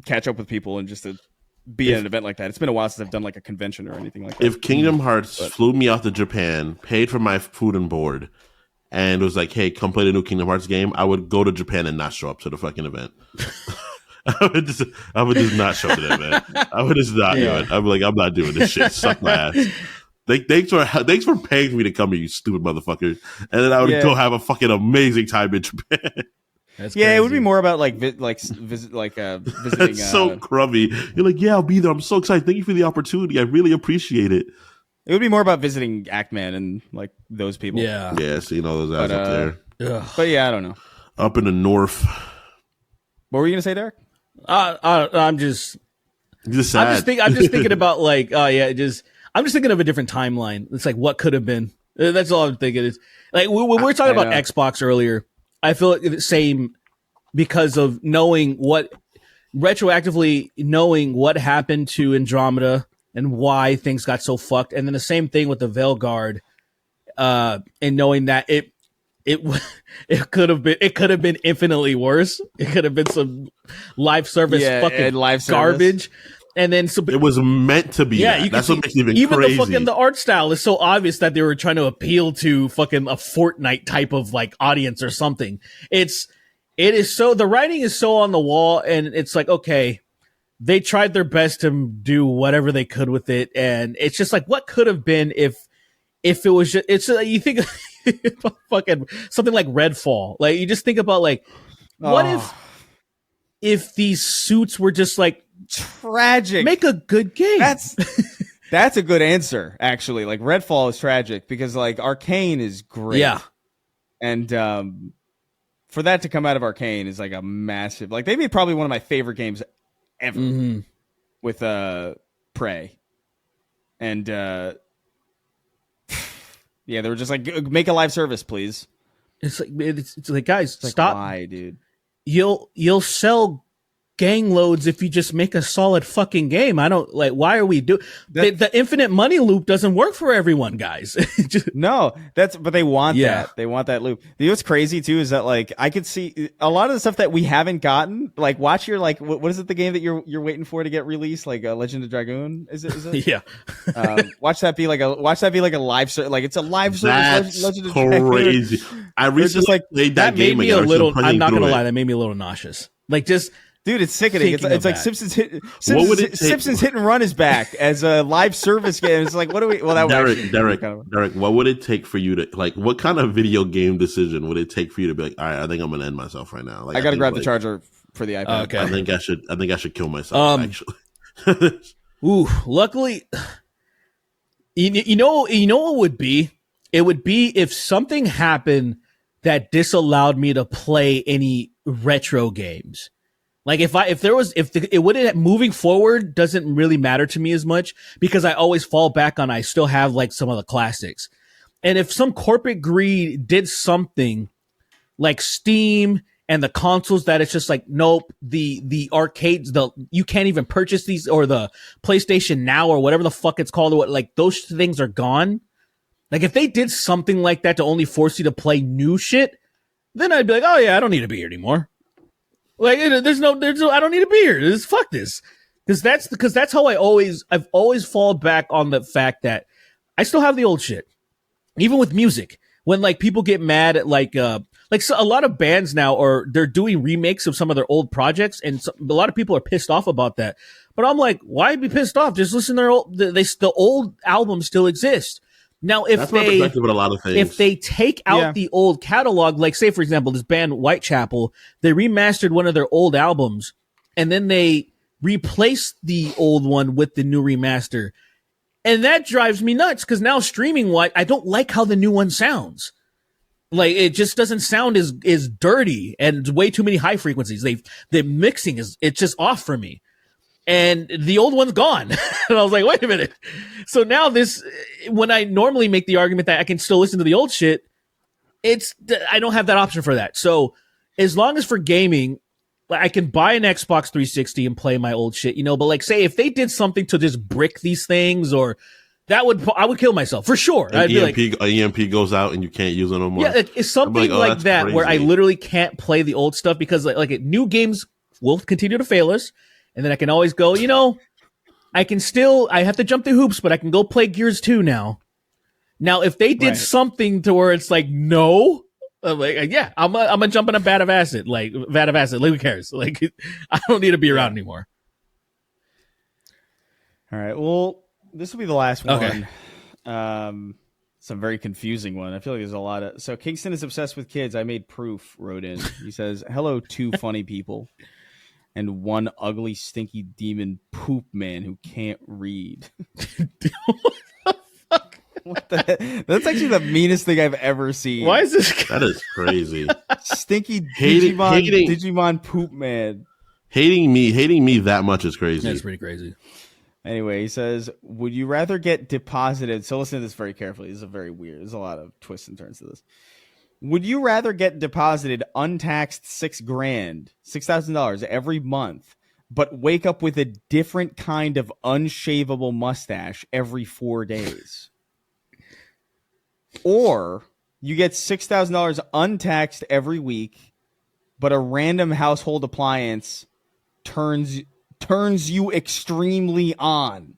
catch up with people and just to be at an event like that. It's been a while since I've done, like, a convention or anything like that. If Kingdom Hearts flew me out to Japan, paid for my food and board, and was like, hey, come play the new Kingdom Hearts game, I would go to Japan and not show up to the fucking event. I would just not show up to that event. I would just not do it. I'd be like, I'm not doing this shit. Suck my ass. Thanks for paying for me to come here, you stupid motherfucker. And then I would go have a fucking amazing time in Japan. That's crazy. It would be more about visiting. That's so crummy. You're like, yeah, I'll be there. I'm so excited. Thank you for the opportunity. I really appreciate it. It would be more about visiting Ackman and like those people. Yeah, seeing all those guys up there. But yeah, I don't know. Up in the north. What were you gonna say, Derek? I'm just sad. I'm just thinking about like, I'm just thinking of a different timeline. It's like, what could have been? That's all I'm thinking. Is like when we were talking about Xbox earlier, I feel like the same because of retroactively knowing what happened to Andromeda and why things got so fucked. And then the same thing with the Veilguard, and knowing that it could have been infinitely worse. It could have been some live service garbage. And then it was meant to be. Yeah, that's what makes it even crazy. The art style is so obvious that they were trying to appeal to fucking a Fortnite type of like audience or something. It is so, the writing is so on the wall, and it's like, okay, they tried their best to do whatever they could with it, and it's just like, what could have been if it was just, it's you think fucking something like Redfall. Like you just think about like, what if these suits were just like tragic? Make a good game. That's a good answer, actually. Like Redfall is tragic because like Arcane is great. Yeah. And for that to come out of Arcane is like a massive, like they made probably one of my favorite games ever with Prey. And yeah, they were just like, make a live service, please. It's like guys, it's stop. Like, why, dude? you'll sell gang loads if you just make a solid fucking game. I don't like, why are we the infinite money loop doesn't work for everyone, guys. No, but they want that. They want that loop. You know what's crazy too is that like I could see a lot of the stuff that we haven't gotten. Like watch your like what is it the game that you're waiting for to get released? Like Legend of Dragoon? Is it? Yeah. Watch that be like a live like it's a live service. Legend of Crazy. Dragoon. I recently played that game again. I'm not gonna lie, that made me a little nauseous. Like just. Dude, it's sickening. It's like Simpsons Hit and Run is back as a live service game. It's like, what do we? Well, that Derek, what would it take for you to like? What kind of video game decision would it take for you to be like, all right, I think I'm gonna end myself right now? Like, I got to grab the charger for the iPad. Okay. I think I should kill myself. Actually. Ooh, luckily, you know what would be? It would be if something happened that disallowed me to play any retro games. Like it wouldn't, moving forward doesn't really matter to me as much because I always fall back on, I still have like some of the classics. And if some corporate greed did something like Steam and the consoles that it's just like, nope, the arcades, you can't even purchase these, or the PlayStation Now or whatever the fuck it's called, like those things are gone. Like if they did something like that to only force you to play new shit, then I'd be like, oh yeah, I don't need to be here anymore. Like there's no, I don't need to be here. Fuck this. Because that's how I've always fallen back on the fact that I still have the old shit. Even with music, when like people get mad at so a lot of bands now they're doing remakes of some of their old projects, and a lot of people are pissed off about that. But I'm like, why be pissed off? Just listen to the old albums still exist. Now, if they take out the old catalog, like say, for example, this band Whitechapel, they remastered one of their old albums and then they replaced the old one with the new remaster. And that drives me nuts because now streaming I don't like how the new one sounds. Like it just doesn't sound as dirty and way too many high frequencies. The mixing it's just off for me. And the old one's gone. And I was like, wait a minute. So now when I normally make the argument that I can still listen to the old shit, I don't have that option for that. So as long as for gaming, I can buy an Xbox 360 and play my old shit, but like say if they did something to just brick these things I would kill myself for sure. I'd be like, EMP goes out and you can't use it no more. Yeah, it's something like that crazy. Where I literally can't play the old stuff because like new games will continue to fail us. And then I can always go, I have to jump through hoops, but I can go play Gears 2 now. Now, if they did something to where it's like, no, I'm like, yeah, I'm gonna jump in a vat of acid. Like, who cares? Like, I don't need to be around anymore. All right. Well, this will be the last one. It's a very confusing one. I feel like there's a lot of. So Kingston is obsessed with kids. I made proof. Wrote in. He says, "Hello, two funny people, and one ugly, stinky demon poop man who can't read." What the heck? That's actually the meanest thing I've ever seen. Why is this? That is crazy. Stinky Digimon poop man. Hating me that much is crazy. That's pretty crazy. Anyway, he says, would you rather get deposited? So listen to this very carefully. This is very weird. There's a lot of twists and turns to this. Would you rather get deposited untaxed $6,000 every month, but wake up with a different kind of unshavable mustache every 4 days? Or you get $6,000 untaxed every week, but a random household appliance turns you extremely on.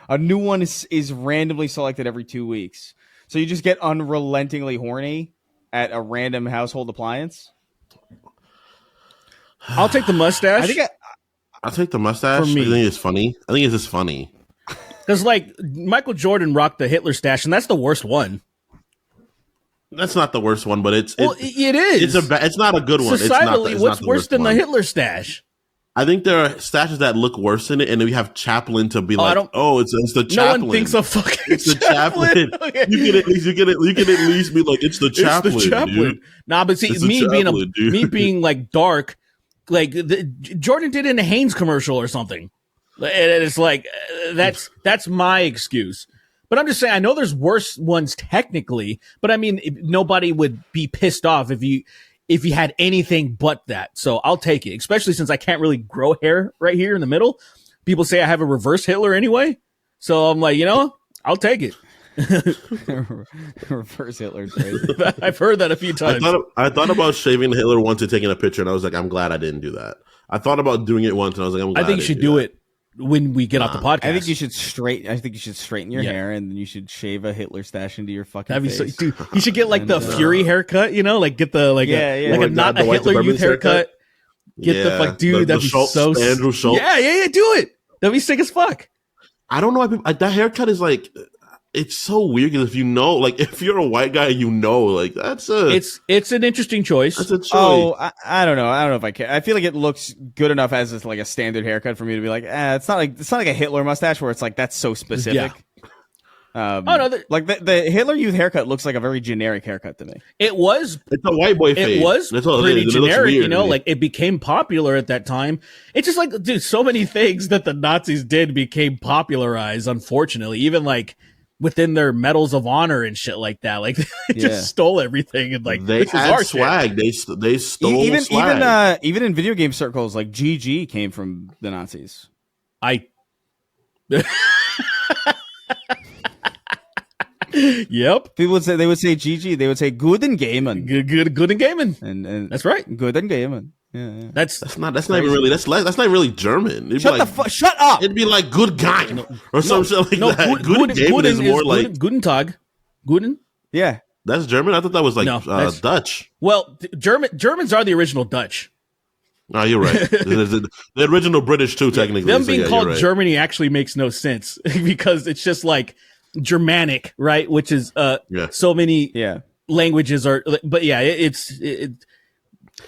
A new one is randomly selected every 2 weeks. So you just get unrelentingly horny at a random household appliance? I'll take the mustache. I'll take the mustache. For me. I think it's funny. I think it's just funny. Because, like, Michael Jordan rocked the Hitler stash, and that's the worst one. That's not the worst one, but it is. It's not a good one. Societally, what's worse than the Hitler stash? I think there are stashes that look worse than it, and we have Chaplin to be it's the Chaplin. No one thinks of fucking it's the Chaplin. Okay. You can at least be like, it's the Chaplin. It's the Chaplin. Dude. Nah, but see, me being like dark, like Jordan did it in a Hanes commercial or something, and it's like that's my excuse. But I'm just saying, I know there's worse ones technically, but I mean, nobody would be pissed off if if he had anything but that. So I'll take it, especially since I can't really grow hair right here in the middle. People say I have a reverse Hitler anyway. So I'm like, I'll take it. Reverse Hitler. Crazy. I've heard that a few times. I thought about shaving Hitler once and taking a picture, and I was like, I'm glad I didn't do that. I thought about doing it once, and I was like, I'm glad I think you should do it when we get off the podcast. I think you should straighten your hair, and then you should shave a Hitler stash into your fucking That'd be face. dude, you should get like the Fury haircut, like get the a not a Hitler Youth haircut. Get the dude, that'd be Schultz, so Andrew Schultz. Yeah, do it. That'd be sick as fuck. I don't know why people, that haircut is like, it's so weird because if you're a white guy, it's an interesting choice. That's a choice. Oh, I don't know. I don't know if I can. I feel like it looks good enough as a standard haircut for me to be like, it's not like a Hitler mustache where it's like that's so specific. Yeah. The Hitler Youth haircut looks like a very generic haircut to me. It's a white boy fade. It was That's all pretty it is. generic, It looks weird, it became popular at that time. It's just like, dude, so many things that the Nazis did became popularized, unfortunately, even within their medals of honor and shit like that. Like, they just stole everything and they had swag. Shit. They stole swag. Even in video game circles, like GG came from the Nazis. Yep. People would say GG. They would say good and gaming. Good and gaming. And that's right. Good and gaming. Yeah. That's not even really that's not really German. It'd Shut up. It'd be like good guy or some shit like that. Good gaming is more like Guten Tag. Guten. Yeah. That's German. I thought that was Dutch. Well, Germans are the original Dutch. Oh, you're right. the original British too, technically. Them being called Germany actually makes no sense because it's just like Germanic, right? Which is so many languages are, but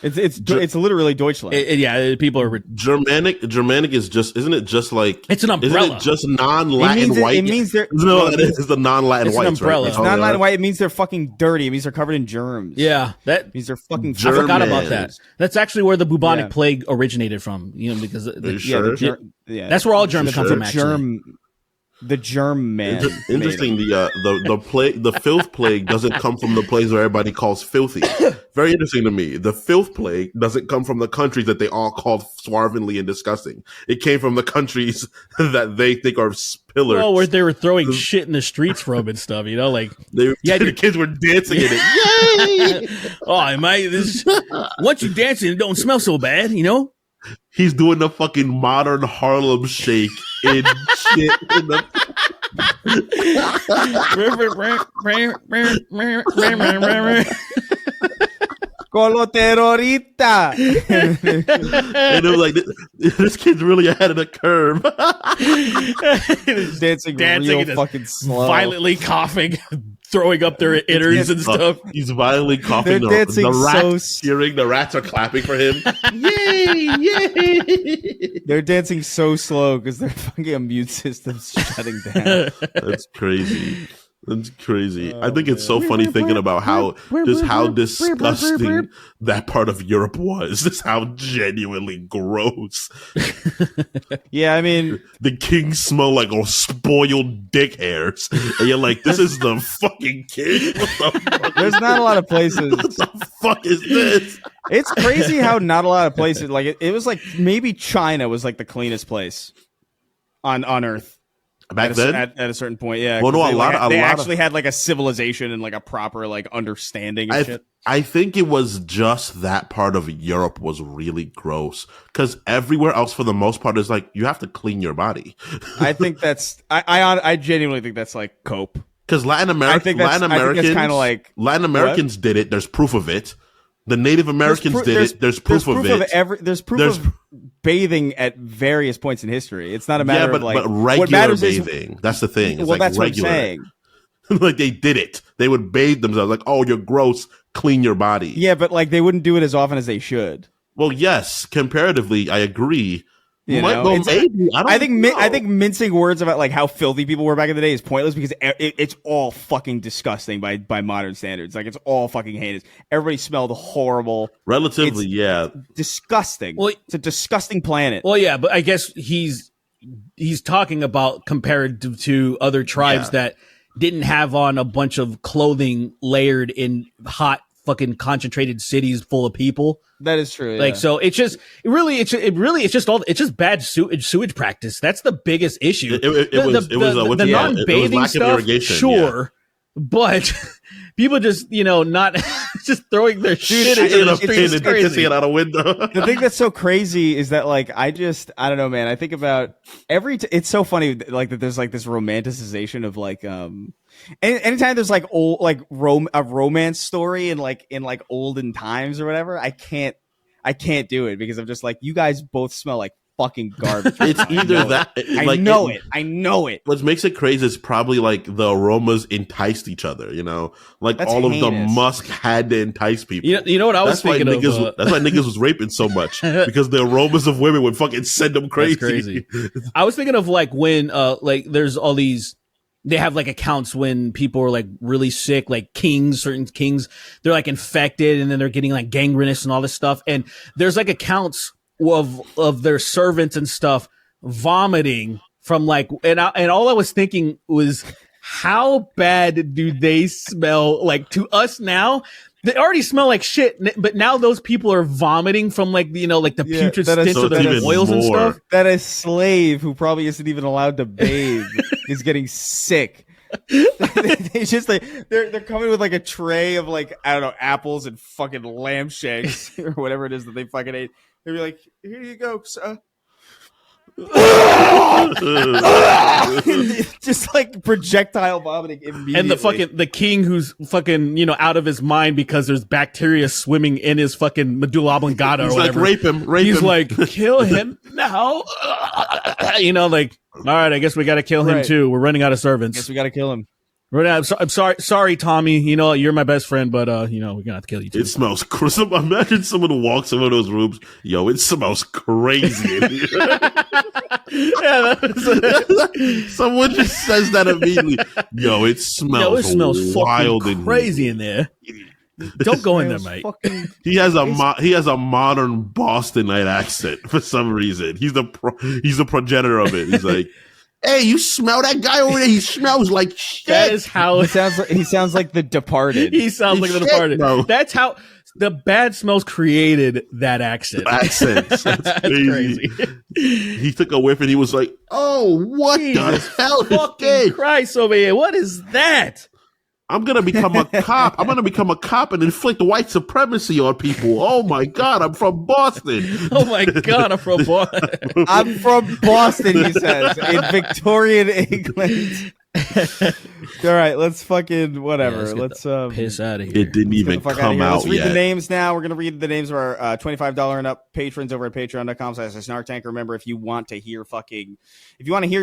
it's literally Deutschland. People are Germanic is just, isn't it just like it's an umbrella? Isn't it just non-Latin white? It means they're it is the non-Latin whites. Umbrella. Right? It's non-Latin white. It means they're fucking dirty. It means they're covered in germs. Yeah, that means they're fucking. I forgot about that. That's actually where the bubonic plague originated from. Because that's where all germs come from. Actually. The germ man. Interesting. The filth plague doesn't come from the place where everybody calls filthy. Very interesting to me. The filth plague doesn't come from the countries that they all called swarmingly and disgusting. It came from the countries that they think are pillars. Well, where they were throwing shit in the streets from and stuff. The kids were dancing in it. Yay! Once you dance it don't smell so bad. He's doing the fucking modern Harlem shake in shit. Colo terrorista. And it was like, this kid's really ahead of the curve. dancing real fucking slow. Violently coughing, throwing up their innards and stuff. He's violently coughing. They're dancing the rats cheering. The rats are clapping for him. Yay! Yay! They're dancing so slow because their fucking immune system's shutting down. That's crazy. That's crazy. I think it's so funny thinking about how disgusting that part of Europe was. Just how genuinely gross. Yeah, I mean, the kings smell like spoiled dick hairs, and you're like, "This is the fucking king." What the fuck? There's not a lot of places. What the fuck is this? It's crazy how not a lot of places. Like it was like maybe China was like the cleanest place on Earth. Back then, at a certain point, yeah. Well, no, they actually had like a civilization and like a proper like understanding of shit. I think it was just that part of Europe was really gross because everywhere else, for the most part, is like you have to clean your body. I think that's I genuinely think that's like cope because Latin Americans kind of like Latin Americans did it. There's proof of it. The Native Americans did it. There's proof of it. There's proof of bathing at various points in history. It's not a matter of like but regular what matters bathing. That's the thing. It's that's regular. What I'm saying. Like they did it. They would bathe themselves. Like, oh, you're gross. Clean your body. Yeah, but like they wouldn't do it as often as they should. Well, yes, comparatively, I agree. I think mincing words about like how filthy people were back in the day is pointless because it's all fucking disgusting by modern standards. Like it's all fucking heinous. Everybody smelled horrible. Relatively, disgusting. Well, it's a disgusting planet. Well, yeah, but I guess he's talking about compared to other tribes that didn't have on a bunch of clothing layered in hot fucking concentrated cities full of people. That is true. Like, so it's just bad sewage practice. That's the biggest issue. The non-bathing stuff, sure, but people just, not just throwing their shit into the street is crazy. It out a window. The thing that's so crazy is that, like, I don't know, man. I think about it's so funny, like, that there's like this romanticization of like, anytime there's like old, like a romance story in olden times or whatever, I can't do it because I'm just like, you guys both smell like fucking garbage. It's either that. I know it. What makes it crazy is probably like the aromas enticed each other. Like that's all heinous. Of the musk had to entice people. You know what I was thinking of? That's why niggas was raping so much, because the aromas of women would fucking send them crazy. That's crazy. I was thinking of like when like there's all these. They have like accounts when people are like really sick, like certain kings, they're like infected and then they're getting like gangrenous and all this stuff. And there's like accounts of their servants and stuff vomiting from like, and all I was thinking was, how bad do they smell? Like, to us now, they already smell like shit, but now those people are vomiting from like, like the putrid stench of their oils and stuff. That a slave who probably isn't even allowed to bathe is getting sick. They just like they're coming with like a tray of like, I don't know, apples and fucking lamb shanks or whatever it is that they fucking ate. They'd be like, here you go, sir. Just like projectile vomiting immediately. And the king who's fucking out of his mind because there's bacteria swimming in his fucking medulla oblongata or whatever. Like, rape him. He's like, kill him now. Like, all right, I guess we got to kill him too. We're running out of servants. Guess we got to kill him. I'm sorry, Tommy. You're my best friend, but we're gonna have to kill you too. It smells crazy. Imagine someone walks in one of those rooms. Yo, it smells crazy in here. Someone just says that immediately. Yo, it smells wild fucking crazy in there. Don't go in there, mate. He has a modern Bostonite accent for some reason. He's the progenitor of it. He's like, hey, you smell that guy over there? He smells like shit. That is how he sounds like the Departed. He sounds like the Departed. Bro. That's how the bad smells created that accent. That's crazy. He took a whiff and he was like, "Oh, what Jesus the hell fucking Christ over here? What is that?" I'm going to become a cop. I'm going to become a cop and inflict white supremacy on people. Oh, my God. I'm from Boston. Oh, my God. I'm from Boston. I'm from Boston, he says, in Victorian England. All right, let's fucking whatever. Yeah, let's piss out of here. It didn't even come out Let's read yet. the names now. We're gonna read the names of our $25 and up patrons over at patreon.com/snarktank. Remember, if you want to hear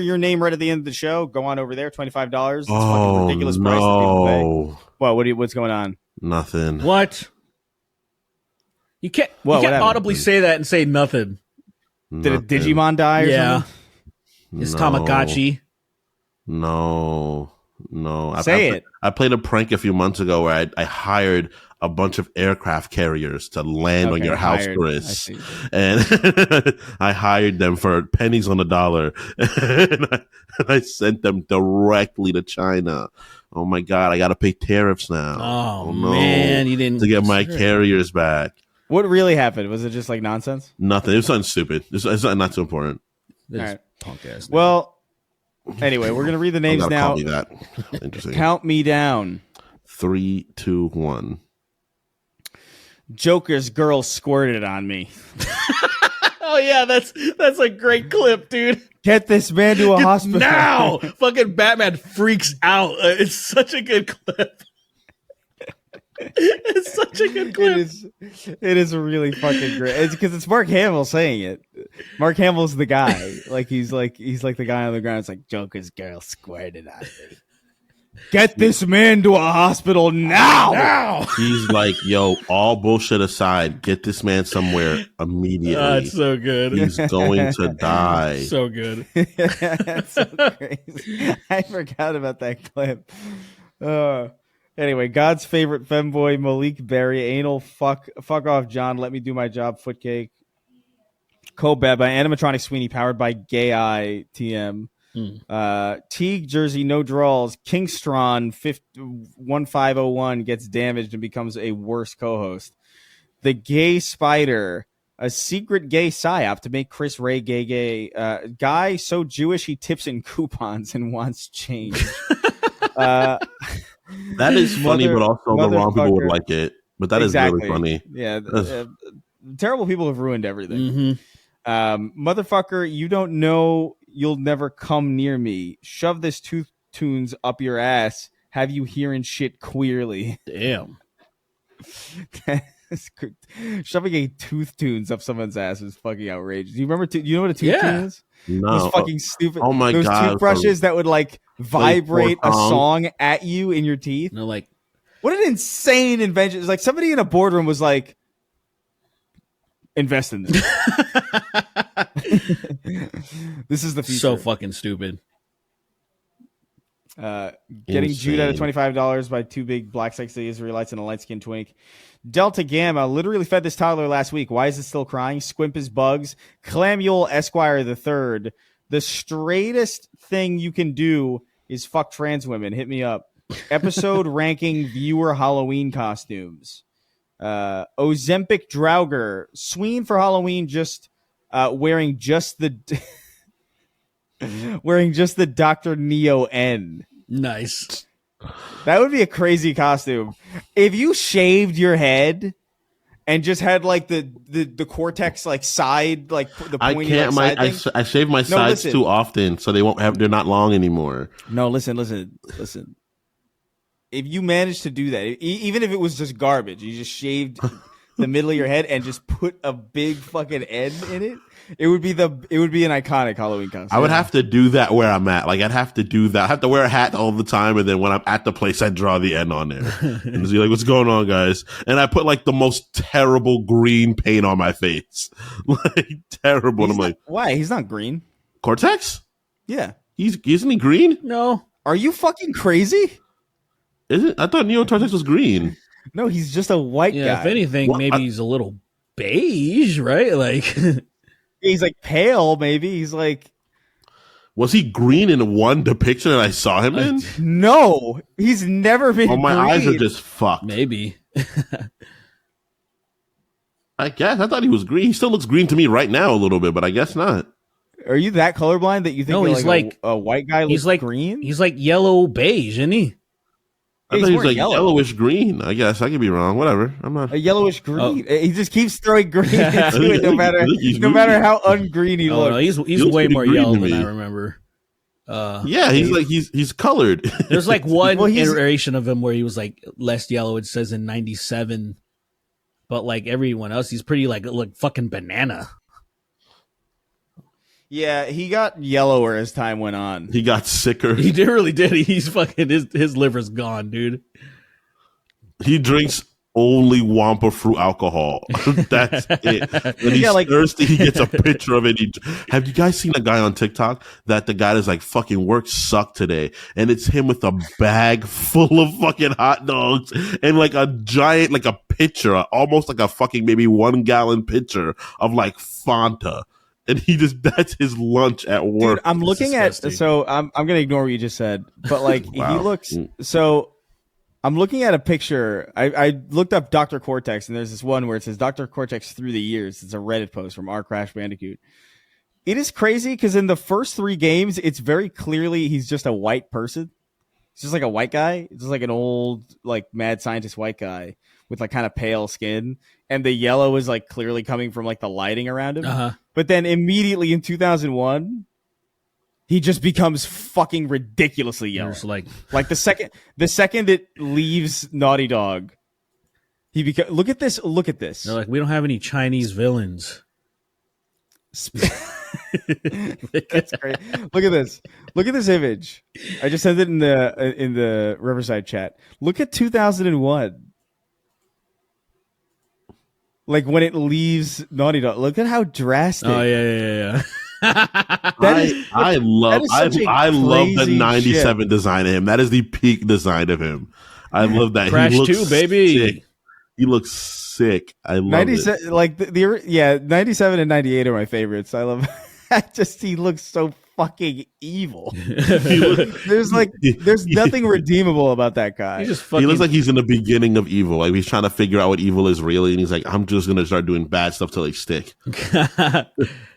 your name right at the end of the show, go on over there. $25. It's fucking ridiculous price that people pay. What's going on? Nothing. What? You can't audibly say that and say nothing. Did a Digimon die or something? It's Tamagotchi. No. Say it. I played a prank a few months ago where I hired a bunch of aircraft carriers to land on your house, Chris. And I hired them for pennies on the dollar. And I sent them directly to China. Oh my God, I got to pay tariffs now. Oh no. Man, you didn't. To get my carriers back. What really happened? Was it just like nonsense? Nothing. It was something stupid. It's not too important. All right. Punk ass. Well, anyway, we're gonna read the names now. Call me that. Interesting. Count me down. 3, 2, 1. Joker's girl squirted on me. Oh yeah, that's a great clip, dude. Get this man to a hospital now. Fucking Batman freaks out. It's such a good clip. It's such a good clip. It is really fucking great. It's because it's Mark Hamill saying it. Mark Hamill's the guy. Like he's like the guy on the ground. It's like, Joker's girl squirted on me. Get this man to a hospital now. He's like, yo, all bullshit aside, get this man somewhere immediately. That's so good. He's going to die. So good. That's so crazy. I forgot about that clip. Anyway, God's favorite femboy, Malik Berry, anal fuck off, John. Let me do my job, footcake. Kobeb by Animatronic Sweeney, powered by Gay Eye TM. Teague jersey, no draws. Kingstron 1501 gets damaged and becomes a worse co-host. The Gay Spider, a secret gay psyop to make Chris Ray gay. Guy so Jewish he tips in coupons and wants change. That is funny, but also the wrong people would like it. But that is really funny. Yeah, terrible people have ruined everything. Motherfucker, you don't know you'll never come near me. Shove this tooth tunes up your ass. Have you hearing shit queerly? Damn. Shoving a tooth tunes up someone's ass is fucking outrageous. Do you remember? You know what a tooth tune is? No. Those fucking stupid. Oh my God! Those toothbrushes that would like vibrate a song at you in your teeth. No, like what an insane invention! It's like somebody in a boardroom was like, invest in this. This is the future. So fucking stupid. Getting Jude out of $25 by two big black sexy Israelites and a light skinned twink. Delta Gamma literally fed this toddler last week. Why is it still crying? Squimp is bugs. Clamuel Esquire the third. The straightest thing you can do is fuck trans women. Hit me up. Episode ranking viewer Halloween costumes. Ozempic Drauger. Sween for Halloween just wearing just the Dr. Neo N. Nice. That would be a crazy costume. If you shaved your head and just had like the cortex like side like the pointy. I can't. I shave my sides too often, so they're not long anymore. No, listen. If you managed to do that, even if it was just garbage, you just shaved the middle of your head and just put a big fucking N in it. It would be an iconic Halloween costume. I would have to do that where I'm at. Like I'd have to do that. I have to wear a hat all the time, and then when I'm at the place, I draw the N on there and be like, "What's going on, guys?" And I put like the most terrible green paint on my face, like terrible. And I'm like, "Why? He's not green." Cortex? Yeah, isn't he green? No. Are you fucking crazy? Is it? I thought Neo Cortex was green. No, he's just a white guy. If anything, maybe he's a little beige, right? Like. He's like pale, maybe. He's like. Was he green in one depiction that I saw him in? No, he's never been. Oh, my green. eyes are just fucked. Maybe. I guess I thought he was green. He still looks green to me right now a little bit, but I guess not. Are you that colorblind that you think he's like a white guy looks like green? He's like yellow beige, isn't he? I thought he was like yellowish green. I guess I could be wrong. Whatever. I'm not a yellowish green. Oh. He just keeps throwing green into it, no matter how ungreen he looks. No, he's way more yellow than I remember. Yeah, he's colored. There's like one iteration of him where he was like less yellow. It says in '97, but like everyone else, he's pretty like fucking banana. Yeah, he got yellower as time went on. He got sicker. He really did. He's fucking his liver's gone, dude. He drinks only Wampa fruit alcohol. That's it. When he's thirsty, he gets a picture of it. Have you guys seen a guy on TikTok that the guy is like, fucking work sucked today? And it's him with a bag full of fucking hot dogs and like a giant, like a pitcher, almost like a fucking maybe 1 gallon pitcher of like Fanta. And that's his lunch at work. Dude, I'm looking at, so I'm going to ignore what you just said, but like wow. He looks, so I'm looking at a picture. I looked up Dr. Cortex and there's this one where it says Dr. Cortex through the years. It's a Reddit post from R Crash Bandicoot. It is crazy because in the first 3 games, it's very clearly he's just a white person. It's just like a white guy. It's just like an old, like mad scientist white guy with like kind of pale skin. And the yellow is like clearly coming from like the lighting around him. Uh-huh. But then immediately in 2001, he just becomes fucking ridiculously yellow. Like the second it leaves Naughty Dog, he becomes. Look at this. They're like, we don't have any Chinese villains. That's great. Look at this. Look at this image. I just sent it in the Riverside chat. Look at 2001. Like when it leaves Naughty Dog, look at how drastic. Oh yeah. I love the 97 shit. Design of him. That is the peak design of him. I love that. Crash he looks 2, baby. Sick. He looks sick. I love 97, it. Like 97 and 98 are my favorites. I love. He looks so fucking evil. There's nothing redeemable about that guy. He looks like he's in the beginning of evil. Like he's trying to figure out what evil is really, and he's like, I'm just gonna start doing bad stuff till they stick.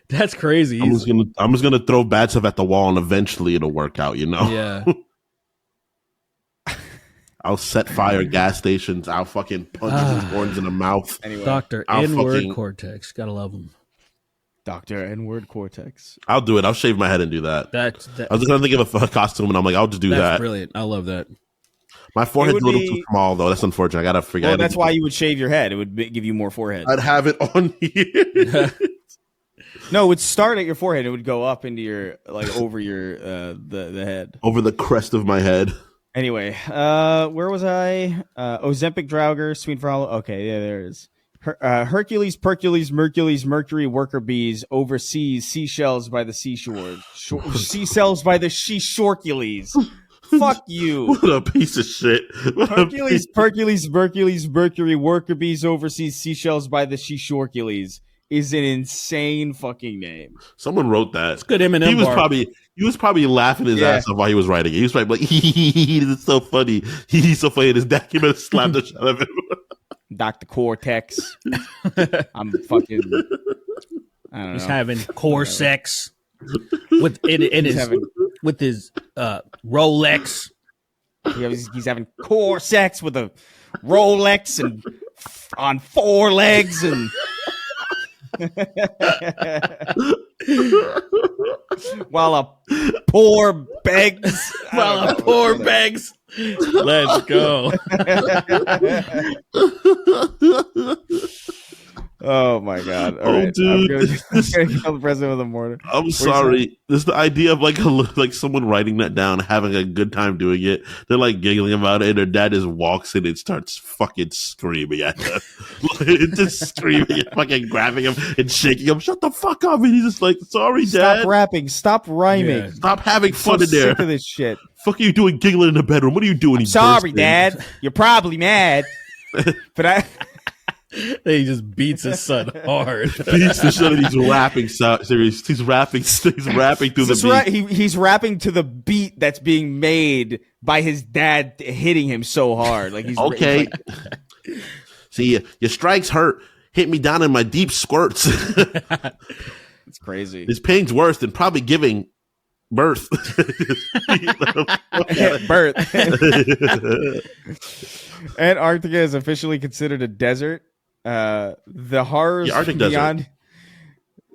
That's crazy. I'm just gonna throw bad stuff at the wall, and eventually it'll work out. Yeah. I'll set fire gas stations. I'll fucking punch his horns in the mouth. Anyway, Dr. N-word Cortex. Gotta love him. Dr. N-word Cortex. I'll do it. I'll shave my head and do that. I was just gonna think of a costume, and I'm like, I'll just do that. That's brilliant. I love that. My forehead's a little too small, though. That's unfortunate. I gotta figure. Well, that's why you would shave your head. It would give you more forehead. I'd have it on here. No, it would start at your forehead. It would go up into your over your the head, over the crest of my head. Anyway, where was I? Ozempic Draugr, Sweet for Hollow. Okay, yeah, there it is. Hercules, Percules, Mercules, Mercury, worker bees, overseas, seashells by the seashore. Seashells by the Shorcules. Fuck you. What a piece of shit. Hercules, Percules, Mercules, Mercury, worker bees, overseas, seashells by the Shorcules is an insane fucking name. Someone wrote that. It's good Eminem. He was probably laughing his ass off while he was writing it. He was probably like, this is so funny. He's so funny. His dad came and slapped the shit out of him. Dr. Cortex. I'm fucking. I don't know. He's having core sex with his Rolex. He's having core sex with a Rolex and on 4 legs and. While a poor begs. Let's go. Oh my god! All right. Dude, I'm gonna kill the president of the morning. I'm sorry. This is the idea of like someone writing that down, having a good time doing it. They're like giggling about it, and their dad just walks in and starts fucking screaming at them, just screaming, and fucking grabbing him and shaking him. Shut the fuck up! And he's just like, "Sorry, Dad. Stop rapping. Stop rhyming. Yeah. Stop having fun I'm in there. Sick of this shit. Fuck are you doing giggling in the bedroom? What are you doing? I'm sorry, Dad. You're probably mad, but I." He just beats his son hard. Beats the shit, and he's rapping. Serious. He's rapping through the beat. He's rapping to the beat that's being made by his dad hitting him so hard. Like he's okay. See, your strikes hurt. Hit me down in my deep squirts. It's crazy. This pain's worse than probably giving birth. Birth. Antarctica is officially considered a desert. The horrors Arctic beyond. Desert.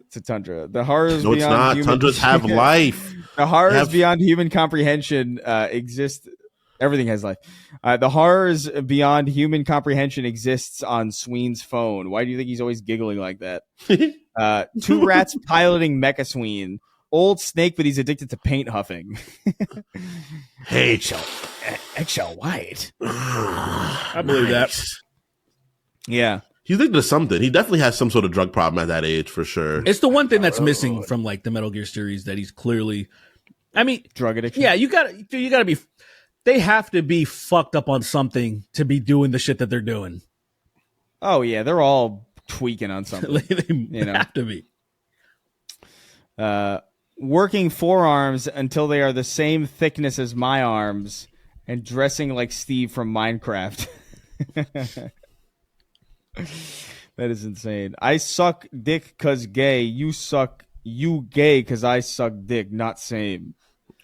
It's a tundra. The horrors no, it's beyond not. human... Tundras have life. The horrors beyond human comprehension exist. Everything has life. The horrors beyond human comprehension exists on Sween's phone. Why do you think he's always giggling like that? 2 rats piloting Mecha Sween. Old snake, but he's addicted to paint huffing. Hey, Eggshell White. I believe that. Yeah. He's addicted to something. He definitely has some sort of drug problem at that age, for sure. It's the one thing that's missing from like the Metal Gear series that he's clearly. I mean, drug addiction. Yeah, you gotta be. They have to be fucked up on something to be doing the shit that they're doing. Oh yeah, they're all tweaking on something. They have to be. Working forearms until they are the same thickness as my arms, and dressing like Steve from Minecraft. That is insane. I suck dick cause gay. You gay cause I suck dick. Not same.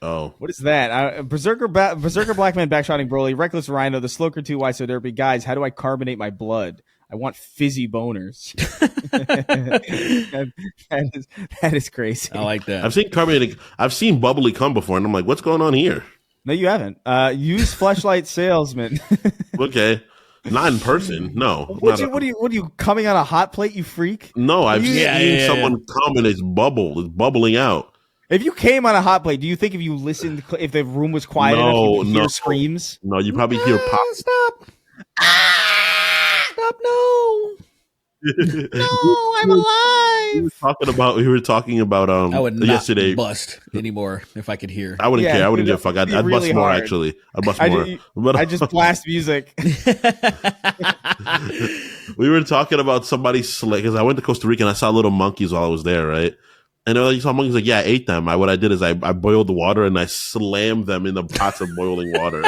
Oh, what is that? Berserker Black Man backshotting Broly. Reckless Rhino. The Sloker 2. Why so derpy? Guys, how do I carbonate my blood? I want fizzy boners. that is crazy. I like that. I've seen bubbly cum before, and I'm like, what's going on here? No, you haven't. Use Fleshlight Salesman. Okay. Not in person, no. What are you coming on a hot plate, you freak? No, I've seen someone come and it's bubbling out. If you came on a hot plate, do you think if you listened, if the room was quiet enough, you would hear screams? No, you probably hear pop. Stop! Stop! No! No, I'm alive. We were talking about I would not yesterday. Bust anymore if I could hear. I wouldn't care. I wouldn't give a fuck. I'd really bust more hard. actually. I'd bust more. I just blast music. We were talking about somebody's because I went to Costa Rica and I saw little monkeys while I was there, right? And they're like, you saw monkeys? Like, yeah, I ate them. What I did is I boiled the water and I slammed them in the pots of boiling water.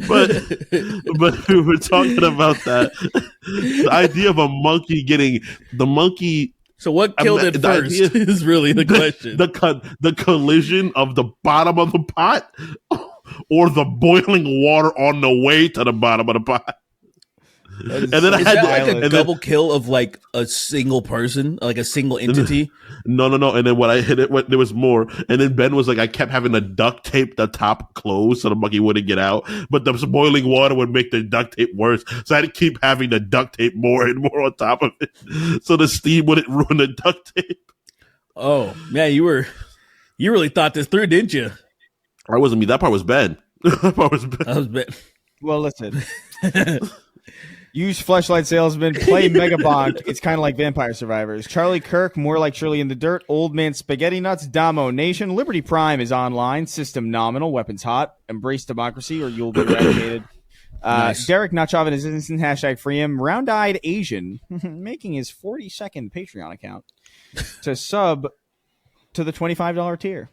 but we were talking about that. The idea of a monkey getting the monkey. So what killed it first is really the question. The collision of the bottom of the pot or the boiling water on the way to the bottom of the pot. And then I had like a double kill of like a single person, like a single entity. No. And then when I hit it, there was more. And then Ben was like, I kept having to duct tape the top closed so the monkey wouldn't get out. But the boiling water would make the duct tape worse. So I had to keep having to duct tape more and more on top of it, so the steam wouldn't ruin the duct tape. Oh man, you really thought this through, didn't you? That wasn't me. That part was Ben. That was Ben. Well, listen. Use Fleshlight Salesman, play Megabonk. It's kind of like Vampire Survivors. Charlie Kirk, more like Shirley in the Dirt. Old Man Spaghetti Nuts, Damo Nation. Liberty Prime is online. System nominal. Weapons hot. Embrace democracy or you'll be eradicated. Nice. Derek Nutchov is innocent. Hashtag free him. Round-eyed Asian, making his 42nd Patreon account to sub to the $25 tier.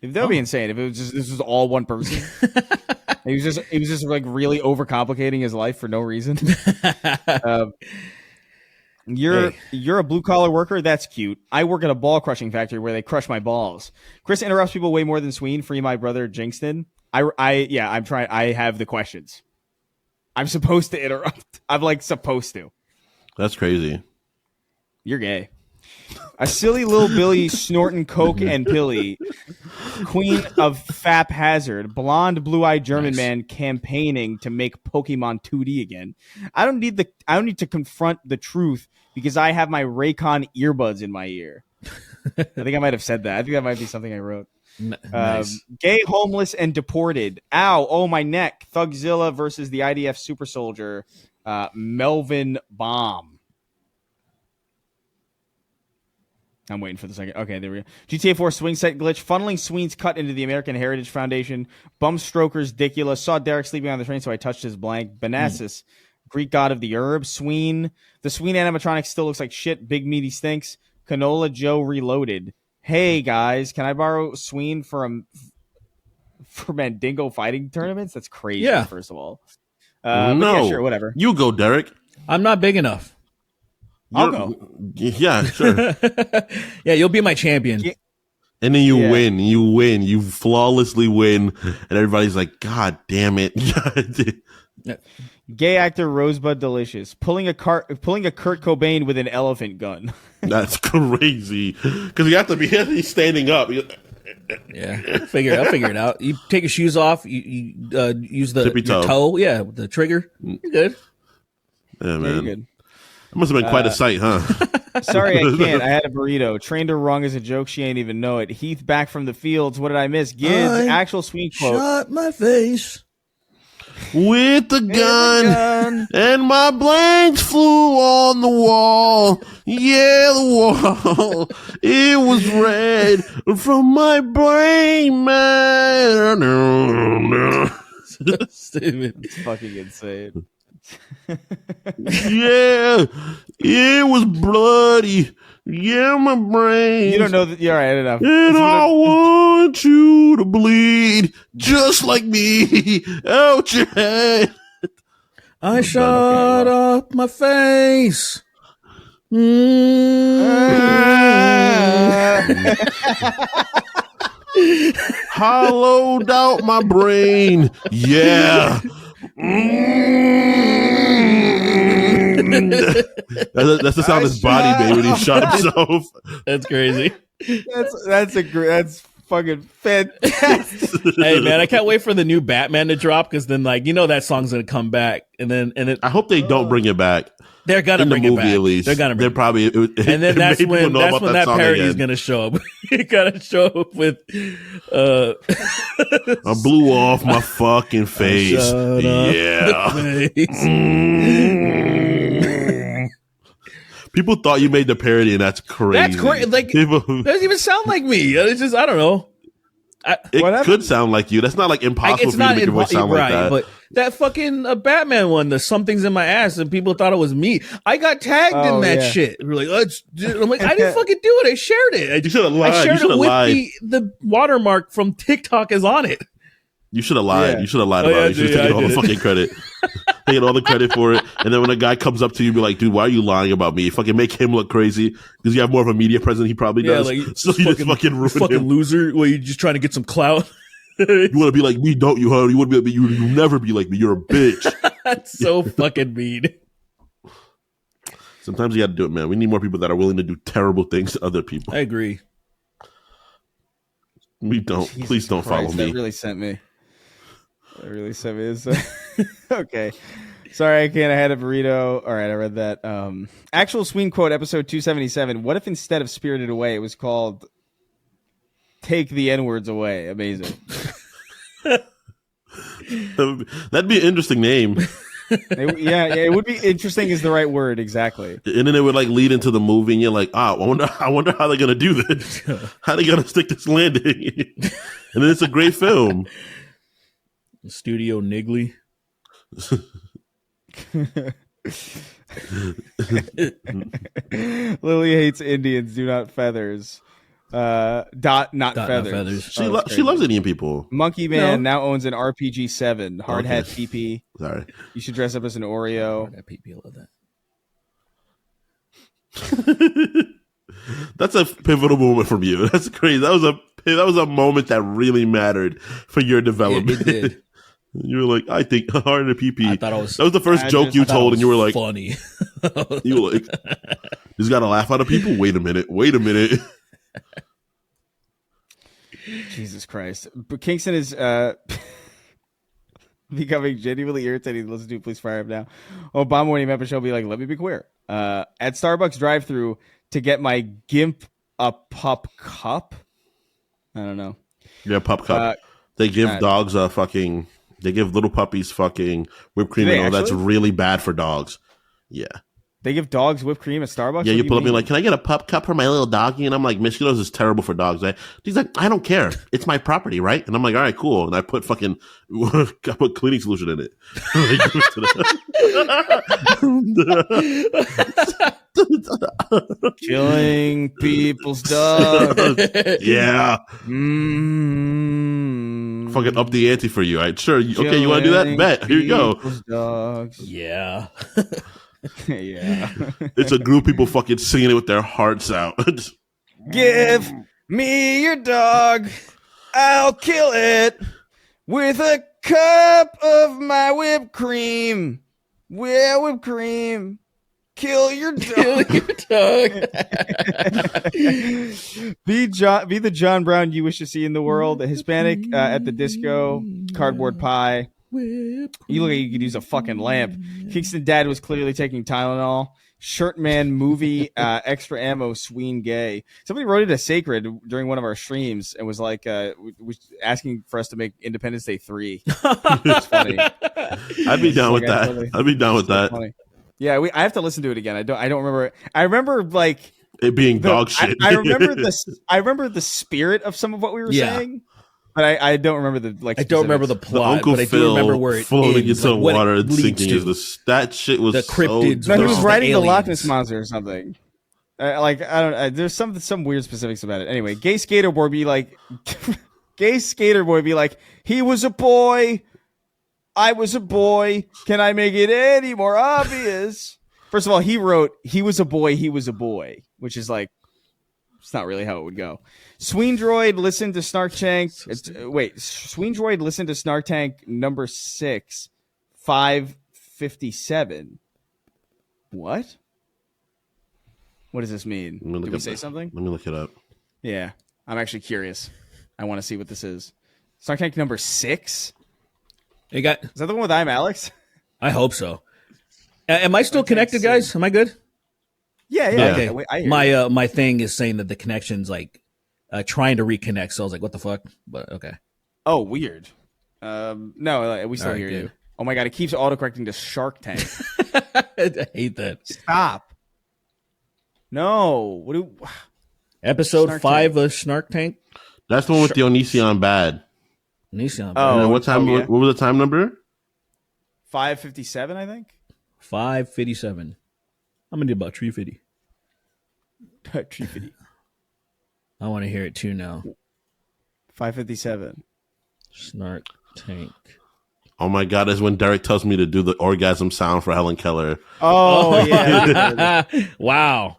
That would be insane if it was just this was all one person. He was just like really overcomplicating his life for no reason. You're a blue collar worker. That's cute. I work at a ball crushing factory where they crush my balls. Chris interrupts people way more than Sween. Free my brother Jinxton. I'm trying. I have the questions. I'm supposed to interrupt. I'm like supposed to. That's crazy. You're gay. A silly little Billy snorting coke and pilly. Queen of Fap Hazard. Blonde, blue-eyed German man campaigning to make Pokemon 2D again. I don't need to confront the truth because I have my Raycon earbuds in my ear. I think I might have said that. I think that might be something I wrote. Nice. Gay, homeless, and deported. Ow! Oh, my neck. Thugzilla versus the IDF super soldier. Melvin Bomb. I'm waiting for the second. Okay, there we go. GTA 4 swing set glitch. Funneling Sween's cut into the American Heritage Foundation. Bum strokers, Dicula. Saw Derek sleeping on the train, so I touched his blank. Benasis, Greek god of the herb. Sween. The Sween animatronic still looks like shit. Big meaty stinks. Canola Joe reloaded. Hey, guys, can I borrow Sween for Mandingo fighting tournaments? That's crazy, first of all. No. Yeah, sure, whatever. You go, Derek. I'm not big enough. I'll go. Yeah, sure. Yeah, you'll be my champion. Yeah. And then you win. You flawlessly win. And everybody's like, God damn it. Gay actor Rosebud Delicious. Pulling a Kurt Cobain with an elephant gun. That's crazy. Because you have to be standing up. Yeah, I'll figure it out. You take your shoes off. You use your toe. Yeah, the trigger. You're good. Yeah, man. You're good. It must have been quite a sight, huh? Sorry, I can't. I had a burrito. Trained her wrong as a joke. She ain't even know it. Heath back from the fields. What did I miss? Gids, actual sweet quote. Shot my face with the gun, and my blanks flew on the wall. Yeah, the wall. It was red from my brain, man. Stupid. It's fucking insane. Yeah, it was bloody. Yeah, my brain. You don't know that. You're all right enough. And I want you to bleed just like me out your head. I shot up my face. Hollowed out my brain. Yeah. That's the sound of his body made when he shot himself. That's crazy. That's fucking fantastic. Hey man, I can't wait for the new Batman to drop because then that song's gonna come back and then I hope they don't bring it back. They're gonna in bring the movie it back. at least. They're gonna bring probably and then that's when that parody is gonna show up. You gotta show up with I blew off my fucking face. Yeah. People thought you made the parody, and that's crazy. That's crazy. Like, it doesn't even sound like me. It's just, I don't know. It could sound like you. That's not like impossible for you to make your voice sound like that. But that fucking Batman one, the something's in my ass, and people thought it was me. I got tagged in that shit. We're like, I'm like, I didn't fucking do it. I shared it. You should have lied. I shared it with the watermark from TikTok is on it. You should have lied. Yeah. You should have lied about it. You should have taken all the fucking credit. Taking all the credit for it. And then when a guy comes up to you, be like, dude, why are you lying about me? Fucking make him look crazy. Because you have more of a media presence he probably does. Like, so you just fucking ruin fucking him. Loser. Well, you're just trying to get some clout. You want to be like me, don't you, huh? You want to be like me. You'll never be like me. You're a bitch. That's so fucking mean. Sometimes you got to do it, man. We need more people that are willing to do terrible things to other people. I agree. We don't. Jesus Please don't Christ, follow me. That really sent me. Okay. Sorry, I can't. I had a burrito. All right, I read that. Actual Sween quote, episode 277. What if instead of Spirited Away, it was called Take the N-Words Away? Amazing. That'd be an interesting name. It would be interesting is the right word, exactly. And then it would like lead into the movie, and you're like, I wonder how they're gonna do this. How they gonna stick this landing? And then it's a great film. Studio Niggly. Lily hates Indians. Do not feathers. Not feathers. She loves Indian people. Monkey Man now owns an RPG 7 hard hat PP. Sorry, you should dress up as an Oreo. Hard hat PP, I love that. That's a pivotal moment from you. That's crazy. That was a moment that really mattered for your development. It did. You were like, I think hard hat PP. I thought that was the first joke you told, and you were like, funny. You were like, just got to laugh out of people. Wait a minute. Jesus Christ. But Kingston is becoming genuinely irritating to listen to. Please fire him now. Obama, when he met Michelle, be like, let me be queer. At Starbucks drive-thru to get my Gimp a pup cup. I don't know. Yeah, pup cup. They give dogs they give little puppies fucking whipped cream and all. That's really bad for dogs. Yeah. They give dogs whipped cream at Starbucks? Yeah, you pull up and like, can I get a pup cup for my little doggy? And I'm like, Michiganos is terrible for dogs. He's like, I don't care. It's my property, right? And I'm like, all right, cool. And I put cleaning solution in it. Killing people's dogs. Yeah. Fucking up the ante for you. All right, sure. Okay, you want to do that? Bet. Here you go. Dogs. Yeah. Yeah. It's a group of people fucking singing it with their hearts out. Give me your dog. I'll kill it with a cup of my whipped cream. Whipped cream. Kill your dog. Be the John Brown you wish to see in the world. A Hispanic at the disco. Cardboard pie. You look like you could use a fucking lamp. Kingston dad was clearly taking Tylenol. Shirt man movie, extra ammo, Sween gay. Somebody wrote it as sacred during one of our streams and was like, was asking for us to make Independence Day 3. It's funny. I'd be down with that. I'd be down with that. Funny. Yeah, I have to listen to it again. I don't remember it. I remember like it being dog shit. I remember the spirit of some of what we were saying. But I don't remember the I don't remember the plot, Uncle but I Phil do remember where it floating ends, into like water and sinking. That shit was the cryptids. No, he was versus riding the aliens. Loch Ness monster or something. There's some weird specifics about it. Anyway, gay skater boy be like, he was a boy, I was a boy. Can I make it any more obvious? First of all, he wrote he was a boy, which is like, it's not really how it would go. Sweendroid listened to Snark Tank. Sweendroid listened to Snark Tank number 6, 557. What? What does this mean? Did we say something? Let me look it up. Yeah, I'm actually curious. I want to see what this is. Snark Tank number 6. Is that the one with I'm Alex? I hope so. Am I still connected, guys? Am I good? Yeah. Okay. I hear My thing is saying that the connection's like trying to reconnect. So I was like, what the fuck? But okay. Oh, weird. No, we still All right, hear good. you. Oh my god, it keeps autocorrecting to Shark Tank. I hate that. Stop. No. Episode Snark 5 of Snark Tank. That's the one with the Onision bad. Nissan. Oh. And what time? yeah. What was the time number? 5:57, I think. 5:57. I'm gonna do about 3:50. 3:50. I want to hear it too now. 5:57. Snark Tank. Oh my god! That's when Derek tells me to do the orgasm sound for Helen Keller. Oh yeah. Wow.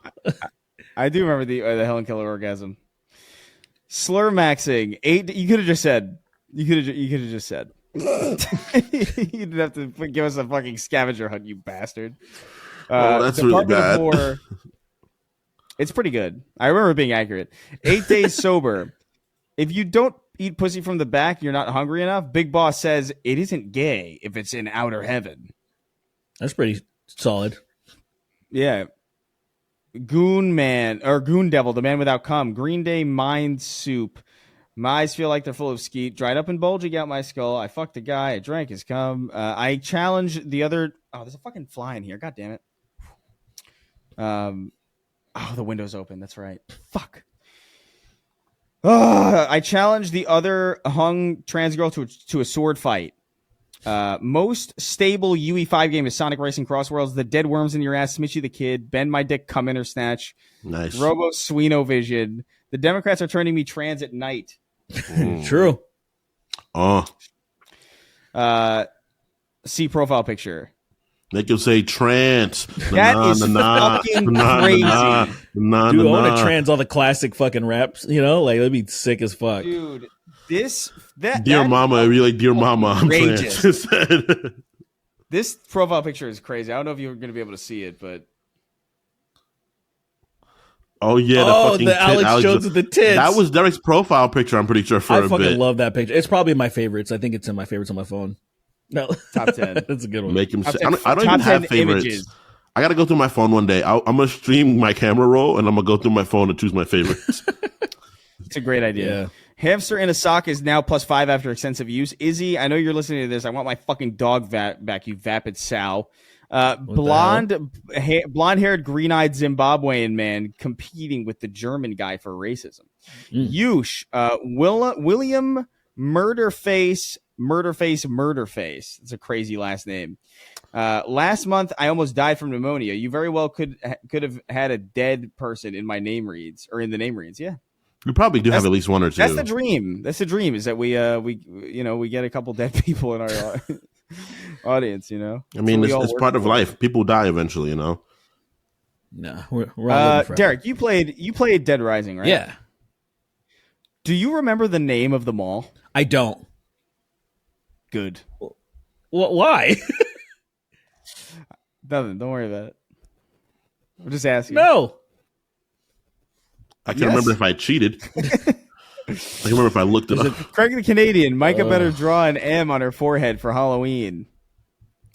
I do remember the Helen Keller orgasm. Slur maxing 8. You could have just said. You could have just said. You didn't have to give us a fucking scavenger hunt, you bastard. Oh, that's really Department bad. of War, it's pretty good. I remember being accurate. 8 days sober. If you don't eat pussy from the back, you're not hungry enough. Big Boss says it isn't gay if it's in outer heaven. That's pretty solid. Yeah. Goon Man or Goon Devil, the man without cum. Green Day Mind Soup. My eyes feel like they're full of skeet. Dried up and bulging out my skull. I fucked a guy. I drank his cum. I challenge the other. Oh, there's a fucking fly in here. God damn it. Oh, the window's open. That's right. Fuck. I challenged the other hung trans girl to a sword fight. Most stable UE5 game is Sonic Racing Cross Worlds. The dead worms in your ass, Smitchy the Kid, Bend My Dick, Come In or Snatch, Nice. Robo Swino Vision. The Democrats are turning me trans at night. True. Oh, See profile picture. they can say trance. That is fucking crazy. Dude, I want to trans all the classic fucking raps, like that'd be sick as fuck. Dude, Dear Mama, I really, dear Mama, I'm outrageous. trans. This profile picture is crazy. I don't know if you're going to be able to see it, but Oh yeah, the Alex Jones with the tits. That was Derek's profile picture. I'm pretty sure for I a bit. fucking love that picture. It's probably my favorites. I think it's in my favorites on my phone. No, top 10. That's a good one. Make him. Top Say, 10 I don't even have favorites. images. I gotta go through my phone one day. I'm gonna stream my camera roll and I'm gonna go through my phone and choose my favorites. It's a great idea. Yeah. Hamster in a sock is now +5 after extensive use. Izzy, I know you're listening to this. I want my fucking dog back, you vapid sow. Blonde-haired, green-eyed Zimbabwean man competing with the German guy for racism. Yush, William Murderface. It's a crazy last name. Last month, I almost died from pneumonia. You very well could have had a dead person in my name reads or in the name reads. Yeah. We probably do have at least one or two. That's the dream. That's the dream is that we get a couple dead people in our audience, I mean, it's part of life. People die eventually, No, we're all living forever. Derek, you played Dead Rising, right? Yeah. Do you remember the name of the mall? I don't. Good. Why? Nothing. Don't worry about it. I'm just asking. No. I can remember if I cheated. I can remember if I looked it up. Craig the Canadian. Micah better draw an M on her forehead for Halloween.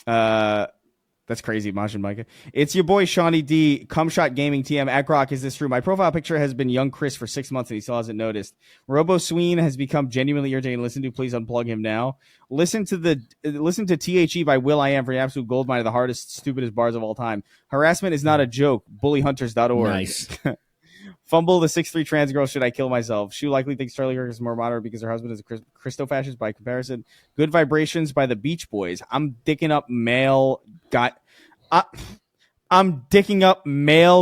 That's crazy, Mosh and Micah. It's your boy Shawnee D. Cumshot Gaming TM at Grok. Is this true? My profile picture has been young Chris for 6 months and he still hasn't noticed. Robo Sween has become genuinely irritating to listen to. Please unplug him now. Listen to THE by Will I Am for the absolute goldmine of the hardest, stupidest bars of all time. Harassment is not a joke. Bullyhunters.org. Nice. Fumble the 6'3" trans girl. Should I kill myself? Shu likely thinks Charlie Kirk is more moderate because her husband is a Christo-fascist by comparison. Good Vibrations by the Beach Boys. I'm dicking up male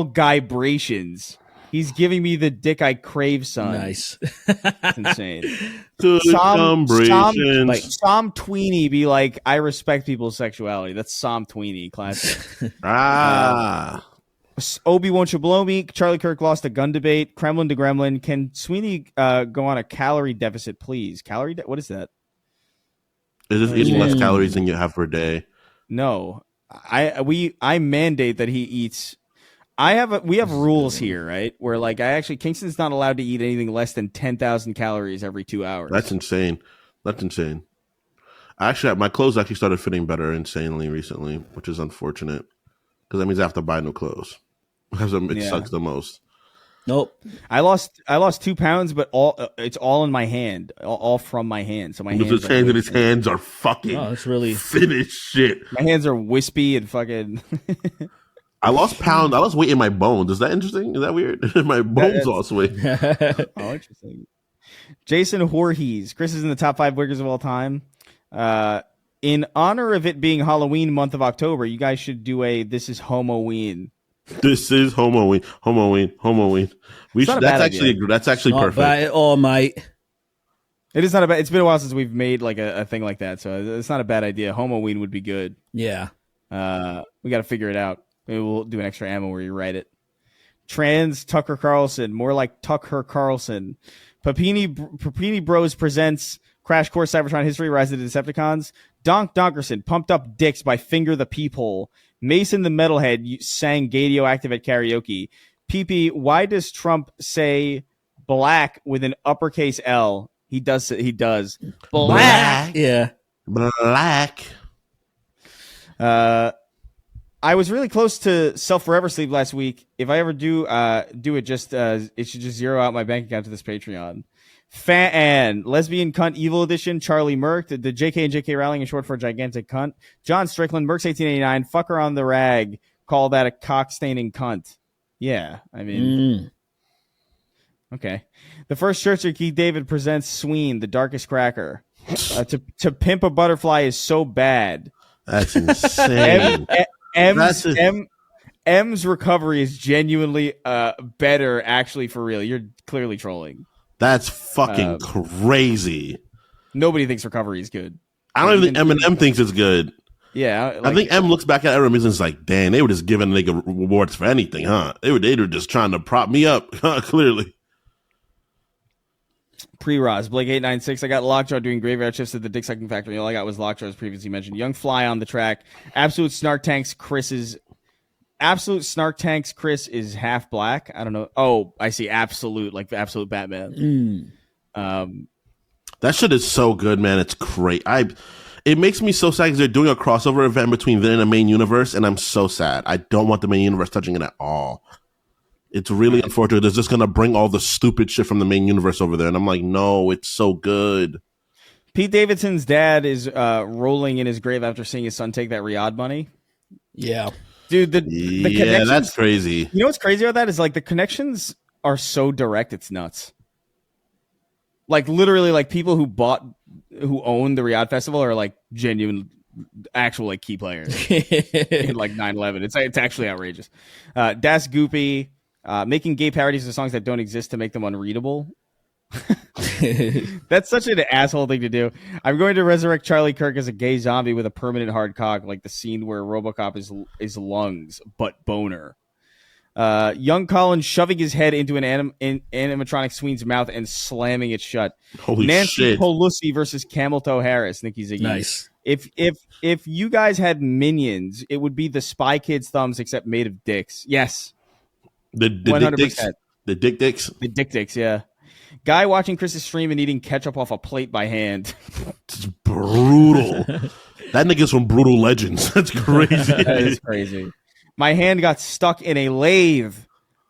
vibrations. He's giving me the dick I crave, son. Nice. That's insane. Some Psalm Tweeny be like, I respect people's sexuality. That's Psalm Tweeny. Classic. Obi, won't you blow me? Charlie Kirk lost a gun debate. Kremlin to Gremlin. Can Sweeney go on a calorie deficit, please? What is that? Is this eating less calories than you have per day? No. I mandate that he eats. we have rules here, right? Where like Kingston's not allowed to eat anything less than 10,000 calories every 2 hours. That's insane. Actually, my clothes actually started fitting better insanely recently, which is unfortunate because that means I have to buy new clothes. It sucks the most. Nope. I lost 2 pounds, but it's all in my hand, all from my hand. So my hands are fucking. Oh, that's really finished shit. My hands are wispy and fucking. I lost weight in my bones. Is that interesting? Is that weird? My bones lost weight. Oh, interesting. Jason Voorhees. Chris is in the top 5 wiggers of all time. In honor of it being Halloween month of October, you guys should do this is Homoween. This is Homoween. That's actually perfect. By all might. It is not a bad. It's been a while since we've made like a thing like that, so it's not a bad idea. Homoween would be good. Yeah. We got to figure it out. Maybe we'll do an extra ammo where you write it. Trans Tucker Carlson, more like Tucker Carlson. Papini Bros presents Crash Course Cybertron History, Rise of the Decepticons. Donkerson, Pumped Up Dicks by Finger the Peephole. Mason the Metalhead sang Gadioactive at karaoke. PP, why does Trump say black with an uppercase L? He does. Black. Yeah. Black. I was really close to Self Forever Sleep last week. If I ever do it, just it should just zero out my bank account to this Patreon. Fan Lesbian Cunt Evil Edition. Charlie Merck. The JK and JK Rowling is short for gigantic cunt. John Strickland. Merck's 1889. Fucker on the rag. Call that a cock staining cunt. Yeah, I mean. Okay. The First Church of Keith David presents Sween, the Darkest Cracker. To Pimp a Butterfly is so bad. That's insane. M's recovery is genuinely better, actually, for real. You're clearly trolling. That's fucking crazy. Nobody thinks recovery is good. I don't even think Eminem thinks it's good. Yeah. I think M looks back at Eminem and is like, damn, they were just giving nigga rewards for anything, huh? They were just trying to prop me up, clearly. Pre-Roz, Blake 896. I got Lockjaw doing graveyard shifts at the Dick Sucking Factory. All I got was Lockjaw, as previously mentioned. Young Fly on the track. Absolute Snark Tanks Chris is half black. I don't know. Oh, I see. Absolute, like the Absolute Batman. That shit is so good, man. It's great. It makes me so sad because they're doing a crossover event between them and the main universe, and I'm so sad. I don't want the main universe touching it at all. It's really unfortunate. They're just going to bring all the stupid shit from the main universe over there. And I'm like, no, it's so good. Pete Davidson's dad is rolling in his grave after seeing his son take that Riyadh money. Yeah. Dude, the connections, that's crazy. You know what's crazy about that is like the connections are so direct, it's nuts. Like literally like people who own the Riyadh Festival are like genuine, actual like key players in like 9/11. It's actually outrageous. Das Goopy. Making gay parodies of songs that don't exist to make them unreadable. That's such an asshole thing to do. I'm going to resurrect Charlie Kirk as a gay zombie with a permanent hard cock, like the scene where RoboCop is lungs, but boner. Young Colin shoving his head into an animatronic Sween's mouth and slamming it shut. Holy Nancy shit. Pelosi versus Camel Toe Harris, Nikki Ziggy. Nice. If you guys had minions, it would be the Spy Kids thumbs except made of dicks. Yes. The dick dicks? The dick dicks? The dick dicks, yeah. Guy watching Chris's stream and eating ketchup off a plate by hand. It's brutal. That nigga's from Brutal Legends. That's crazy. That is crazy. My hand got stuck in a lathe.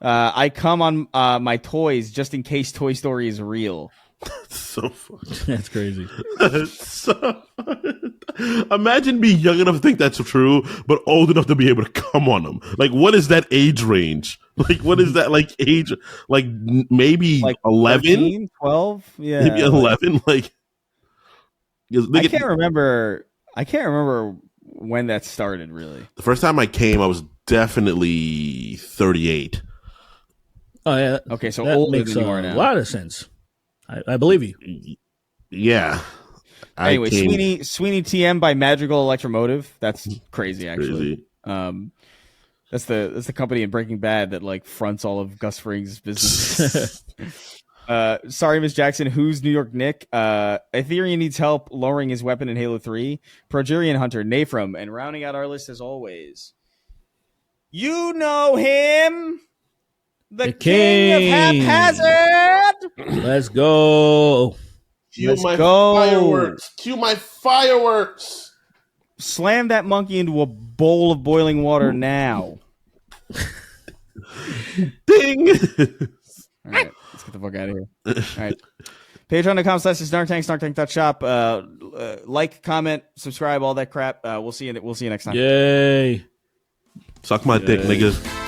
I come on my toys just in case Toy Story is real. That's so funny. That's crazy. Imagine being young enough to think that's true, but old enough to be able to come on them. Like, what is that age range? Like, what is that like age? Like, maybe like 11, 13, 12, yeah, maybe 11. Like, I can't remember. I can't remember when that started. Really, the first time I came, I was definitely 38. Oh yeah. Okay, so that older makes than you are now. A lot of sense. I believe you. Yeah. Anyway, Sweeney TM by Madrigal Electromotive. That's crazy, actually. Crazy. That's the company in Breaking Bad that like fronts all of Gus Fring's business. Sorry, Miss Jackson. Who's New York Nick? Ethereum needs help lowering his weapon in Halo 3. Progerian Hunter, Nafram, and rounding out our list as always. You know him, the king of haphazard. Let's go. Cue my fireworks. Cue my fireworks. Slam that monkey into a bowl of boiling water now. Ding. All right, let's get the fuck out of here. All right. Patreon.com/SnarkTank, SnarkTank.shop. Like, comment, subscribe, all that crap. We'll see you next time. Yay. Suck my dick, niggas.